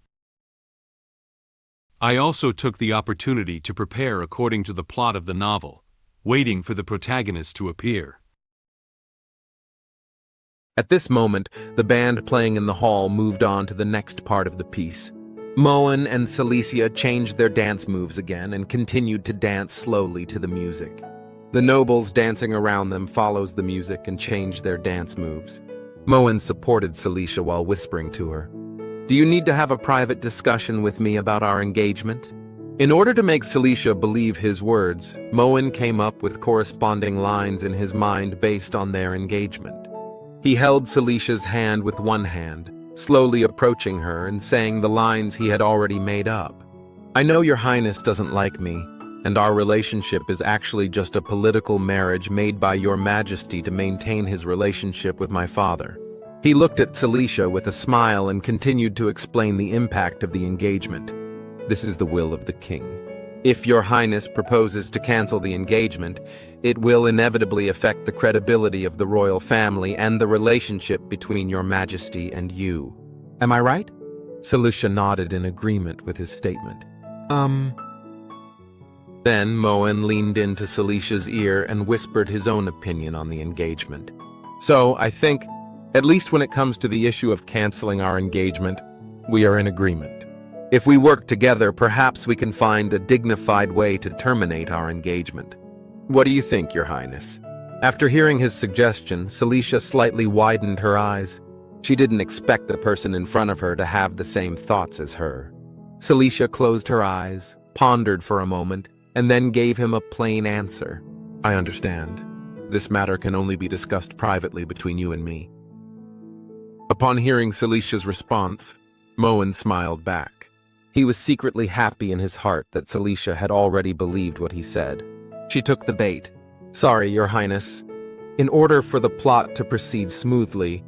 I also took the opportunity to prepare according to the plot of the novel, waiting for the protagonist to appear. At this moment, the band playing in the hall moved on to the next part of the piece. Moen and Cecilia changed their dance moves again and continued to dance slowly to the music. The nobles dancing around them follows the music and change their dance moves. Moen supported Cecilia while whispering to her, "Do you need to have a private discussion with me about our engagement?" In order to make Cecilia believe his words, Moen came up with corresponding lines in his mind based on their engagement. He held Celicia's hand with one hand, slowly approaching her and saying the lines he had already made up. "I know Your Highness doesn't like me, and our relationship is actually just a political marriage made by Your Majesty to maintain his relationship with my father." He looked at Cecilia with a smile and continued to explain the impact of the engagement. "This is the will of the king. If Your Highness proposes to cancel the engagement, it will inevitably affect the credibility of the royal family and the relationship between Your Majesty and you. Am I right?" Cecilia nodded in agreement with his statement. Then Moen leaned into Celicia's ear and whispered his own opinion on the engagement. "So, I think, at least when it comes to the issue of canceling our engagement, we are in agreement. If we work together, perhaps we can find a dignified way to terminate our engagement. What do you think, Your Highness?" After hearing his suggestion, Cecilia slightly widened her eyes. She didn't expect the person in front of her to have the same thoughts as her. Cecilia closed her eyes, pondered for a moment, and then gave him a plain answer. "I understand. This matter can only be discussed privately between you and me." Upon hearing Celicia's response, Moen smiled back. He was secretly happy in his heart that Cecilia had already believed what he said. She took the bait. "Sorry, Your Highness. In order for the plot to proceed smoothly,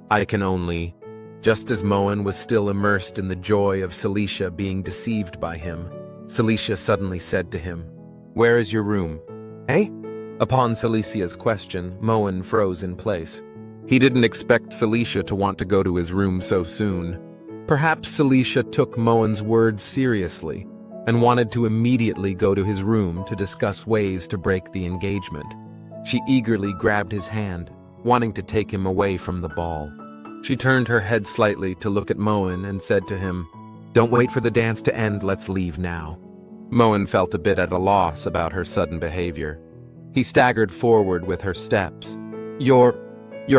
I can only..." Just as Moen was still immersed in the joy of Cecilia being deceived by him, Cecilia suddenly said to him, "Where is your room?" "Eh?" Upon Celicia's question, Moen froze in place. He didn't expect Cecilia to want to go to his room so soon. Perhaps Cecilia took Moen's words seriously and wanted to immediately go to his room to discuss ways to break the engagement. She eagerly grabbed his hand, wanting to take him away from the ball. She turned her head slightly to look at Moen and said to him, "Don't wait for the dance to end, let's leave now." Moen felt a bit at a loss about her sudden behavior. He staggered forward with her steps. Your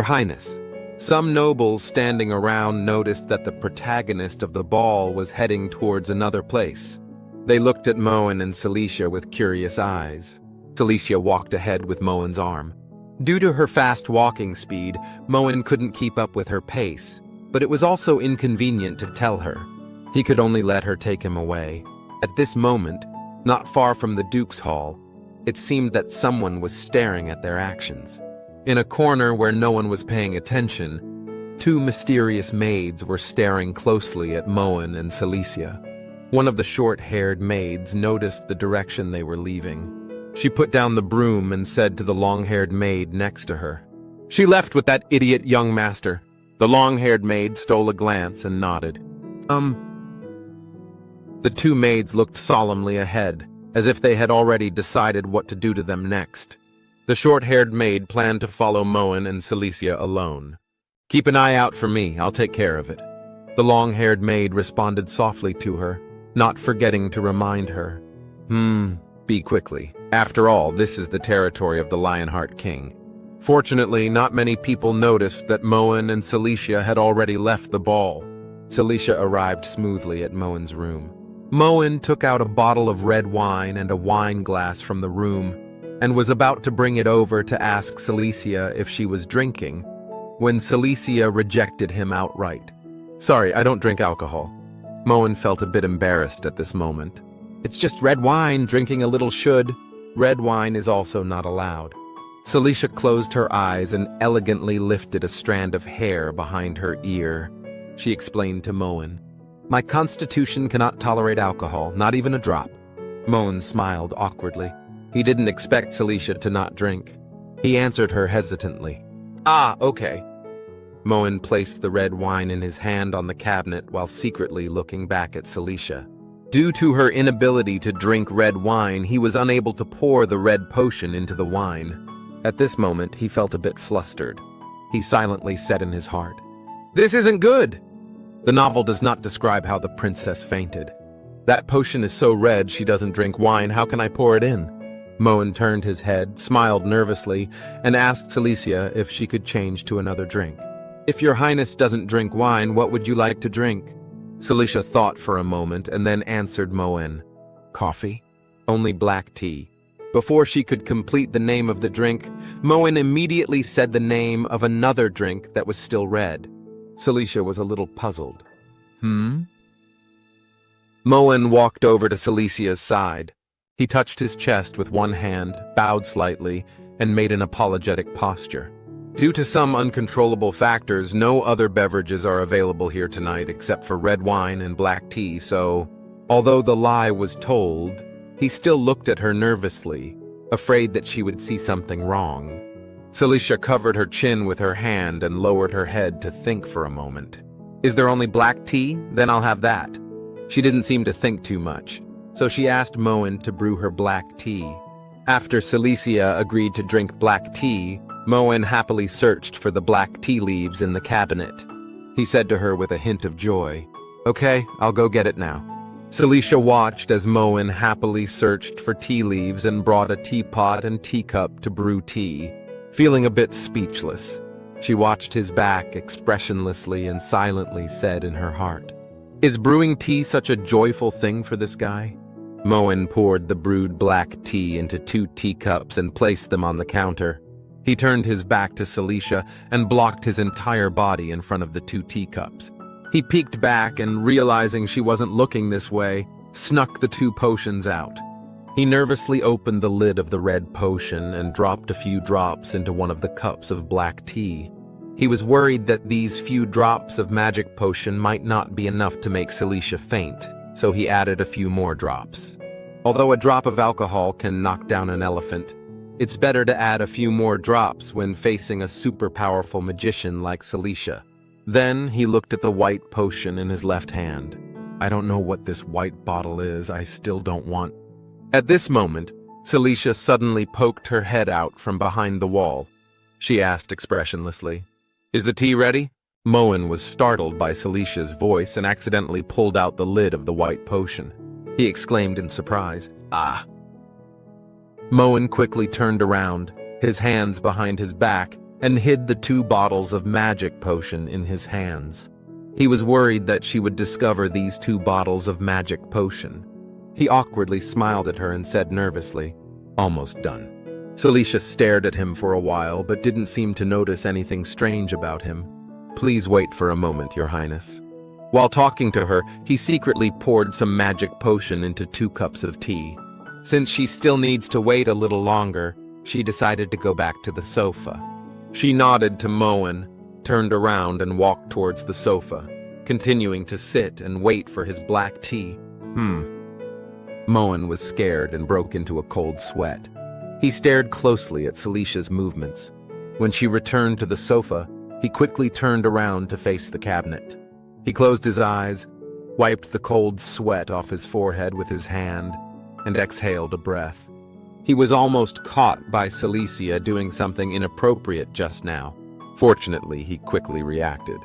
Highness." Some nobles standing around noticed that the protagonist of the ball was heading towards another place. They looked at Moen and Cecilia with curious eyes. Cecilia walked ahead with Moen's arm. Due to her fast walking speed, Moen couldn't keep up with her pace, but it was also inconvenient to tell her. He could only let her take him away. At this moment, not far from the Duke's Hall, it seemed that someone was staring at their actions. In a corner where no one was paying attention, two mysterious maids were staring closely at Moen and Cecilia. One of the short-haired maids noticed the direction they were leaving. She put down the broom and said to the long-haired maid next to her, "She left with that idiot young master." The long-haired maid stole a glance and nodded. The two maids looked solemnly ahead, as if they had already decided what to do to them next. The short-haired maid planned to follow Moen and Cecilia alone. "Keep an eye out for me, I'll take care of it." The long-haired maid responded softly to her, not forgetting to remind her. Be quickly. After all, this is the territory of the Lionheart King. Fortunately, not many people noticed that Moen and Cecilia had already left the ball. Cecilia arrived smoothly at Moen's room. Moen took out a bottle of red wine and a wine glass from the room, and was about to bring it over to ask Cecilia if she was drinking, when Cecilia rejected him outright. "Sorry, I don't drink alcohol." Moen felt a bit embarrassed at this moment. "It's just red wine, drinking a little should." Red wine is also not allowed. Cecilia closed her eyes and elegantly lifted a strand of hair behind her ear. She explained to Moen, "My constitution cannot tolerate alcohol, not even a drop." Moen smiled awkwardly. He didn't expect Cecilia to not drink. He answered her hesitantly. "Ah, okay." Moen placed the red wine in his hand on the cabinet while secretly looking back at Cecilia. Due to her inability to drink red wine, he was unable to pour the red potion into the wine. At this moment, he felt a bit flustered. He silently said in his heart, "This isn't good!" The novel does not describe how the princess fainted. "That potion is so red she doesn't drink wine, how can I pour it in?" Moen turned his head, smiled nervously, and asked Cecilia if she could change to another drink. "If your highness doesn't drink wine, what would you like to drink?" Cecilia thought for a moment and then answered Moen, "Coffee? Only black tea." Before she could complete the name of the drink, Moen immediately said the name of another drink that was still red. Cecilia was a little puzzled. Moen walked over to Celicia's side. He touched his chest with one hand, bowed slightly, and made an apologetic posture. Due to some uncontrollable factors, no other beverages are available here tonight except for red wine and black tea, so, although the lie was told, he still looked at her nervously, afraid that she would see something wrong. Cecilia covered her chin with her hand and lowered her head to think for a moment. "Is there only black tea? Then I'll have that." She didn't seem to think too much, so she asked Moen to brew her black tea. After Cecilia agreed to drink black tea, Moen happily searched for the black tea leaves in the cabinet. He said to her with a hint of joy, "Okay, I'll go get it now." Cecilia watched as Moen happily searched for tea leaves and brought a teapot and teacup to brew tea. Feeling a bit speechless, she watched his back expressionlessly and silently said in her heart, "Is brewing tea such a joyful thing for this guy?" Moen poured the brewed black tea into 2 teacups and placed them on the counter. He turned his back to Cecilia and blocked his entire body in front of the 2 teacups. He peeked back and, realizing she wasn't looking this way, snuck the 2 potions out. He nervously opened the lid of the red potion and dropped a few drops into one of the cups of black tea. He was worried that these few drops of magic potion might not be enough to make Cecilia faint, so he added a few more drops. Although a drop of alcohol can knock down an elephant, it's better to add a few more drops when facing a super powerful magician like Cecilia. Then he looked at the white potion in his left hand. "I don't know what this white bottle is, I still don't want." At this moment, Cecilia suddenly poked her head out from behind the wall. She asked expressionlessly, "Is the tea ready?" Moen was startled by Celicia's voice and accidentally pulled out the lid of the white potion. He exclaimed in surprise, "Ah!" Moen quickly turned around, his hands behind his back, and hid the 2 bottles of magic potion in his hands. He was worried that she would discover these 2 bottles of magic potion. He awkwardly smiled at her and said nervously, "Almost done." Cecilia stared at him for a while but didn't seem to notice anything strange about him. "Please wait for a moment, Your Highness." While talking to her, he secretly poured some magic potion into 2 cups of tea. Since she still needs to wait a little longer, she decided to go back to the sofa. She nodded to Moen, turned around and walked towards the sofa, continuing to sit and wait for his black tea. Moen was scared and broke into a cold sweat. He stared closely at Celicia's movements. When she returned to the sofa, he quickly turned around to face the cabinet. He closed his eyes, wiped the cold sweat off his forehead with his hand, and exhaled a breath. He was almost caught by Cecilia doing something inappropriate just now. Fortunately, he quickly reacted.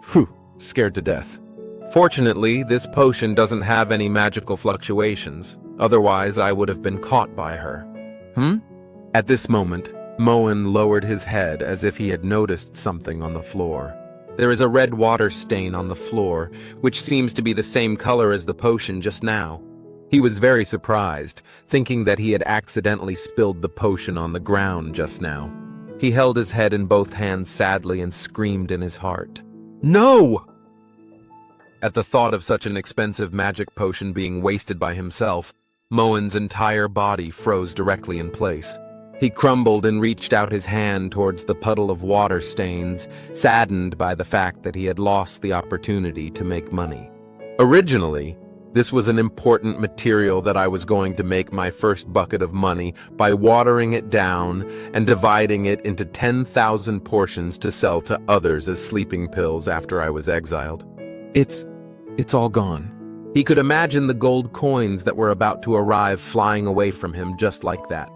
Phew, scared to death. Fortunately, this potion doesn't have any magical fluctuations, otherwise I would have been caught by her. At this moment, Moen lowered his head as if he had noticed something on the floor. There is a red water stain on the floor, which seems to be the same color as the potion just now. He was very surprised, thinking that he had accidentally spilled the potion on the ground just now. He held his head in both hands sadly and screamed in his heart, "No!" At the thought of such an expensive magic potion being wasted by himself, Moen's entire body froze directly in place. He crumbled and reached out his hand towards the puddle of water stains, saddened by the fact that he had lost the opportunity to make money. Originally, this was an important material that I was going to make my first bucket of money by watering it down and dividing it into 10,000 portions to sell to others as sleeping pills after I was exiled. It's all gone. He could imagine the gold coins that were about to arrive flying away from him just like that.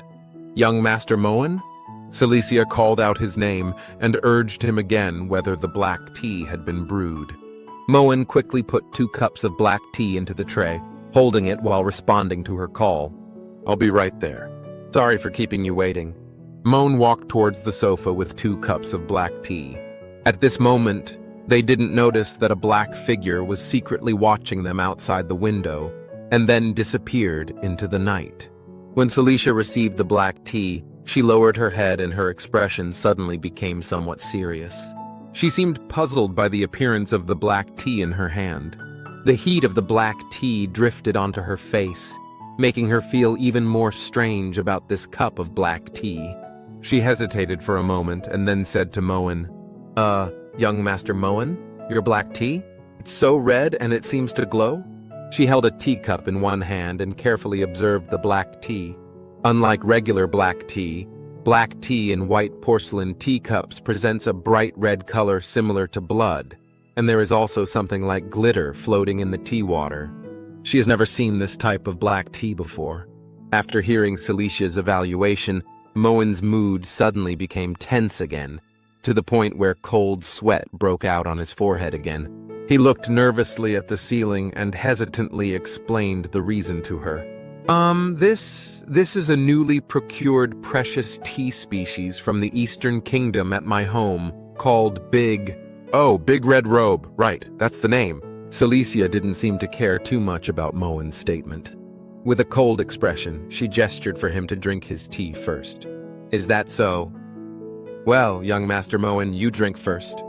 "Young Master Moen?" Cecilia called out his name and urged him again whether the black tea had been brewed. Moen quickly put 2 cups of black tea into the tray, holding it while responding to her call. "I'll be right there. Sorry for keeping you waiting." Moen walked towards the sofa with 2 cups of black tea. At this moment, they didn't notice that a black figure was secretly watching them outside the window, and then disappeared into the night. When Cecilia received the black tea, she lowered her head and her expression suddenly became somewhat serious. She seemed puzzled by the appearance of the black tea in her hand. The heat of the black tea drifted onto her face, making her feel even more strange about this cup of black tea. She hesitated for a moment and then said to Moen, "Young Master Moen, your black tea? It's so red and it seems to glow?" She held a teacup in one hand and carefully observed the black tea. Unlike regular black tea in white porcelain teacups presents a bright red color similar to blood, and there is also something like glitter floating in the tea water. She has never seen this type of black tea before. After hearing Celicia's evaluation, Moen's mood suddenly became tense again, to the point where cold sweat broke out on his forehead again. He looked nervously at the ceiling and hesitantly explained the reason to her. This is a newly procured precious tea species from the Eastern Kingdom at my home, called Big Red Robe, right, that's the name." Cecilia didn't seem to care too much about Moen's statement. With a cold expression, she gestured for him to drink his tea first. "Is that so? Well, young Master Moen, you drink first."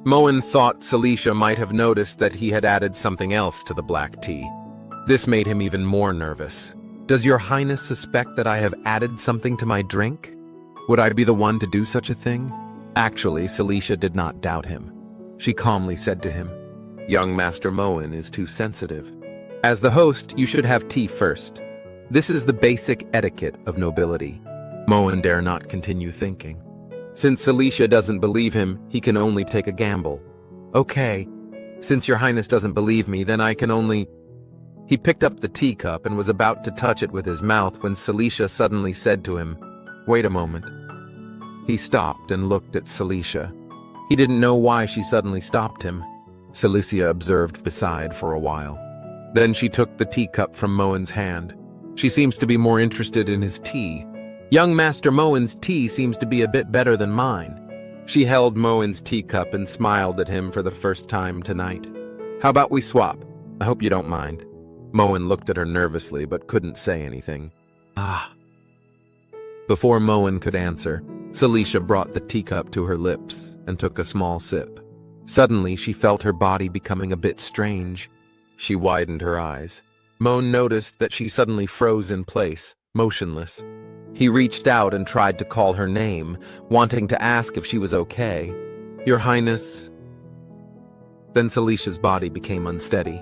Moen thought Cecilia might have noticed that he had added something else to the black tea. This made him even more nervous. "Does your highness suspect that I have added something to my drink? Would I be the one to do such a thing?" Actually, Cecilia did not doubt him. She calmly said to him, "Young Master Moen is too sensitive. As the host, you should have tea first. This is the basic etiquette of nobility." Moen dare not continue thinking. Since Cecilia doesn't believe him, he can only take a gamble. "Okay, since your highness doesn't believe me, then I can only—" He picked up the teacup and was about to touch it with his mouth when Cecilia suddenly said to him, "Wait a moment." He stopped and looked at Cecilia. He didn't know why she suddenly stopped him. Cecilia observed beside for a while. Then she took the teacup from Moen's hand. She seems to be more interested in his tea. "Young Master Moen's tea seems to be a bit better than mine." She held Moen's teacup and smiled at him for the first time tonight. "How about we swap? I hope you don't mind." Moen looked at her nervously but couldn't say anything. Before Moen could answer, Cecilia brought the teacup to her lips and took a small sip. Suddenly, she felt her body becoming a bit strange. She widened her eyes. Moen noticed that she suddenly froze in place, motionless. He reached out and tried to call her name, wanting to ask if she was okay. "Your Highness." Then Celicia's body became unsteady.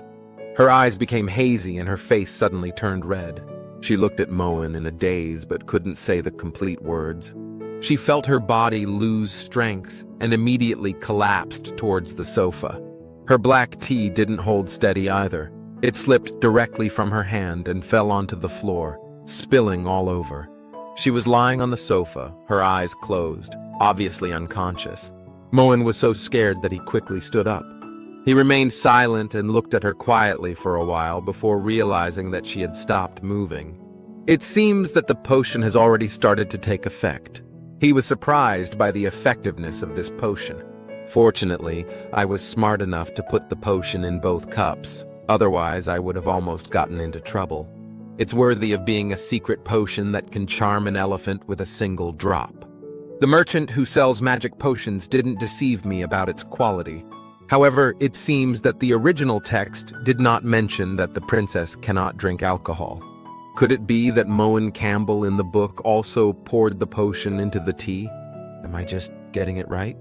Her eyes became hazy and her face suddenly turned red. She looked at Moen in a daze but couldn't say the complete words. She felt her body lose strength and immediately collapsed towards the sofa. Her black tea didn't hold steady either. It slipped directly from her hand and fell onto the floor, spilling all over. She was lying on the sofa, her eyes closed, obviously unconscious. Moen was so scared that he quickly stood up. He remained silent and looked at her quietly for a while before realizing that she had stopped moving. It seems that the potion has already started to take effect. He was surprised by the effectiveness of this potion. Fortunately, I was smart enough to put the potion in both cups. Otherwise, I would have almost gotten into trouble. It's worthy of being a secret potion that can charm an elephant with a single drop. The merchant who sells magic potions didn't deceive me about its quality. However, it seems that the original text did not mention that the princess cannot drink alcohol. Could it be that Moen Campbell in the book also poured the potion into the tea? Am I just getting it right?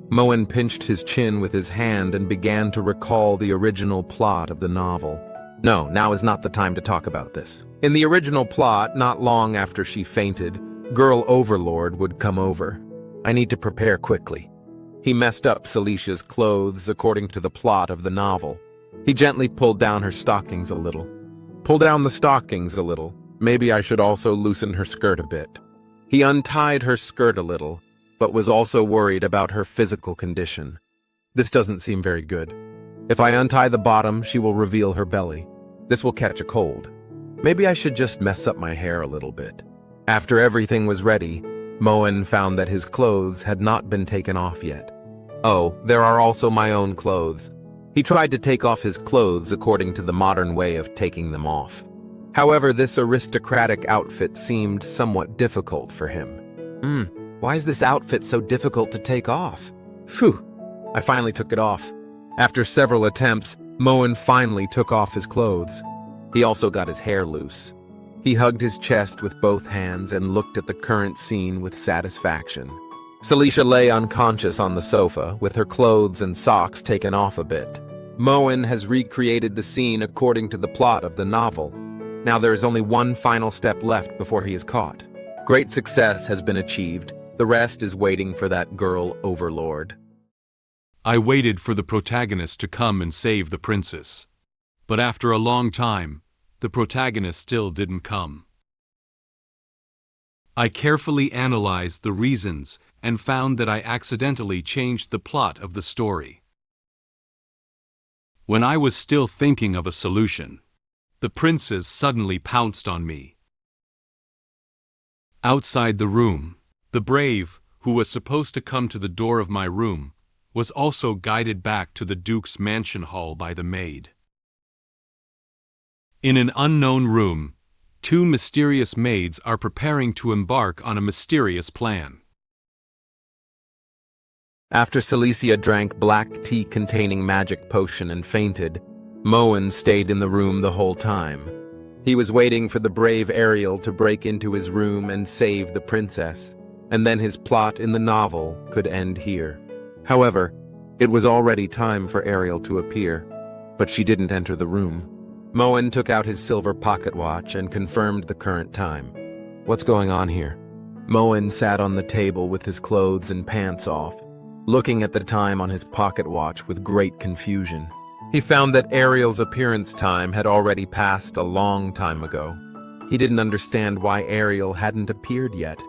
Moen pinched his chin with his hand and began to recall the original plot of the novel. No, now is not the time to talk about this. In the original plot, not long after she fainted, Girl Overlord would come over. I need to prepare quickly. He messed up Celicia's clothes according to the plot of the novel. He gently pulled down her stockings a little. Pull down the stockings a little. Maybe I should also loosen her skirt a bit. He untied her skirt a little, but was also worried about her physical condition. This doesn't seem very good. If I untie the bottom, she will reveal her belly. This will catch a cold. Maybe I should just mess up my hair a little bit. After everything was ready, Moen found that his clothes had not been taken off yet. Oh, there are also my own clothes. He tried to take off his clothes according to the modern way of taking them off. However, this aristocratic outfit seemed somewhat difficult for him. Why is this outfit so difficult to take off? Phew, I finally took it off. After several attempts, Moen finally took off his clothes. He also got his hair loose. He hugged his chest with both hands and looked at the current scene with satisfaction. Cecilia lay unconscious on the sofa, with her clothes and socks taken off a bit. Moen has recreated the scene according to the plot of the novel. Now there is only one final step left before he is caught. Great success has been achieved. The rest is waiting for that girl Overlord. I waited for the protagonist to come and save the princess. But after a long time, the protagonist still didn't come. I carefully analyzed the reasons and found that I accidentally changed the plot of the story. When I was still thinking of a solution, the princess suddenly pounced on me. Outside the room, the brave, who was supposed to come to the door of my room, was also guided back to the Duke's mansion hall by the maid. In an unknown room, two mysterious maids are preparing to embark on a mysterious plan. After Cecilia drank black tea containing magic potion and fainted, Moen stayed in the room the whole time. He was waiting for the brave Ariel to break into his room and save the princess, and then his plot in the novel could end here. However, it was already time for Ariel to appear, but she didn't enter the room. Moen took out his silver pocket watch and confirmed the current time. What's going on here? Moen sat on the table with his clothes and pants off, looking at the time on his pocket watch with great confusion. He found that Ariel's appearance time had already passed a long time ago. He didn't understand why Ariel hadn't appeared yet.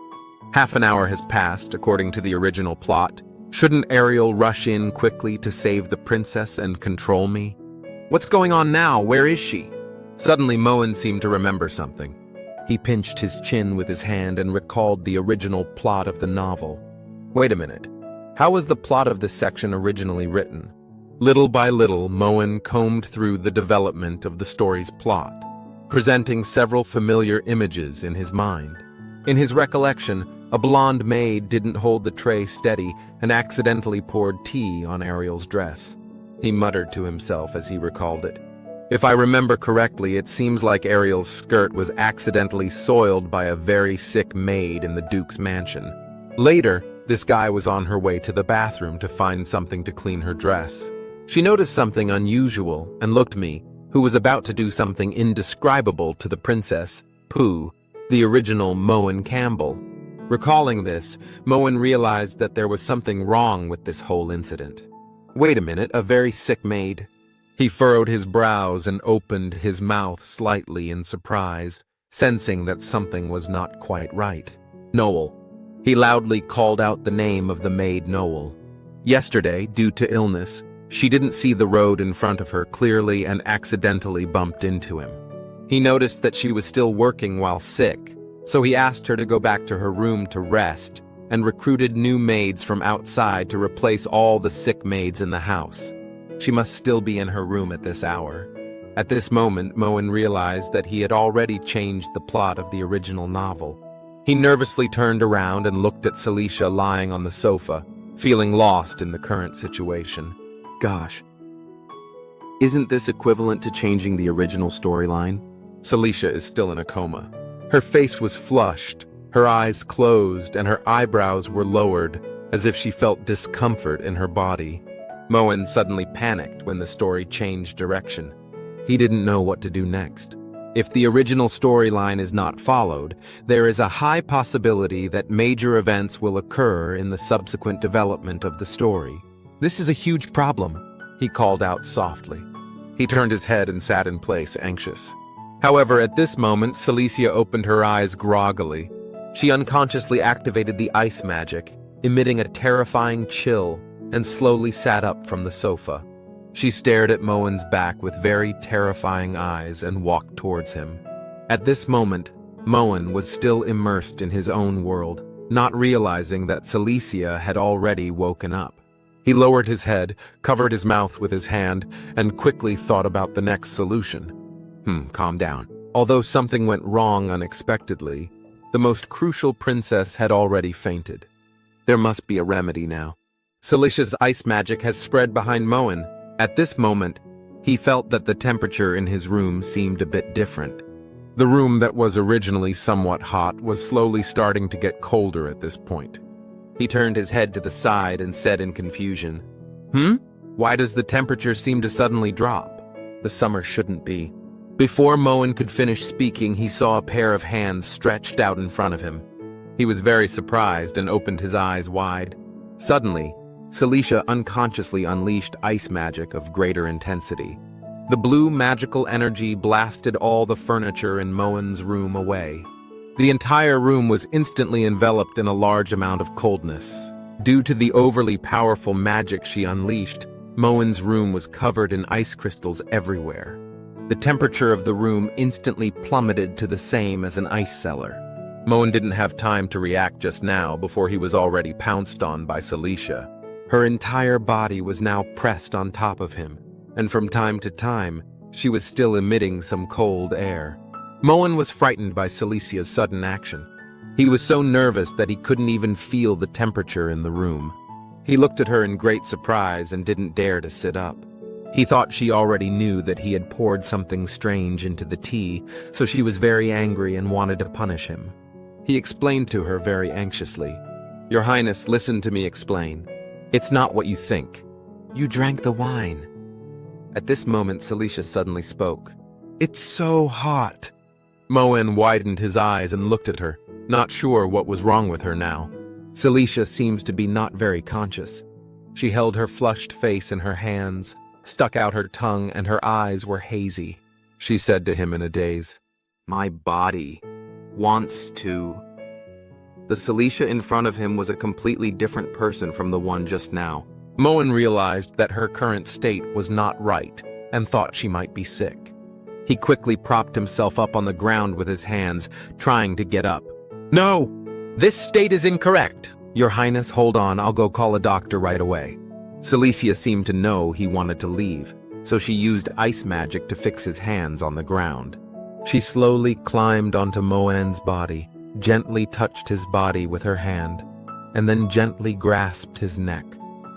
Half an hour has passed, according to the original plot. Shouldn't Ariel rush in quickly to save the princess and control me? What's going on now? Where is she? Suddenly, Moen seemed to remember something. He pinched his chin with his hand and recalled the original plot of the novel. Wait a minute. How was the plot of this section originally written? Little by little, Moen combed through the development of the story's plot, presenting several familiar images in his mind. In his recollection, a blonde maid didn't hold the tray steady and accidentally poured tea on Ariel's dress. He muttered to himself as he recalled it. If I remember correctly, it seems like Ariel's skirt was accidentally soiled by a very sick maid in the Duke's mansion. Later, this guy was on her way to the bathroom to find something to clean her dress. She noticed something unusual and looked me, who was about to do something indescribable to the princess, Pooh, the original Moen Campbell. Recalling this, Moen realized that there was something wrong with this whole incident. Wait a minute, a very sick maid? He furrowed his brows and opened his mouth slightly in surprise, sensing that something was not quite right. Noel. He loudly called out the name of the maid Noel. Yesterday, due to illness, she didn't see the road in front of her clearly and accidentally bumped into him. He noticed that she was still working while sick, so he asked her to go back to her room to rest and recruited new maids from outside to replace all the sick maids in the house. She must still be in her room at this hour. At this moment, Moen realized that he had already changed the plot of the original novel. He nervously turned around and looked at Cecilia lying on the sofa, feeling lost in the current situation. Gosh. Isn't this equivalent to changing the original storyline? Cecilia is still in a coma. Her face was flushed, her eyes closed, and her eyebrows were lowered, as if she felt discomfort in her body. Moen suddenly panicked when the story changed direction. He didn't know what to do next. If the original storyline is not followed, there is a high possibility that major events will occur in the subsequent development of the story. This is a huge problem, he called out softly. He turned his head and sat in place, anxious. However, at this moment, Cecilia opened her eyes groggily. She unconsciously activated the ice magic, emitting a terrifying chill, and slowly sat up from the sofa. She stared at Moen's back with very terrifying eyes and walked towards him. At this moment, Moen was still immersed in his own world, not realizing that Cecilia had already woken up. He lowered his head, covered his mouth with his hand, and quickly thought about the next solution. Calm down. Although something went wrong unexpectedly, the most crucial princess had already fainted. There must be a remedy now. Celicia's ice magic has spread behind Moen. At this moment, he felt that the temperature in his room seemed a bit different. The room that was originally somewhat hot was slowly starting to get colder at this point. He turned his head to the side and said in confusion, Why does the temperature seem to suddenly drop? The summer shouldn't be. Before Moen could finish speaking, he saw a pair of hands stretched out in front of him. He was very surprised and opened his eyes wide. Suddenly, Cecilia unconsciously unleashed ice magic of greater intensity. The blue magical energy blasted all the furniture in Moen's room away. The entire room was instantly enveloped in a large amount of coldness. Due to the overly powerful magic she unleashed, Moen's room was covered in ice crystals everywhere. The temperature of the room instantly plummeted to the same as an ice cellar. Moen didn't have time to react just now before he was already pounced on by Cecilia. Her entire body was now pressed on top of him, and from time to time, she was still emitting some cold air. Moen was frightened by Celicia's sudden action. He was so nervous that he couldn't even feel the temperature in the room. He looked at her in great surprise and didn't dare to sit up. He thought she already knew that he had poured something strange into the tea, so she was very angry and wanted to punish him. He explained to her very anxiously, "Your Highness, listen to me explain. It's not what you think. You drank the wine." At this moment, Cecilia suddenly spoke. "It's so hot." Moen widened his eyes and looked at her, not sure what was wrong with her now. Cecilia seems to be not very conscious. She held her flushed face in her hands, stuck out her tongue, and her eyes were hazy. She said to him in a daze, "My body wants to..." The Cecilia in front of him was a completely different person from the one just now. Moen realized that her current state was not right and thought she might be sick. He quickly propped himself up on the ground with his hands, trying to get up. "No! This state is incorrect! Your Highness, hold on, I'll go call a doctor right away." Cecilia seemed to know he wanted to leave, so she used ice magic to fix his hands on the ground. She slowly climbed onto Moen's body, gently touched his body with her hand, and then gently grasped his neck.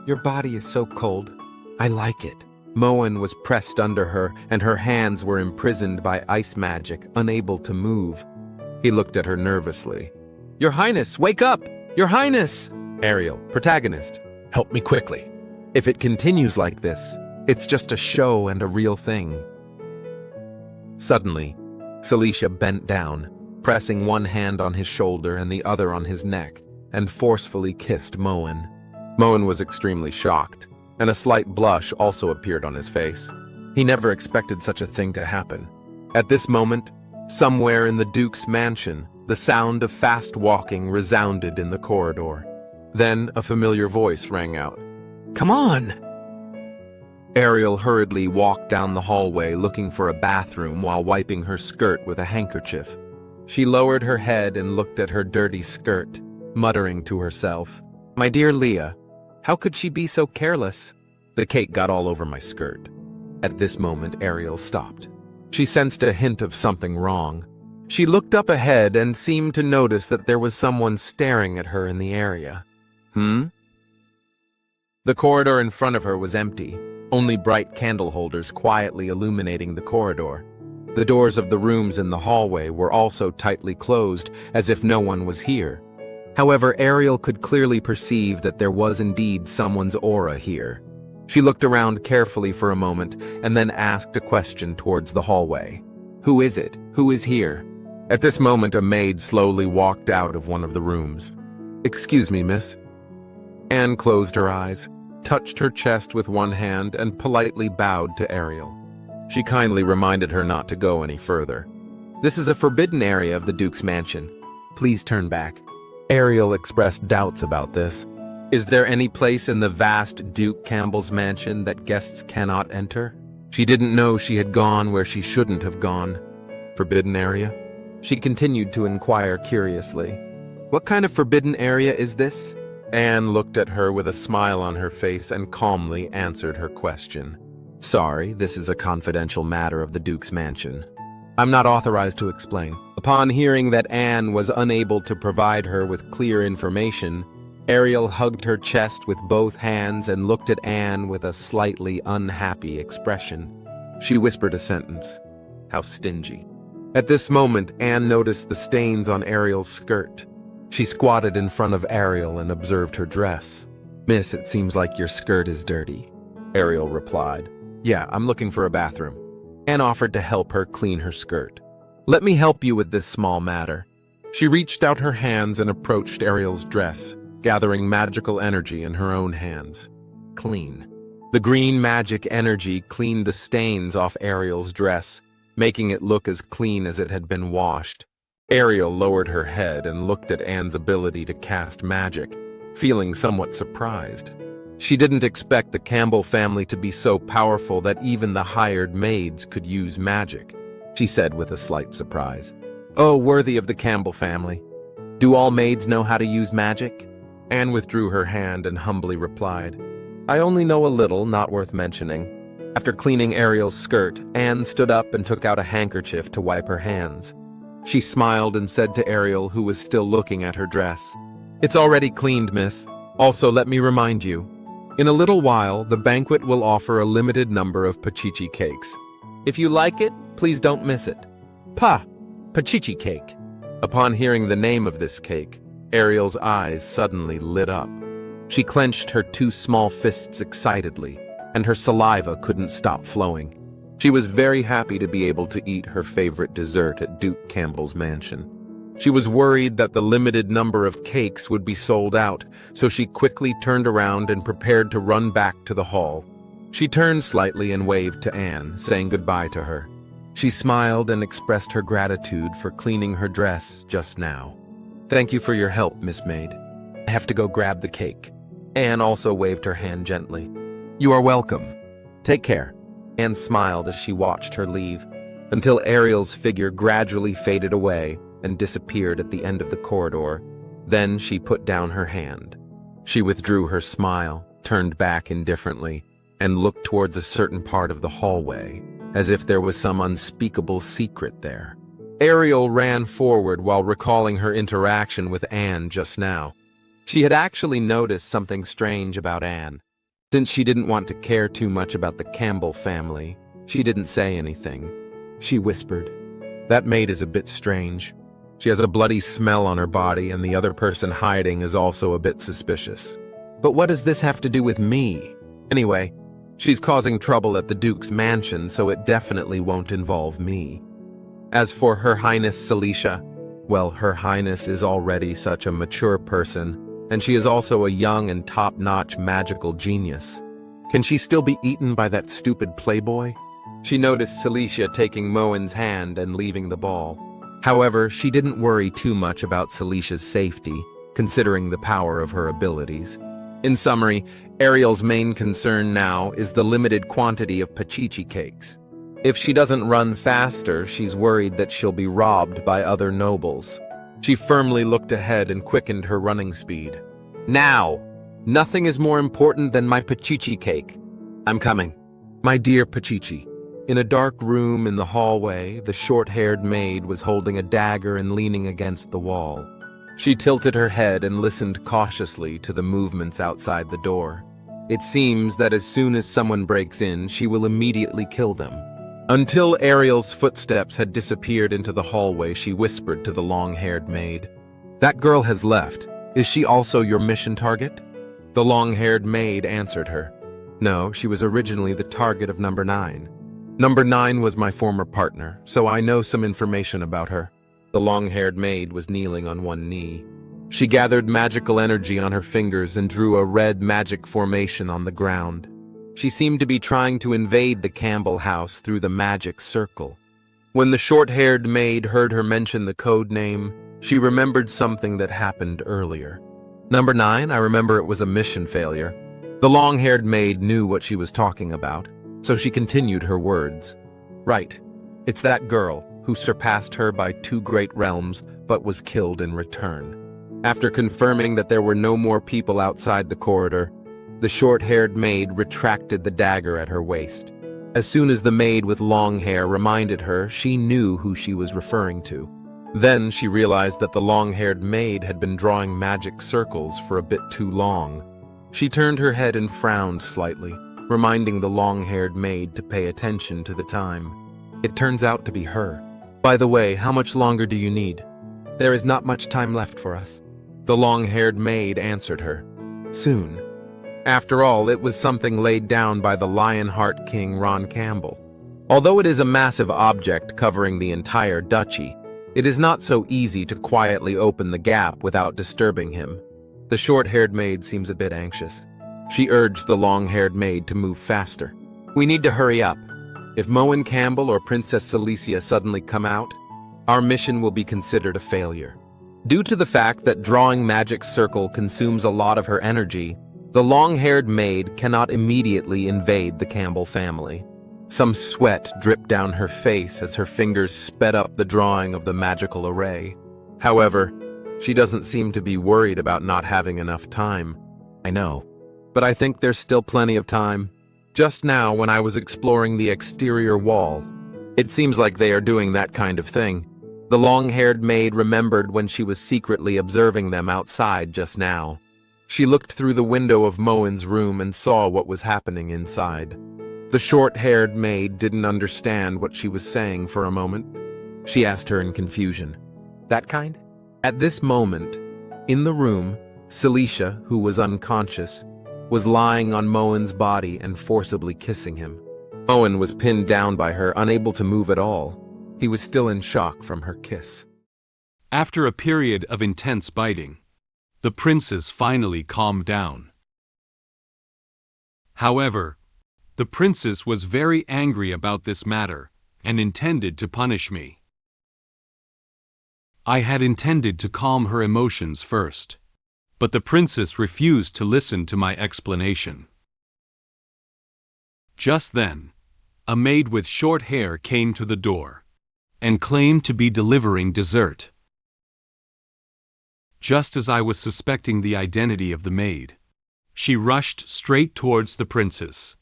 "Your body is so cold. I like it." Moen was pressed under her, and her hands were imprisoned by ice magic, unable to move. He looked at her nervously. "Your Highness, wake up! Your Highness!" "Ariel, protagonist, help me quickly. If it continues like this, it's just a show and a real thing." Suddenly, Cecilia bent down, pressing one hand on his shoulder and the other on his neck, and forcefully kissed Moen. Moen was extremely shocked, and a slight blush also appeared on his face. He never expected such a thing to happen. At this moment, Somewhere in the Duke's mansion, the sound of fast walking resounded in the corridor. Then a familiar voice rang out. "Come on!" Ariel hurriedly walked down the hallway looking for a bathroom while wiping her skirt with a handkerchief. She lowered her head and looked at her dirty skirt, muttering to herself, "My dear Leah, how could she be so careless? The cake got all over my skirt." At this moment, Ariel stopped. She sensed a hint of something wrong. She looked up ahead and seemed to notice that there was someone staring at her in the area. The corridor in front of her was empty, only bright candle holders quietly illuminating the corridor. The doors of the rooms in the hallway were also tightly closed, as if no one was here. However, Ariel could clearly perceive that there was indeed someone's aura here. She looked around carefully for a moment and then asked a question towards the hallway. "Who is it? Who is here?" At this moment, a maid slowly walked out of one of the rooms. "Excuse me, miss." Anne closed her eyes, touched her chest with one hand, and politely bowed to Ariel. She kindly reminded her not to go any further. "This is a forbidden area of the Duke's mansion. Please turn back." Ariel expressed doubts about this. Is there any place in the vast Duke Campbell's mansion that guests cannot enter? She didn't know she had gone where she shouldn't have gone. Forbidden area? She continued to inquire curiously. "What kind of forbidden area is this?" Anne looked at her with a smile on her face and calmly answered her question. "Sorry, this is a confidential matter of the Duke's mansion. I'm not authorized to explain." Upon hearing that Anne was unable to provide her with clear information, Ariel hugged her chest with both hands and looked at Anne with a slightly unhappy expression. She whispered a sentence. How stingy. At this moment, Anne noticed the stains on Ariel's skirt. She squatted in front of Ariel and observed her dress. "Miss, it seems like your skirt is dirty," Ariel replied. "Yeah, I'm looking for a bathroom." Anne offered to help her clean her skirt. "Let me help you with this small matter." She reached out her hands and approached Ariel's dress, gathering magical energy in her own hands. Clean. The green magic energy cleaned the stains off Ariel's dress, making it look as clean as it had been washed. Ariel lowered her head and looked at Anne's ability to cast magic, feeling somewhat surprised. She didn't expect the Campbell family to be so powerful that even the hired maids could use magic, she said with a slight surprise. "Oh, worthy of the Campbell family. Do all maids know how to use magic?" Anne withdrew her hand and humbly replied, "I only know a little, not worth mentioning." After cleaning Ariel's skirt, Anne stood up and took out a handkerchief to wipe her hands. She smiled and said to Ariel, who was still looking at her dress, "It's already cleaned, miss. Also, let me remind you, in a little while, the banquet will offer a limited number of pachichi cakes. If you like it, please don't miss it." Pachichi cake. Upon hearing the name of this cake, Ariel's eyes suddenly lit up. She clenched her two small fists excitedly, and her saliva couldn't stop flowing. She was very happy to be able to eat her favorite dessert at Duke Campbell's mansion. She was worried that the limited number of cakes would be sold out, so she quickly turned around and prepared to run back to the hall. She turned slightly and waved to Anne, saying goodbye to her. She smiled and expressed her gratitude for cleaning her dress just now. "Thank you for your help, Miss Maid. I have to go grab the cake." Anne also waved her hand gently. "You are welcome. Take care." Anne smiled as she watched her leave, until Ariel's figure gradually faded away and disappeared at the end of the corridor. Then she put down her hand. She withdrew her smile, turned back indifferently, and looked towards a certain part of the hallway, as if there was some unspeakable secret there. Ariel ran forward while recalling her interaction with Anne just now. She had actually noticed something strange about Anne. Since she didn't want to care too much about the Campbell family, she didn't say anything. She whispered, "That maid is a bit strange. She has a bloody smell on her body, and the other person hiding is also a bit suspicious. But what does this have to do with me? Anyway, she's causing trouble at the Duke's mansion, so it definitely won't involve me. As for Her Highness Cecilia, well, Her Highness is already such a mature person, and she is also a young and top-notch magical genius. Can she still be eaten by that stupid playboy? She noticed Cecilia taking Moen's hand and leaving the ball. However, she didn't worry too much about Celicia's safety, considering the power of her abilities. In summary, Ariel's main concern now is the limited quantity of pachichi cakes. If she doesn't run faster, she's worried that she'll be robbed by other nobles. She firmly looked ahead and quickened her running speed. Now! Nothing is more important than my pachichi cake. I'm coming. My dear pachichi. In a dark room in the hallway, the short-haired maid was holding a dagger and leaning against the wall. She tilted her head and listened cautiously to the movements outside the door. It seems that as soon as someone breaks in, she will immediately kill them. Until Ariel's footsteps had disappeared into the hallway, she whispered to the long-haired maid. That girl has left. Is she also your mission target? The long-haired maid answered her. No, she was originally the target of number 9. Number 9 was my former partner, so I know some information about her. The long-haired maid was kneeling on one knee. She gathered magical energy on her fingers and drew a red magic formation on the ground. She seemed to be trying to invade the Campbell house through the magic circle. When the short-haired maid heard her mention the code name, she remembered something that happened earlier. Number 9, I remember it was a mission failure. The long-haired maid knew what she was talking about, so she continued her words. Right, it's that girl who surpassed her by 2 great realms but was killed in return. After confirming that there were no more people outside the corridor, the short-haired maid retracted the dagger at her waist. As soon as the maid with long hair reminded her, she knew who she was referring to. Then she realized that the long-haired maid had been drawing magic circles for a bit too long. She turned her head and frowned slightly, reminding the long-haired maid to pay attention to the time. It turns out to be her. By the way, how much longer do you need? There is not much time left for us. The long-haired maid answered her. Soon. After all, it was something laid down by the Lionheart King Ron Campbell. Although it is a massive object covering the entire duchy, it is not so easy to quietly open the gap without disturbing him. The short-haired maid seems a bit anxious. She urged the long-haired maid to move faster. We need to hurry up. If Moen Campbell or Princess Cecilia suddenly come out, our mission will be considered a failure. Due to the fact that drawing magic circle consumes a lot of her energy, the long-haired maid cannot immediately invade the Campbell family. Some sweat dripped down her face as her fingers sped up the drawing of the magical array. However, she doesn't seem to be worried about not having enough time. I know, but I think there's still plenty of time. Just now, when I was exploring the exterior wall, it seems like they are doing that kind of thing. The long-haired maid remembered when she was secretly observing them outside just now. She looked through the window of Moen's room and saw what was happening inside. The short-haired maid didn't understand what she was saying for a moment. She asked her in confusion. That kind? At this moment, in the room, Cecilia, who was unconscious, was lying on Moen's body and forcibly kissing him. Moen was pinned down by her, unable to move at all. He was still in shock from her kiss. After a period of intense biting, the princess finally calmed down. However, the princess was very angry about this matter and intended to punish me. I had intended to calm her emotions first, but the princess refused to listen to my explanation. Just then, a maid with short hair came to the door and claimed to be delivering dessert. Just as I was suspecting the identity of the maid, she rushed straight towards the princess.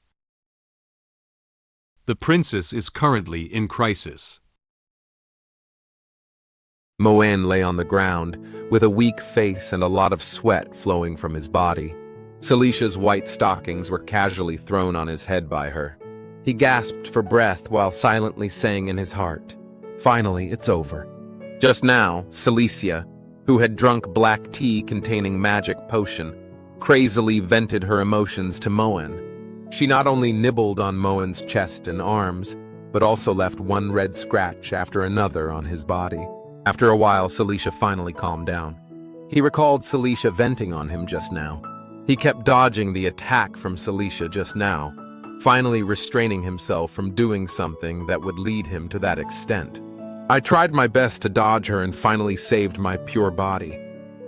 The princess is currently in crisis. Moen lay on the ground, with a weak face and a lot of sweat flowing from his body. Celicia's white stockings were casually thrown on his head by her. He gasped for breath while silently saying in his heart, "Finally, it's over." Just now, Cecilia, who had drunk black tea containing magic potion, crazily vented her emotions to Moen. She not only nibbled on Moen's chest and arms, but also left one red scratch after another on his body. After a while, Cecilia finally calmed down. He recalled Cecilia venting on him just now. He kept dodging the attack from Cecilia just now. finally restraining himself from doing something that would lead him to that extent. I tried my best to dodge her and finally saved my pure body.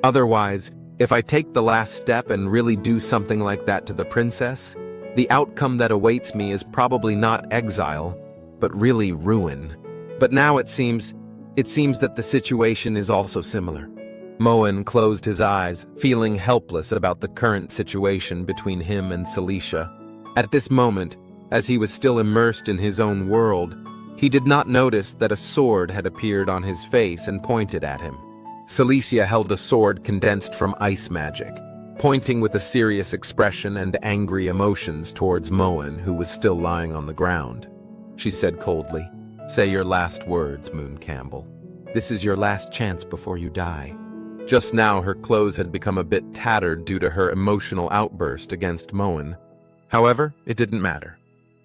Otherwise, if I take the last step and really do something like that to the princess, the outcome that awaits me is probably not exile, but really ruin. But now it seems that the situation is also similar. Moen closed his eyes, feeling helpless about the current situation between him and Cecilia. At this moment, as he was still immersed in his own world, he did not notice that a sword had appeared on his face and pointed at him. Cecilia held a sword condensed from ice magic, pointing with a serious expression and angry emotions towards Moen, who was still lying on the ground. She said coldly, "Say your last words, Moon Campbell. This is your last chance before you die." Just now her clothes had become a bit tattered due to her emotional outburst against Moen. However, it didn't matter.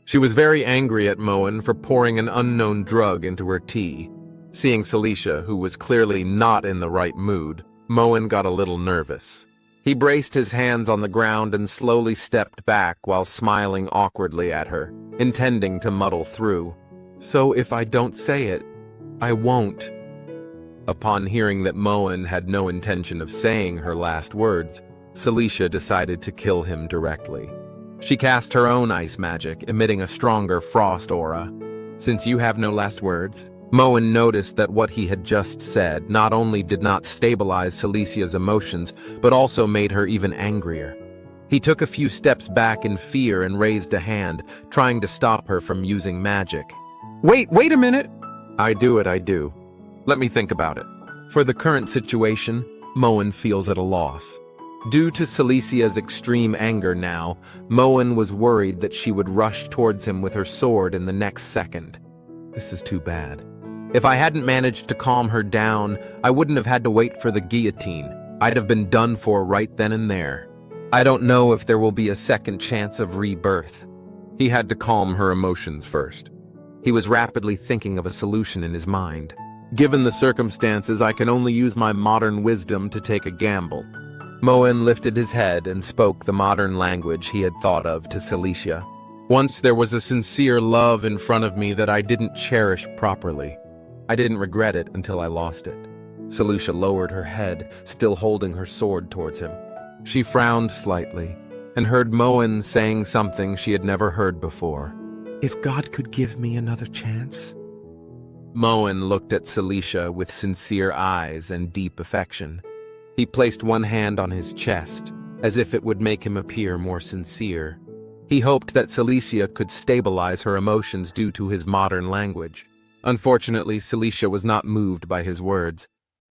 She was very angry at Moen for pouring an unknown drug into her tea. Seeing Cecilia, who was clearly not in the right mood, Moen got a little nervous. He braced his hands on the ground and slowly stepped back while smiling awkwardly at her, intending to muddle through. "So if I don't say it, I won't." Upon hearing that Moen had no intention of saying her last words, Cecilia decided to kill him directly. She cast her own ice magic, emitting a stronger frost aura. "Since you have no last words," Moen noticed that what he had just said not only did not stabilize Celicia's emotions, but also made her even angrier. He took a few steps back in fear and raised a hand, trying to stop her from using magic. Wait a minute! I do. Let me think about it." For the current situation, Moen feels at a loss. Due to Celicia's extreme anger now, Moen was worried that she would rush towards him with her sword in the next second. This is too bad. If I hadn't managed to calm her down, I wouldn't have had to wait for the guillotine. I'd have been done for right then and there. I don't know if there will be a second chance of rebirth. He had to calm her emotions first. He was rapidly thinking of a solution in his mind. Given the circumstances, I can only use my modern wisdom to take a gamble. Moen lifted his head and spoke the modern language he had thought of to Cecilia. Once there was a sincere love in front of me that I didn't cherish properly. I didn't regret it until I lost it. Cecilia lowered her head, still holding her sword towards him. She frowned slightly and heard Moen saying something she had never heard before. "If God could give me another chance?" Moen looked at Cecilia with sincere eyes and deep affection. He placed one hand on his chest, as if it would make him appear more sincere. He hoped that Cecilia could stabilize her emotions due to his modern language. Unfortunately, Cecilia was not moved by his words.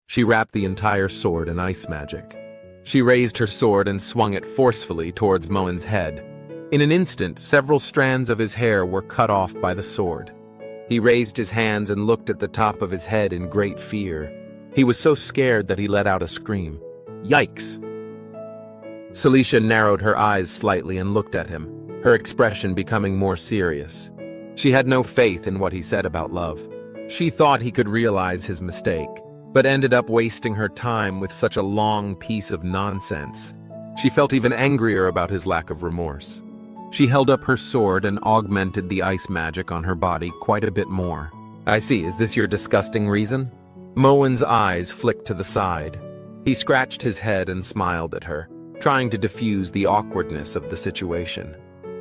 She wrapped the entire sword in ice magic. She raised her sword and swung it forcefully towards Moen's head. In an instant, several strands of his hair were cut off by the sword. He raised his hands and looked at the top of his head in great fear. He was so scared that he let out a scream. "Yikes!" Cecilia narrowed her eyes slightly and looked at him, her expression becoming more serious. She had no faith in what he said about love. She thought he could realize his mistake, but ended up wasting her time with such a long piece of nonsense. She felt even angrier about his lack of remorse. She held up her sword and augmented the ice magic on her body quite a bit more. "I see, is this your disgusting reason?" Moen's eyes flicked to the side. He scratched his head and smiled at her, trying to diffuse the awkwardness of the situation.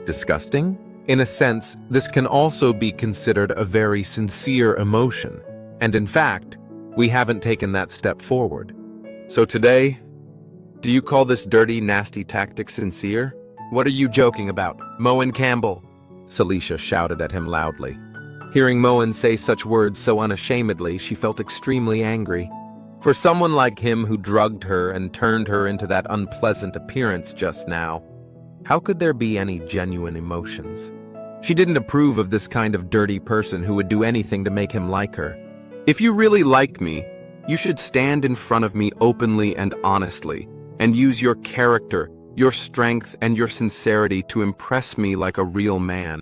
Disgusting? In a sense, this can also be considered a very sincere emotion, and in fact, we haven't taken that step forward. So today, do you call this dirty, nasty tactic sincere? What are you joking about, Moen Campbell? Cecilia shouted at him loudly. Hearing Moen say such words so unashamedly, she felt extremely angry. For someone like him who drugged her and turned her into that unpleasant appearance just now, how could there be any genuine emotions? She didn't approve of this kind of dirty person who would do anything to make him like her. If you really like me, you should stand in front of me openly and honestly, and use your character, your strength, and your sincerity to impress me like a real man.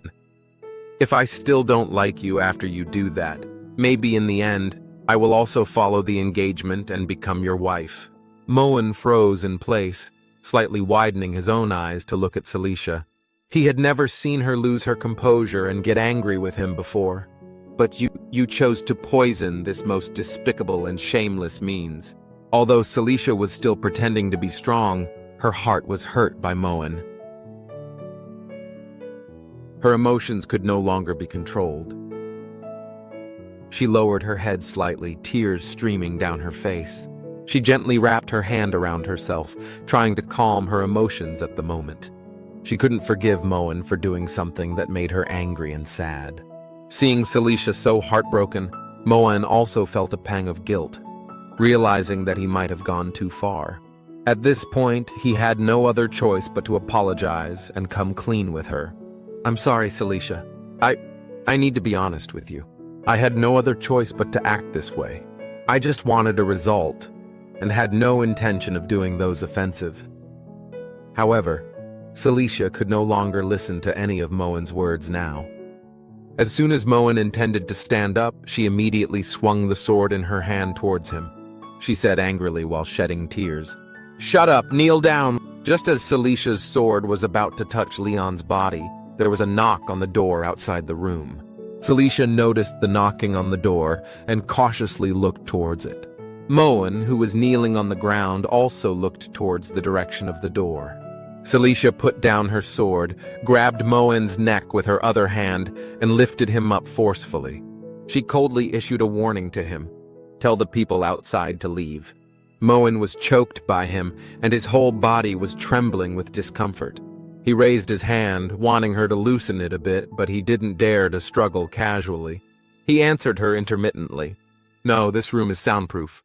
If I still don't like you after you do that, maybe in the end, I will also follow the engagement and become your wife. Moen froze in place, slightly widening his own eyes to look at Cecilia. He had never seen her lose her composure and get angry with him before. But you chose to poison this most despicable and shameless means. Although Cecilia was still pretending to be strong, her heart was hurt by Moen. Her emotions could no longer be controlled. She lowered her head slightly, tears streaming down her face. She gently wrapped her hand around herself, trying to calm her emotions at the moment. She couldn't forgive Moen for doing something that made her angry and sad. Seeing Cecilia so heartbroken, Moen also felt a pang of guilt, realizing that he might have gone too far. At this point, he had no other choice but to apologize and come clean with her. "I'm sorry, Cecilia. I need to be honest with you. I had no other choice but to act this way. I just wanted a result, and had no intention of doing those offensive." However, Cecilia could no longer listen to any of Moen's words now. As soon as Moen intended to stand up, she immediately swung the sword in her hand towards him. She said angrily while shedding tears, "Shut up, kneel down." Just as Celicia's sword was about to touch Leon's body, there was a knock on the door outside the room. Cecilia noticed the knocking on the door and cautiously looked towards it. Moen, who was kneeling on the ground, also looked towards the direction of the door. Cecilia put down her sword, grabbed Moen's neck with her other hand, and lifted him up forcefully. She coldly issued a warning to him. "Tell the people outside to leave." Moen was choked by him, and his whole body was trembling with discomfort. He raised his hand, wanting her to loosen it a bit, but he didn't dare to struggle casually. He answered her intermittently. "No, this room is soundproof.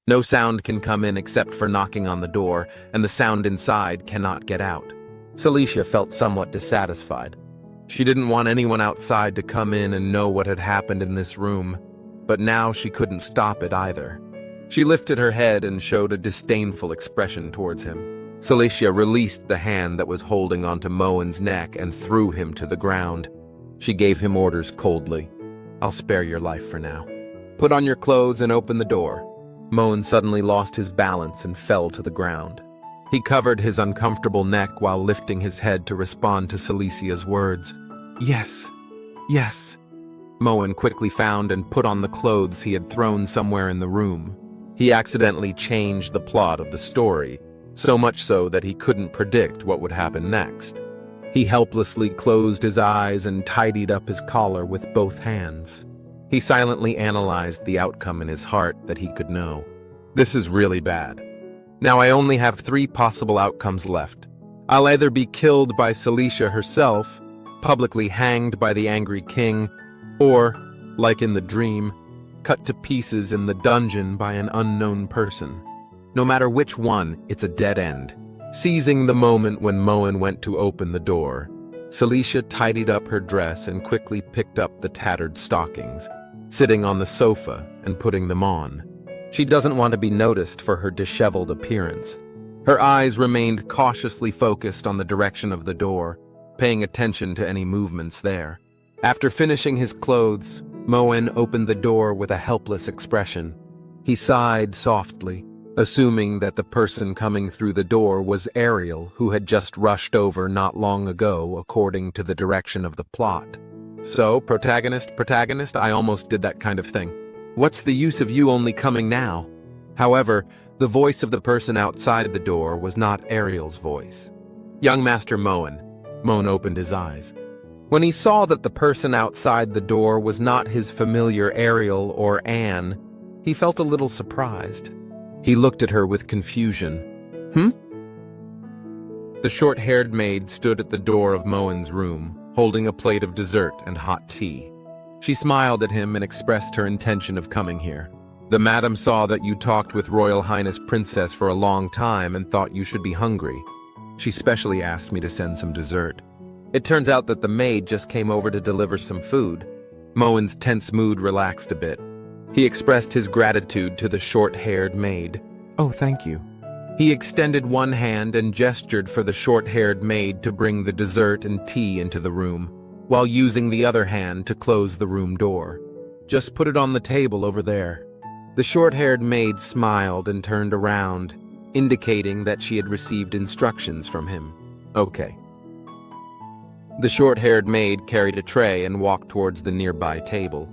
No sound can come in except for knocking on the door, and the sound inside cannot get out." Cecilia felt somewhat dissatisfied. She didn't want anyone outside to come in and know what had happened in this room, but now she couldn't stop it either. She lifted her head and showed a disdainful expression towards him. Cecilia released the hand that was holding onto Moen's neck and threw him to the ground. She gave him orders coldly. "I'll spare your life for now. Put on your clothes and open the door." Moen suddenly lost his balance and fell to the ground. He covered his uncomfortable neck while lifting his head to respond to Celicia's words. "Yes, yes." Moen quickly found and put on the clothes he had thrown somewhere in the room. He accidentally changed the plot of the story, so much so that he couldn't predict what would happen next. He helplessly closed his eyes and tidied up his collar with both hands. He silently analyzed the outcome in his heart that he could know. This is really bad. Now I only have 3 possible outcomes left. I'll either be killed by Cecilia herself, publicly hanged by the angry king, or, like in the dream, cut to pieces in the dungeon by an unknown person. No matter which one, it's a dead end. Seizing the moment when Moen went to open the door, Cecilia tidied up her dress and quickly picked up the tattered stockings, sitting on the sofa and putting them on. She doesn't want to be noticed for her disheveled appearance. Her eyes remained cautiously focused on the direction of the door, paying attention to any movements there. After finishing his clothes, Moen opened the door with a helpless expression. He sighed softly, assuming that the person coming through the door was Ariel, who had just rushed over not long ago according to the direction of the plot. "So, protagonist, I almost did that kind of thing. What's the use of you only coming now?" However, the voice of the person outside the door was not Ariel's voice. "Young Master Moen." Moen opened his eyes. When he saw that the person outside the door was not his familiar Ariel or Anne, he felt a little surprised. He looked at her with confusion. The short-haired maid stood at the door of Moen's room, holding a plate of dessert and hot tea. She smiled at him and expressed her intention of coming here. "The madam saw that you talked with Royal Highness Princess for a long time and thought you should be hungry. She specially asked me to send some dessert. It turns out that the maid just came over to deliver some food." Moen's tense mood relaxed a bit. He expressed his gratitude to the short-haired maid. "Oh, thank you." He extended one hand and gestured for the short-haired maid to bring the dessert and tea into the room, while using the other hand to close the room door. "Just put it on the table over there." The short-haired maid smiled and turned around, indicating that she had received instructions from him. "Okay." The short-haired maid carried a tray and walked towards the nearby table.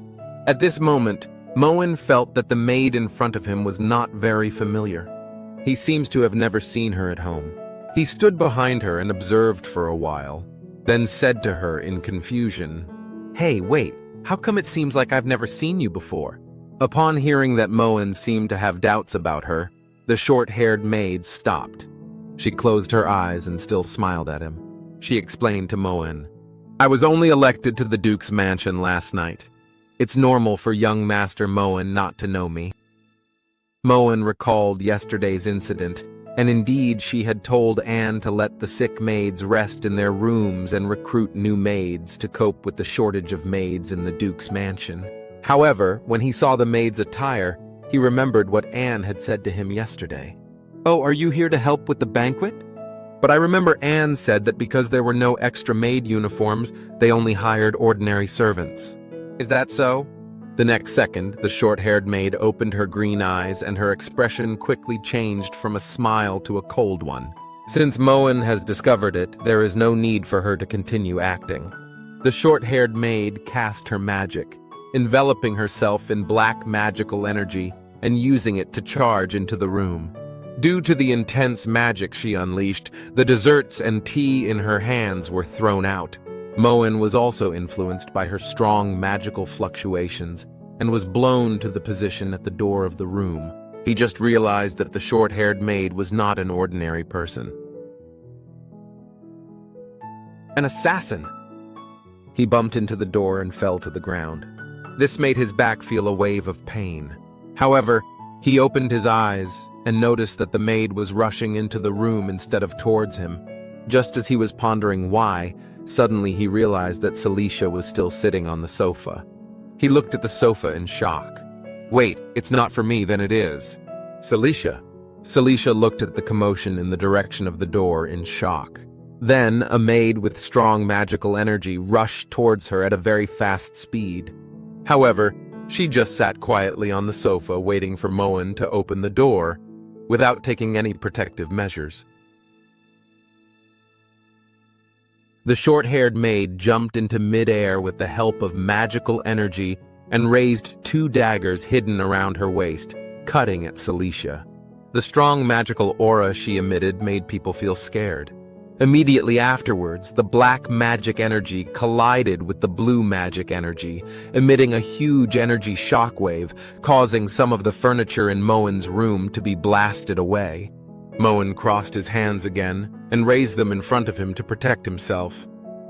At this moment, Moen felt that the maid in front of him was not very familiar. He seems to have never seen her at home. He stood behind her and observed for a while, then said to her in confusion, "Hey, wait, how come it seems like I've never seen you before?" Upon hearing that Moen seemed to have doubts about her, the short-haired maid stopped. She closed her eyes and still smiled at him. She explained to Moen, "I was only elected to the Duke's mansion last night. It's normal for young Master Moen not to know me." Moen recalled yesterday's incident, and indeed she had told Anne to let the sick maids rest in their rooms and recruit new maids to cope with the shortage of maids in the Duke's mansion. However, when he saw the maid's attire, he remembered what Anne had said to him yesterday. "Oh, are you here to help with the banquet?" "But I remember Anne said that because there were no extra maid uniforms, they only hired ordinary servants. Is that so?" The next second, the short-haired maid opened her green eyes and her expression quickly changed from a smile to a cold one. Since Moen has discovered it, there is no need for her to continue acting. The short-haired maid cast her magic, enveloping herself in black magical energy and using it to charge into the room. Due to the intense magic she unleashed, the desserts and tea in her hands were thrown out. Moen was also influenced by her strong magical fluctuations and was blown to the position at the door of the room. He just realized that the short-haired maid was not an ordinary person. An assassin! He bumped into the door and fell to the ground. This made his back feel a wave of pain. However, he opened his eyes and noticed that the maid was rushing into the room instead of towards him. Just as he was pondering why, suddenly he realized that Cecilia was still sitting on the sofa. He looked at the sofa in shock. "Wait, it's not for me, then it is." "Cecilia." Cecilia looked at the commotion in the direction of the door in shock. Then, a maid with strong magical energy rushed towards her at a very fast speed. However, she just sat quietly on the sofa waiting for Moen to open the door, without taking any protective measures. The short-haired maid jumped into mid-air with the help of magical energy and raised 2 daggers hidden around her waist, cutting at Cecilia. The strong magical aura she emitted made people feel scared. Immediately afterwards, the black magic energy collided with the blue magic energy, emitting a huge energy shockwave, causing some of the furniture in Moen's room to be blasted away. Moen crossed his hands again and raised them in front of him to protect himself.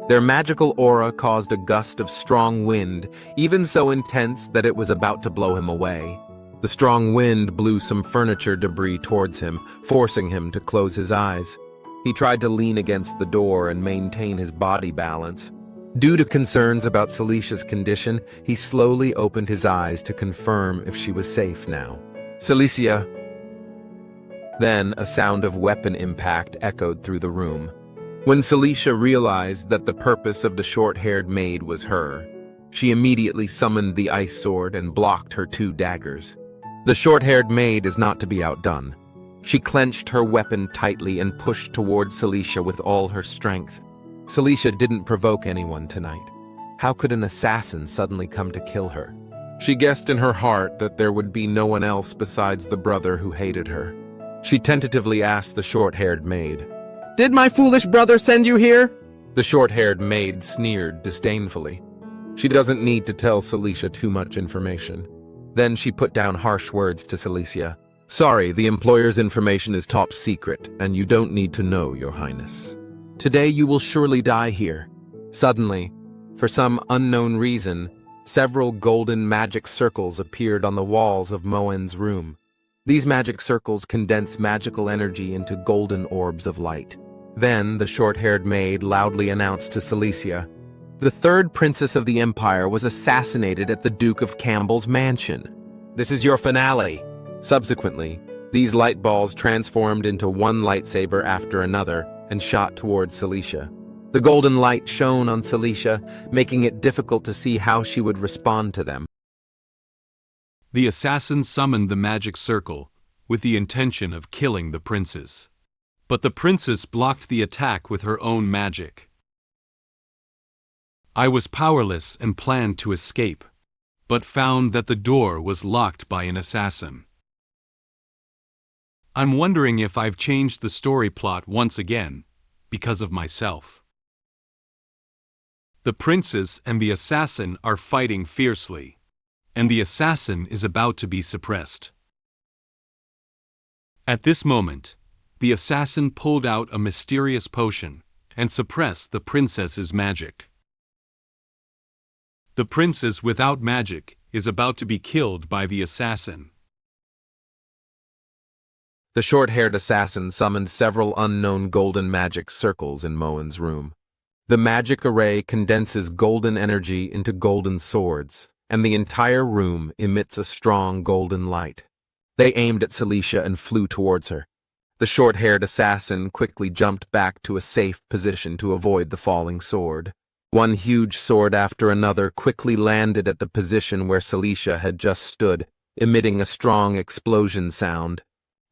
Their magical aura caused a gust of strong wind, even so intense that it was about to blow him away. The strong wind blew some furniture debris towards him, forcing him to close his eyes. He tried to lean against the door and maintain his body balance. Due to concerns about Celicia's condition, he slowly opened his eyes to confirm if she was safe now. "Cecilia." Then a sound of weapon impact echoed through the room. When Cecilia realized that the purpose of the short-haired maid was her, she immediately summoned the ice sword and blocked her 2 daggers. The short-haired maid is not to be outdone. She clenched her weapon tightly and pushed toward Cecilia with all her strength. Cecilia didn't provoke anyone tonight. How could an assassin suddenly come to kill her? She guessed in her heart that there would be no one else besides the brother who hated her. She tentatively asked the short-haired maid, "Did my foolish brother send you here?" The short-haired maid sneered disdainfully. She doesn't need to tell Cecilia too much information. Then she put down harsh words to Cecilia. "Sorry, the employer's information is top secret, and you don't need to know, Your Highness. Today you will surely die here." Suddenly, for some unknown reason, several golden magic circles appeared on the walls of Moen's room. These magic circles condense magical energy into golden orbs of light. Then the short-haired maid loudly announced to Cecilia, "The 3rd princess of the Empire was assassinated at the Duke of Campbell's mansion. This is your finale." Subsequently, these light balls transformed into one lightsaber after another and shot towards Cecilia. The golden light shone on Cecilia, making it difficult to see how she would respond to them. The assassin summoned the magic circle with the intention of killing the princess. But the princess blocked the attack with her own magic. I was powerless and planned to escape, but found that the door was locked by an assassin. I'm wondering if I've changed the story plot once again, because of myself. The princess and the assassin are fighting fiercely, and the assassin is about to be suppressed. At this moment, the assassin pulled out a mysterious potion and suppressed the princess's magic. The princess without magic is about to be killed by the assassin. The short-haired assassin summoned several unknown golden magic circles in Moen's room. The magic array condenses golden energy into golden swords, and the entire room emits a strong golden light. They aimed at Cecilia and flew towards her. The short-haired assassin quickly jumped back to a safe position to avoid the falling sword. One huge sword after another quickly landed at the position where Cecilia had just stood, emitting a strong explosion sound.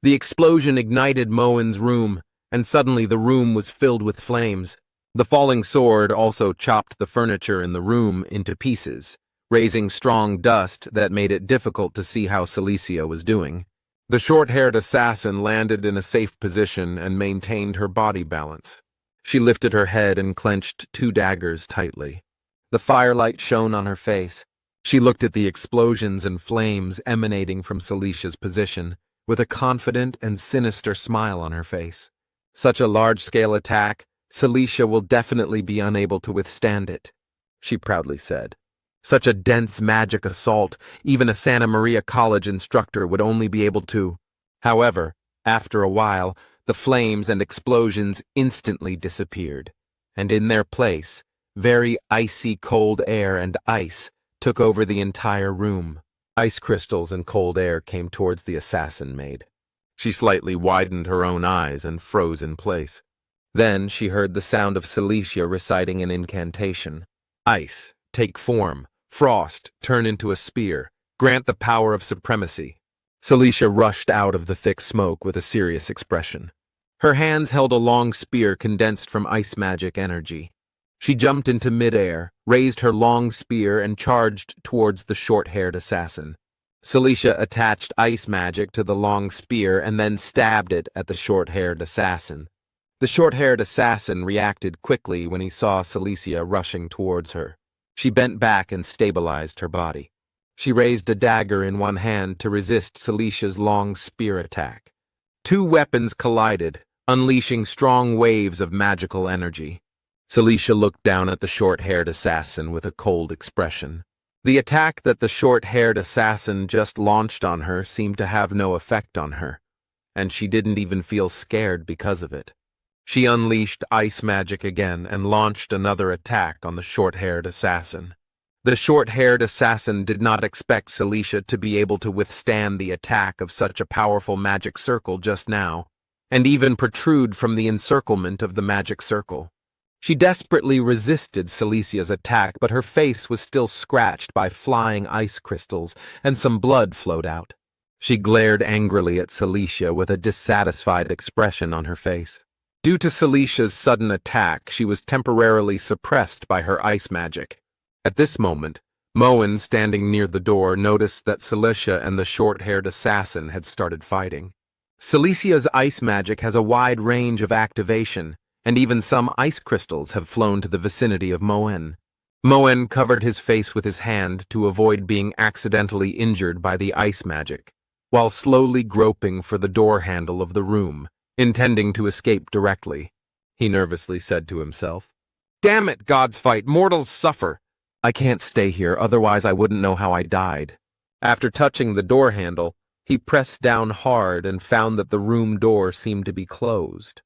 The explosion ignited Moen's room, and suddenly the room was filled with flames. The falling sword also chopped the furniture in the room into pieces, raising strong dust that made it difficult to see how Cecilia was doing. The short-haired assassin landed in a safe position and maintained her body balance. She lifted her head and clenched 2 daggers tightly. The firelight shone on her face. She looked at the explosions and flames emanating from Celicia's position, with a confident and sinister smile on her face. Such a large-scale attack, Cecilia will definitely be unable to withstand it, she proudly said. Such a dense magic assault, even a Santa Maria College instructor would only be able to. However, after a while, the flames and explosions instantly disappeared, and in their place, very icy cold air and ice took over the entire room. Ice crystals and cold air came towards the assassin Maid. She slightly widened her own eyes and froze in place. Then she heard the sound of Cecilia reciting an incantation. Ice, take form. Frost, turn into a spear. Grant the power of supremacy. Cecilia rushed out of the thick smoke with a serious expression. Her hands held a long spear condensed from ice magic energy. She jumped into midair, raised her long spear, and charged towards the short-haired assassin. Cecilia attached ice magic to the long spear and then stabbed it at the short-haired assassin. The short-haired assassin reacted quickly when he saw Cecilia rushing towards her. She bent back and stabilized her body. She raised a dagger in one hand to resist Celicia's long spear attack. 2 weapons collided, unleashing strong waves of magical energy. Cecilia looked down at the short-haired assassin with a cold expression. The attack that the short-haired assassin just launched on her seemed to have no effect on her, and she didn't even feel scared because of it. She unleashed ice magic again and launched another attack on the short-haired assassin. The short-haired assassin did not expect Cecilia to be able to withstand the attack of such a powerful magic circle just now, and even protrude from the encirclement of the magic circle. She desperately resisted Celicia's attack, but her face was still scratched by flying ice crystals, and some blood flowed out. She glared angrily at Cecilia with a dissatisfied expression on her face. Due to Celicia's sudden attack, she was temporarily suppressed by her ice magic. At this moment, Moen, standing near the door, noticed that Cecilia and the short-haired assassin had started fighting. Celicia's ice magic has a wide range of activation, and even some ice crystals have flown to the vicinity of Moen. Moen covered his face with his hand to avoid being accidentally injured by the ice magic, while slowly groping for the door handle of the room, intending to escape directly. He nervously said to himself, "Damn it, God's fight, mortals suffer. I can't stay here, otherwise I wouldn't know how I died." After touching the door handle, he pressed down hard and found that the room door seemed to be closed.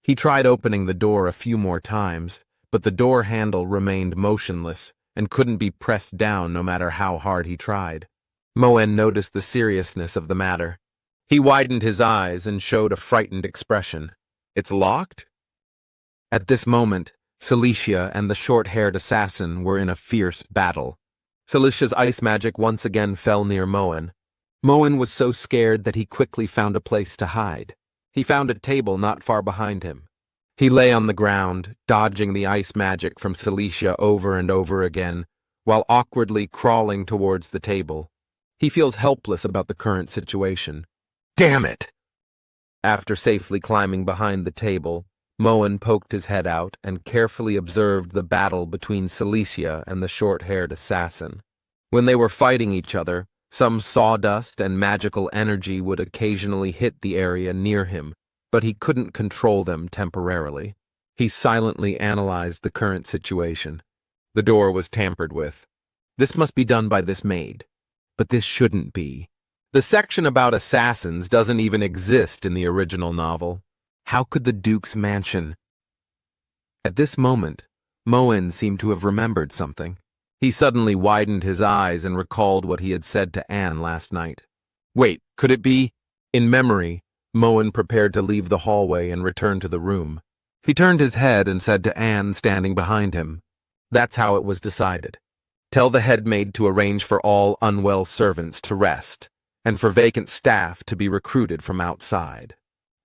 He tried opening the door a few more times, but the door handle remained motionless and couldn't be pressed down no matter how hard he tried. Moen noticed the seriousness of the matter. He widened his eyes and showed a frightened expression. "It's locked?" At this moment, Cecilia and the short-haired assassin were in a fierce battle. Celicia's ice magic once again fell near Moen. Moen was so scared that he quickly found a place to hide. He found a table not far behind him. He lay on the ground, dodging the ice magic from Cecilia over and over again, while awkwardly crawling towards the table. He feels helpless about the current situation. Damn it! After safely climbing behind the table, Moen poked his head out and carefully observed the battle between Cecilia and the short-haired assassin. When they were fighting each other, some sawdust and magical energy would occasionally hit the area near him, but he couldn't control them temporarily. He silently analyzed the current situation. The door was tampered with. This must be done by this maid. But this shouldn't be. The section about assassins doesn't even exist in the original novel. How could the Duke's mansion? At this moment, Moen seemed to have remembered something. He suddenly widened his eyes and recalled what he had said to Anne last night. Wait, could it be? In memory, Moen prepared to leave the hallway and return to the room. He turned his head and said to Anne standing behind him, "That's how it was decided. Tell the head maid to arrange for all unwell servants to rest, and for vacant staff to be recruited from outside.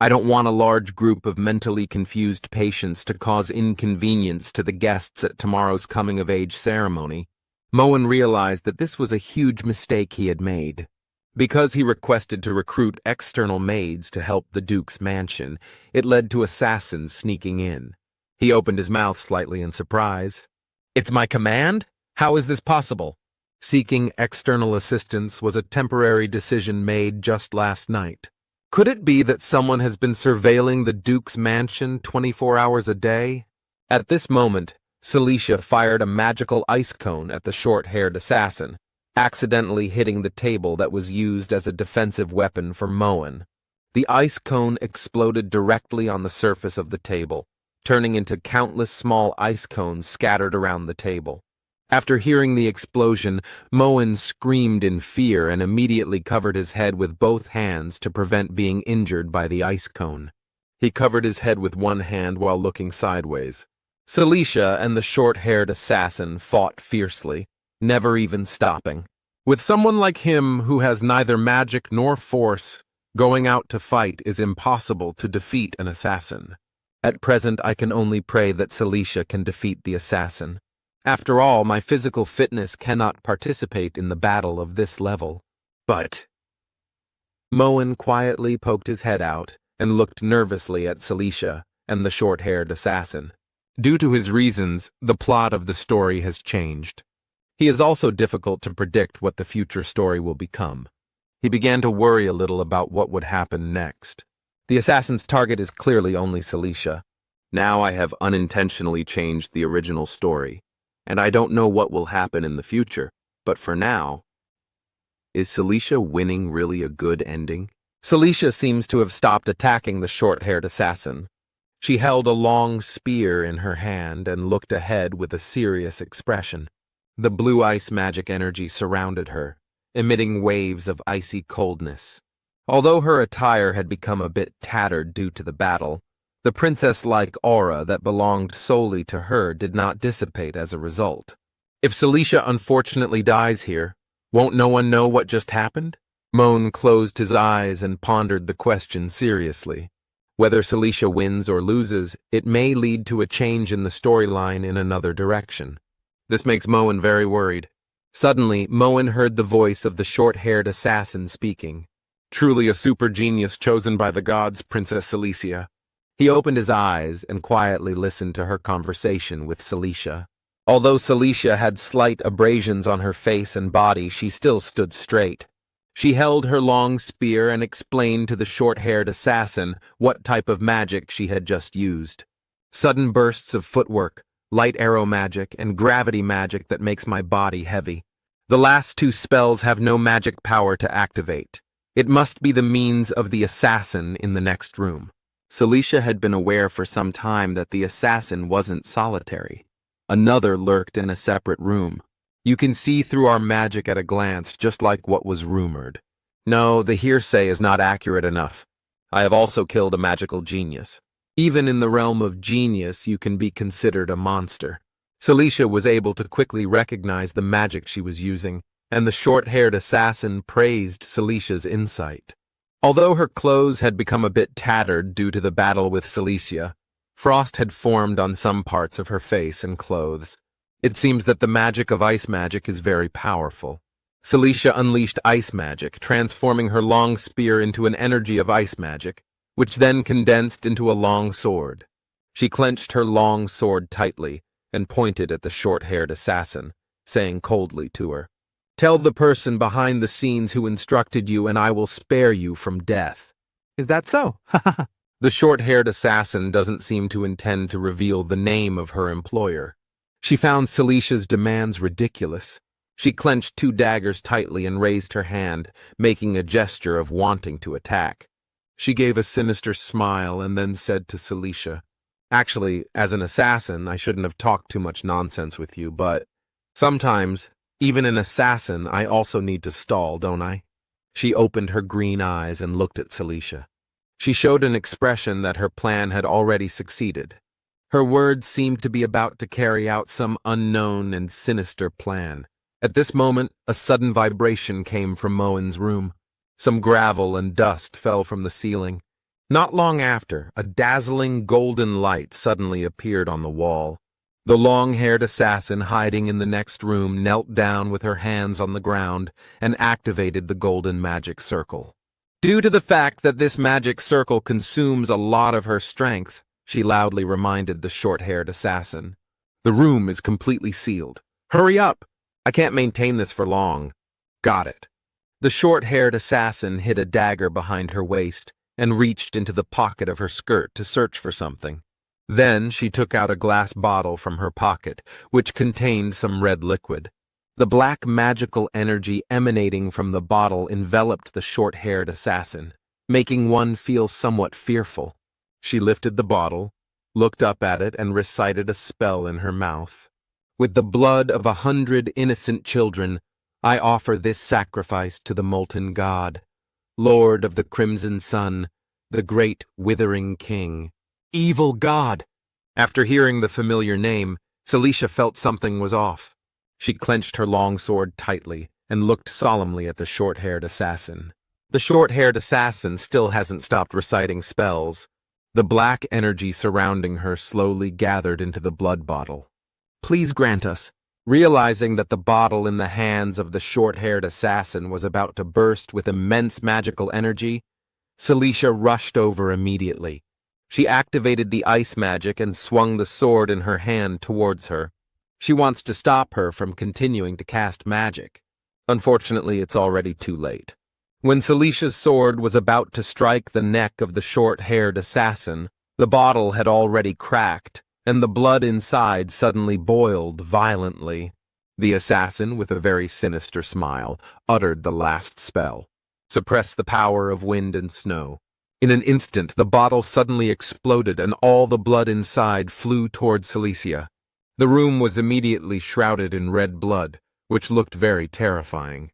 I don't want a large group of mentally confused patients to cause inconvenience to the guests at tomorrow's coming-of-age ceremony." Moen realized that this was a huge mistake he had made. Because he requested to recruit external maids to help the Duke's mansion, it led to assassins sneaking in. He opened his mouth slightly in surprise. "It's my command? How is this possible?" Seeking external assistance was a temporary decision made just last night. Could it be that someone has been surveilling the Duke's mansion 24 hours a day? At this moment, Cecilia fired a magical ice cone at the short-haired assassin, accidentally hitting the table that was used as a defensive weapon for Moen. The ice cone exploded directly on the surface of the table, turning into countless small ice cones scattered around the table. After hearing the explosion, Moen screamed in fear and immediately covered his head with both hands to prevent being injured by the ice cone. He covered his head with one hand while looking sideways. Cecilia and the short-haired assassin fought fiercely, never even stopping. With someone like him who has neither magic nor force, going out to fight is impossible to defeat an assassin. At present, I can only pray that Cecilia can defeat the assassin. After all, my physical fitness cannot participate in the battle of this level. But Moen quietly poked his head out and looked nervously at Cecilia and the short-haired assassin. Due to his reasons, the plot of the story has changed. He is also difficult to predict what the future story will become. He began to worry a little about what would happen next. The assassin's target is clearly only Cecilia. Now I have unintentionally changed the original story, and I don't know what will happen in the future, but for now, is Cecilia winning really a good ending? Cecilia seems to have stopped attacking the short-haired assassin. She held a long spear in her hand and looked ahead with a serious expression. The blue ice magic energy surrounded her, emitting waves of icy coldness. Although her attire had become a bit tattered due to the battle, the princess-like aura that belonged solely to her did not dissipate as a result. If Cecilia unfortunately dies here, won't no one know what just happened? Moen closed his eyes and pondered the question seriously. Whether Cecilia wins or loses, it may lead to a change in the storyline in another direction. This makes Moen very worried. Suddenly, Moen heard the voice of the short-haired assassin speaking. Truly a super genius chosen by the gods, Princess Cecilia. He opened his eyes and quietly listened to her conversation with Cecilia. Although Cecilia had slight abrasions on her face and body, she still stood straight. She held her long spear and explained to the short-haired assassin what type of magic she had just used. Sudden bursts of footwork, light arrow magic, and gravity magic that makes my body heavy. The last two spells have no magic power to activate. It must be the means of the assassin in the next room. Cecilia had been aware for some time that the assassin wasn't solitary. Another lurked in a separate room. You can see through our magic at a glance, just like what was rumored. No, the hearsay is not accurate enough. I have also killed a magical genius. Even in the realm of genius, you can be considered a monster. Cecilia was able to quickly recognize the magic she was using, and the short-haired assassin praised Celicia's insight. Although her clothes had become a bit tattered due to the battle with Cecilia, Frost had formed on some parts of her face and clothes. It seems that the magic of ice magic is very powerful. Cecilia unleashed ice magic, transforming her long spear into an energy of ice magic, which then condensed into a long sword. She clenched her long sword tightly and pointed at the short-haired assassin, saying coldly to her, "Tell the person behind the scenes who instructed you, and I will spare you from death." "Is that so?" The short-haired assassin doesn't seem to intend to reveal the name of her employer. She found Celicia's demands ridiculous. She clenched 2 daggers tightly and raised her hand, making a gesture of wanting to attack. She gave a sinister smile and then said to Cecilia, "Actually, as an assassin, I shouldn't have talked too much nonsense with you, but sometimes, even an assassin, I also need to stall, don't I?" She opened her green eyes and looked at Cecilia. She showed an expression that her plan had already succeeded. Her words seemed to be about to carry out some unknown and sinister plan. At this moment, a sudden vibration came from Moen's room. Some gravel and dust fell from the ceiling. Not long after, a dazzling golden light suddenly appeared on the wall. The long-haired assassin hiding in the next room knelt down with her hands on the ground and activated the golden magic circle. Due to the fact that this magic circle consumes a lot of her strength, she loudly reminded the short-haired assassin, "The room is completely sealed. Hurry up! I can't maintain this for long." "Got it." The short-haired assassin hid a dagger behind her waist and reached into the pocket of her skirt to search for something. Then she took out a glass bottle from her pocket, which contained some red liquid. The black magical energy emanating from the bottle enveloped the short-haired assassin, making one feel somewhat fearful. She lifted the bottle, looked up at it, and recited a spell in her mouth. "With the blood of 100 innocent children, I offer this sacrifice to the molten god, Lord of the Crimson Sun, the great withering king." Evil god! After hearing the familiar name, Cecilia felt something was off. She clenched her long sword tightly and looked solemnly at the short-haired assassin. The short-haired assassin still hasn't stopped reciting spells. The black energy surrounding her slowly gathered into the blood bottle. "Please grant us." Realizing that the bottle in the hands of the short-haired assassin was about to burst with immense magical energy, Cecilia rushed over immediately. She activated the ice magic and swung the sword in her hand towards her. She wants to stop her from continuing to cast magic. Unfortunately, it's already too late. When Celicia's sword was about to strike the neck of the short-haired assassin, the bottle had already cracked, and the blood inside suddenly boiled violently. The assassin, with a very sinister smile, uttered the last spell. Suppress the power of wind and snow. In an instant, the bottle suddenly exploded and all the blood inside flew toward Cecilia. The room was immediately shrouded in red blood, which looked very terrifying.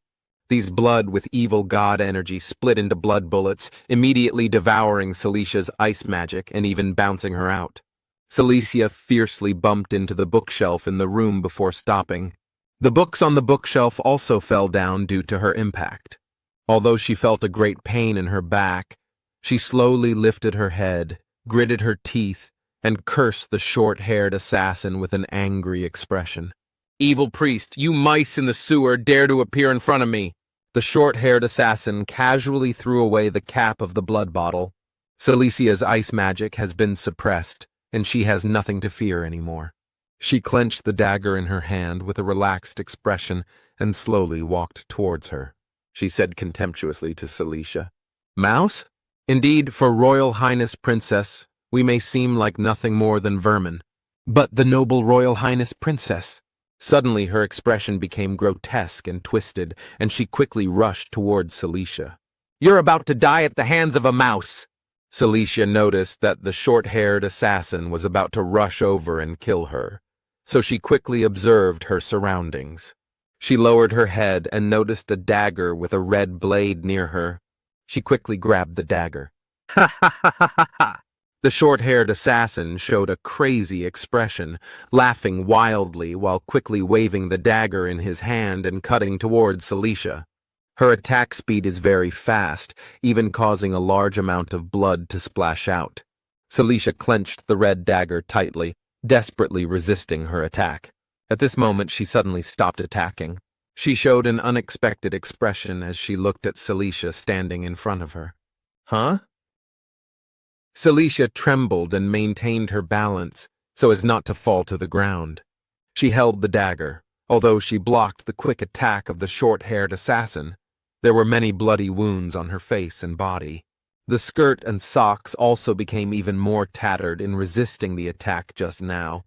These blood with evil god energy split into blood bullets, immediately devouring Celicia's ice magic and even bouncing her out. Cecilia fiercely bumped into the bookshelf in the room before stopping. The books on the bookshelf also fell down due to her impact. Although she felt a great pain in her back, she slowly lifted her head, gritted her teeth, and cursed the short-haired assassin with an angry expression. "Evil priest, you mice in the sewer dare to appear in front of me!" The short-haired assassin casually threw away the cap of the blood bottle. Celicia's ice magic has been suppressed, and she has nothing to fear anymore. She clenched the dagger in her hand with a relaxed expression and slowly walked towards her. She said contemptuously to Cecilia, "Mouse? Indeed, for Royal Highness Princess, we may seem like nothing more than vermin. But the noble Royal Highness Princess." Suddenly her expression became grotesque and twisted, and she quickly rushed towards Cecilia. "You're about to die at the hands of a mouse!" Cecilia noticed that the short-haired assassin was about to rush over and kill her, so she quickly observed her surroundings. She lowered her head and noticed a dagger with a red blade near her. She quickly grabbed the dagger. "Ha ha ha ha ha ha!" The short-haired assassin showed a crazy expression, laughing wildly while quickly waving the dagger in his hand and cutting towards Cecilia. Her attack speed is very fast, even causing a large amount of blood to splash out. Cecilia clenched the red dagger tightly, desperately resisting her attack. At this moment, she suddenly stopped attacking. She showed an unexpected expression as she looked at Cecilia standing in front of her. Huh? Cecilia trembled and maintained her balance so as not to fall to the ground. She held the dagger, although she blocked the quick attack of the short-haired assassin. There were many bloody wounds on her face and body. The skirt and socks also became even more tattered in resisting the attack just now.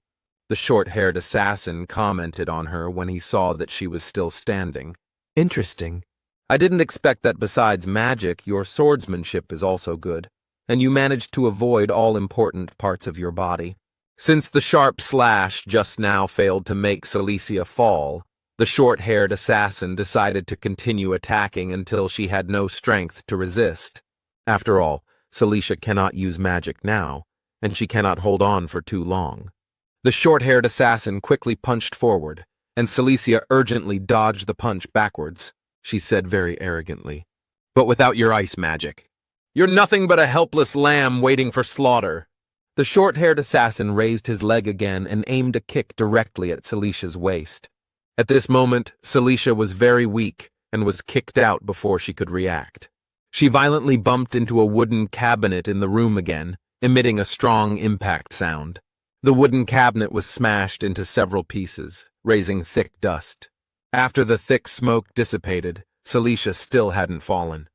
The short-haired assassin commented on her when he saw that she was still standing. Interesting. I didn't expect that besides magic, your swordsmanship is also good, and you managed to avoid all important parts of your body. Since the sharp slash just now failed to make Cecilia fall, the short-haired assassin decided to continue attacking until she had no strength to resist. After all, Cecilia cannot use magic now, and she cannot hold on for too long. The short-haired assassin quickly punched forward, and Cecilia urgently dodged the punch backwards. She said very arrogantly, "But without your ice magic. You're nothing but a helpless lamb waiting for slaughter." The short-haired assassin raised his leg again and aimed a kick directly at Celicia's waist. At this moment, Cecilia was very weak and was kicked out before she could react. She violently bumped into a wooden cabinet in the room again, emitting a strong impact sound. The wooden cabinet was smashed into several pieces, raising thick dust. After the thick smoke dissipated, Cecilia still hadn't fallen.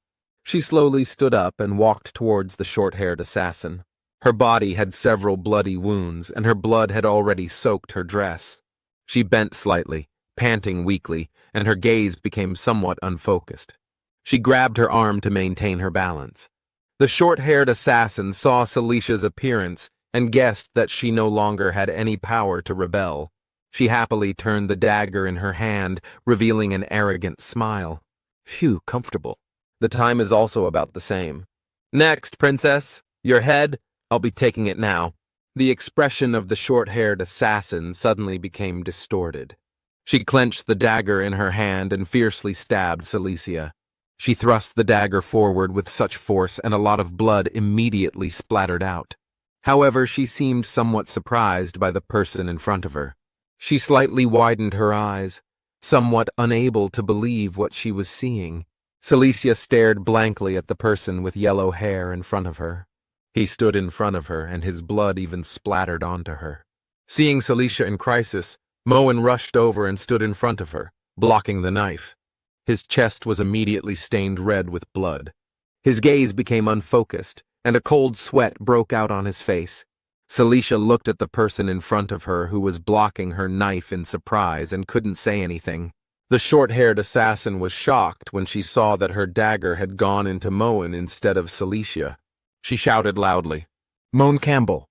She slowly stood up and walked towards the short-haired assassin. Her body had several bloody wounds, and her blood had already soaked her dress. She bent slightly, panting weakly, and her gaze became somewhat unfocused. She grabbed her arm to maintain her balance. The short-haired assassin saw Celicia's appearance and guessed that she no longer had any power to rebel. She happily turned the dagger in her hand, revealing an arrogant smile. Phew, comfortable. The time is also about the same. Next, princess, your head. I'll be taking it now. The expression of the short-haired assassin suddenly became distorted. She clenched the dagger in her hand and fiercely stabbed Cecilia. She thrust the dagger forward with such force and a lot of blood immediately splattered out. However, she seemed somewhat surprised by the person in front of her. She slightly widened her eyes, somewhat unable to believe what she was seeing. Cecilia stared blankly at the person with yellow hair in front of her. He stood in front of her, and his blood even splattered onto her. Seeing Cecilia in crisis, Moen rushed over and stood in front of her, blocking the knife. His chest was immediately stained red with blood. His gaze became unfocused, and a cold sweat broke out on his face. Cecilia looked at the person in front of her who was blocking her knife in surprise and couldn't say anything. The short-haired assassin was shocked when she saw that her dagger had gone into Moen instead of Cecilia. She shouted loudly, "Moen Campbell,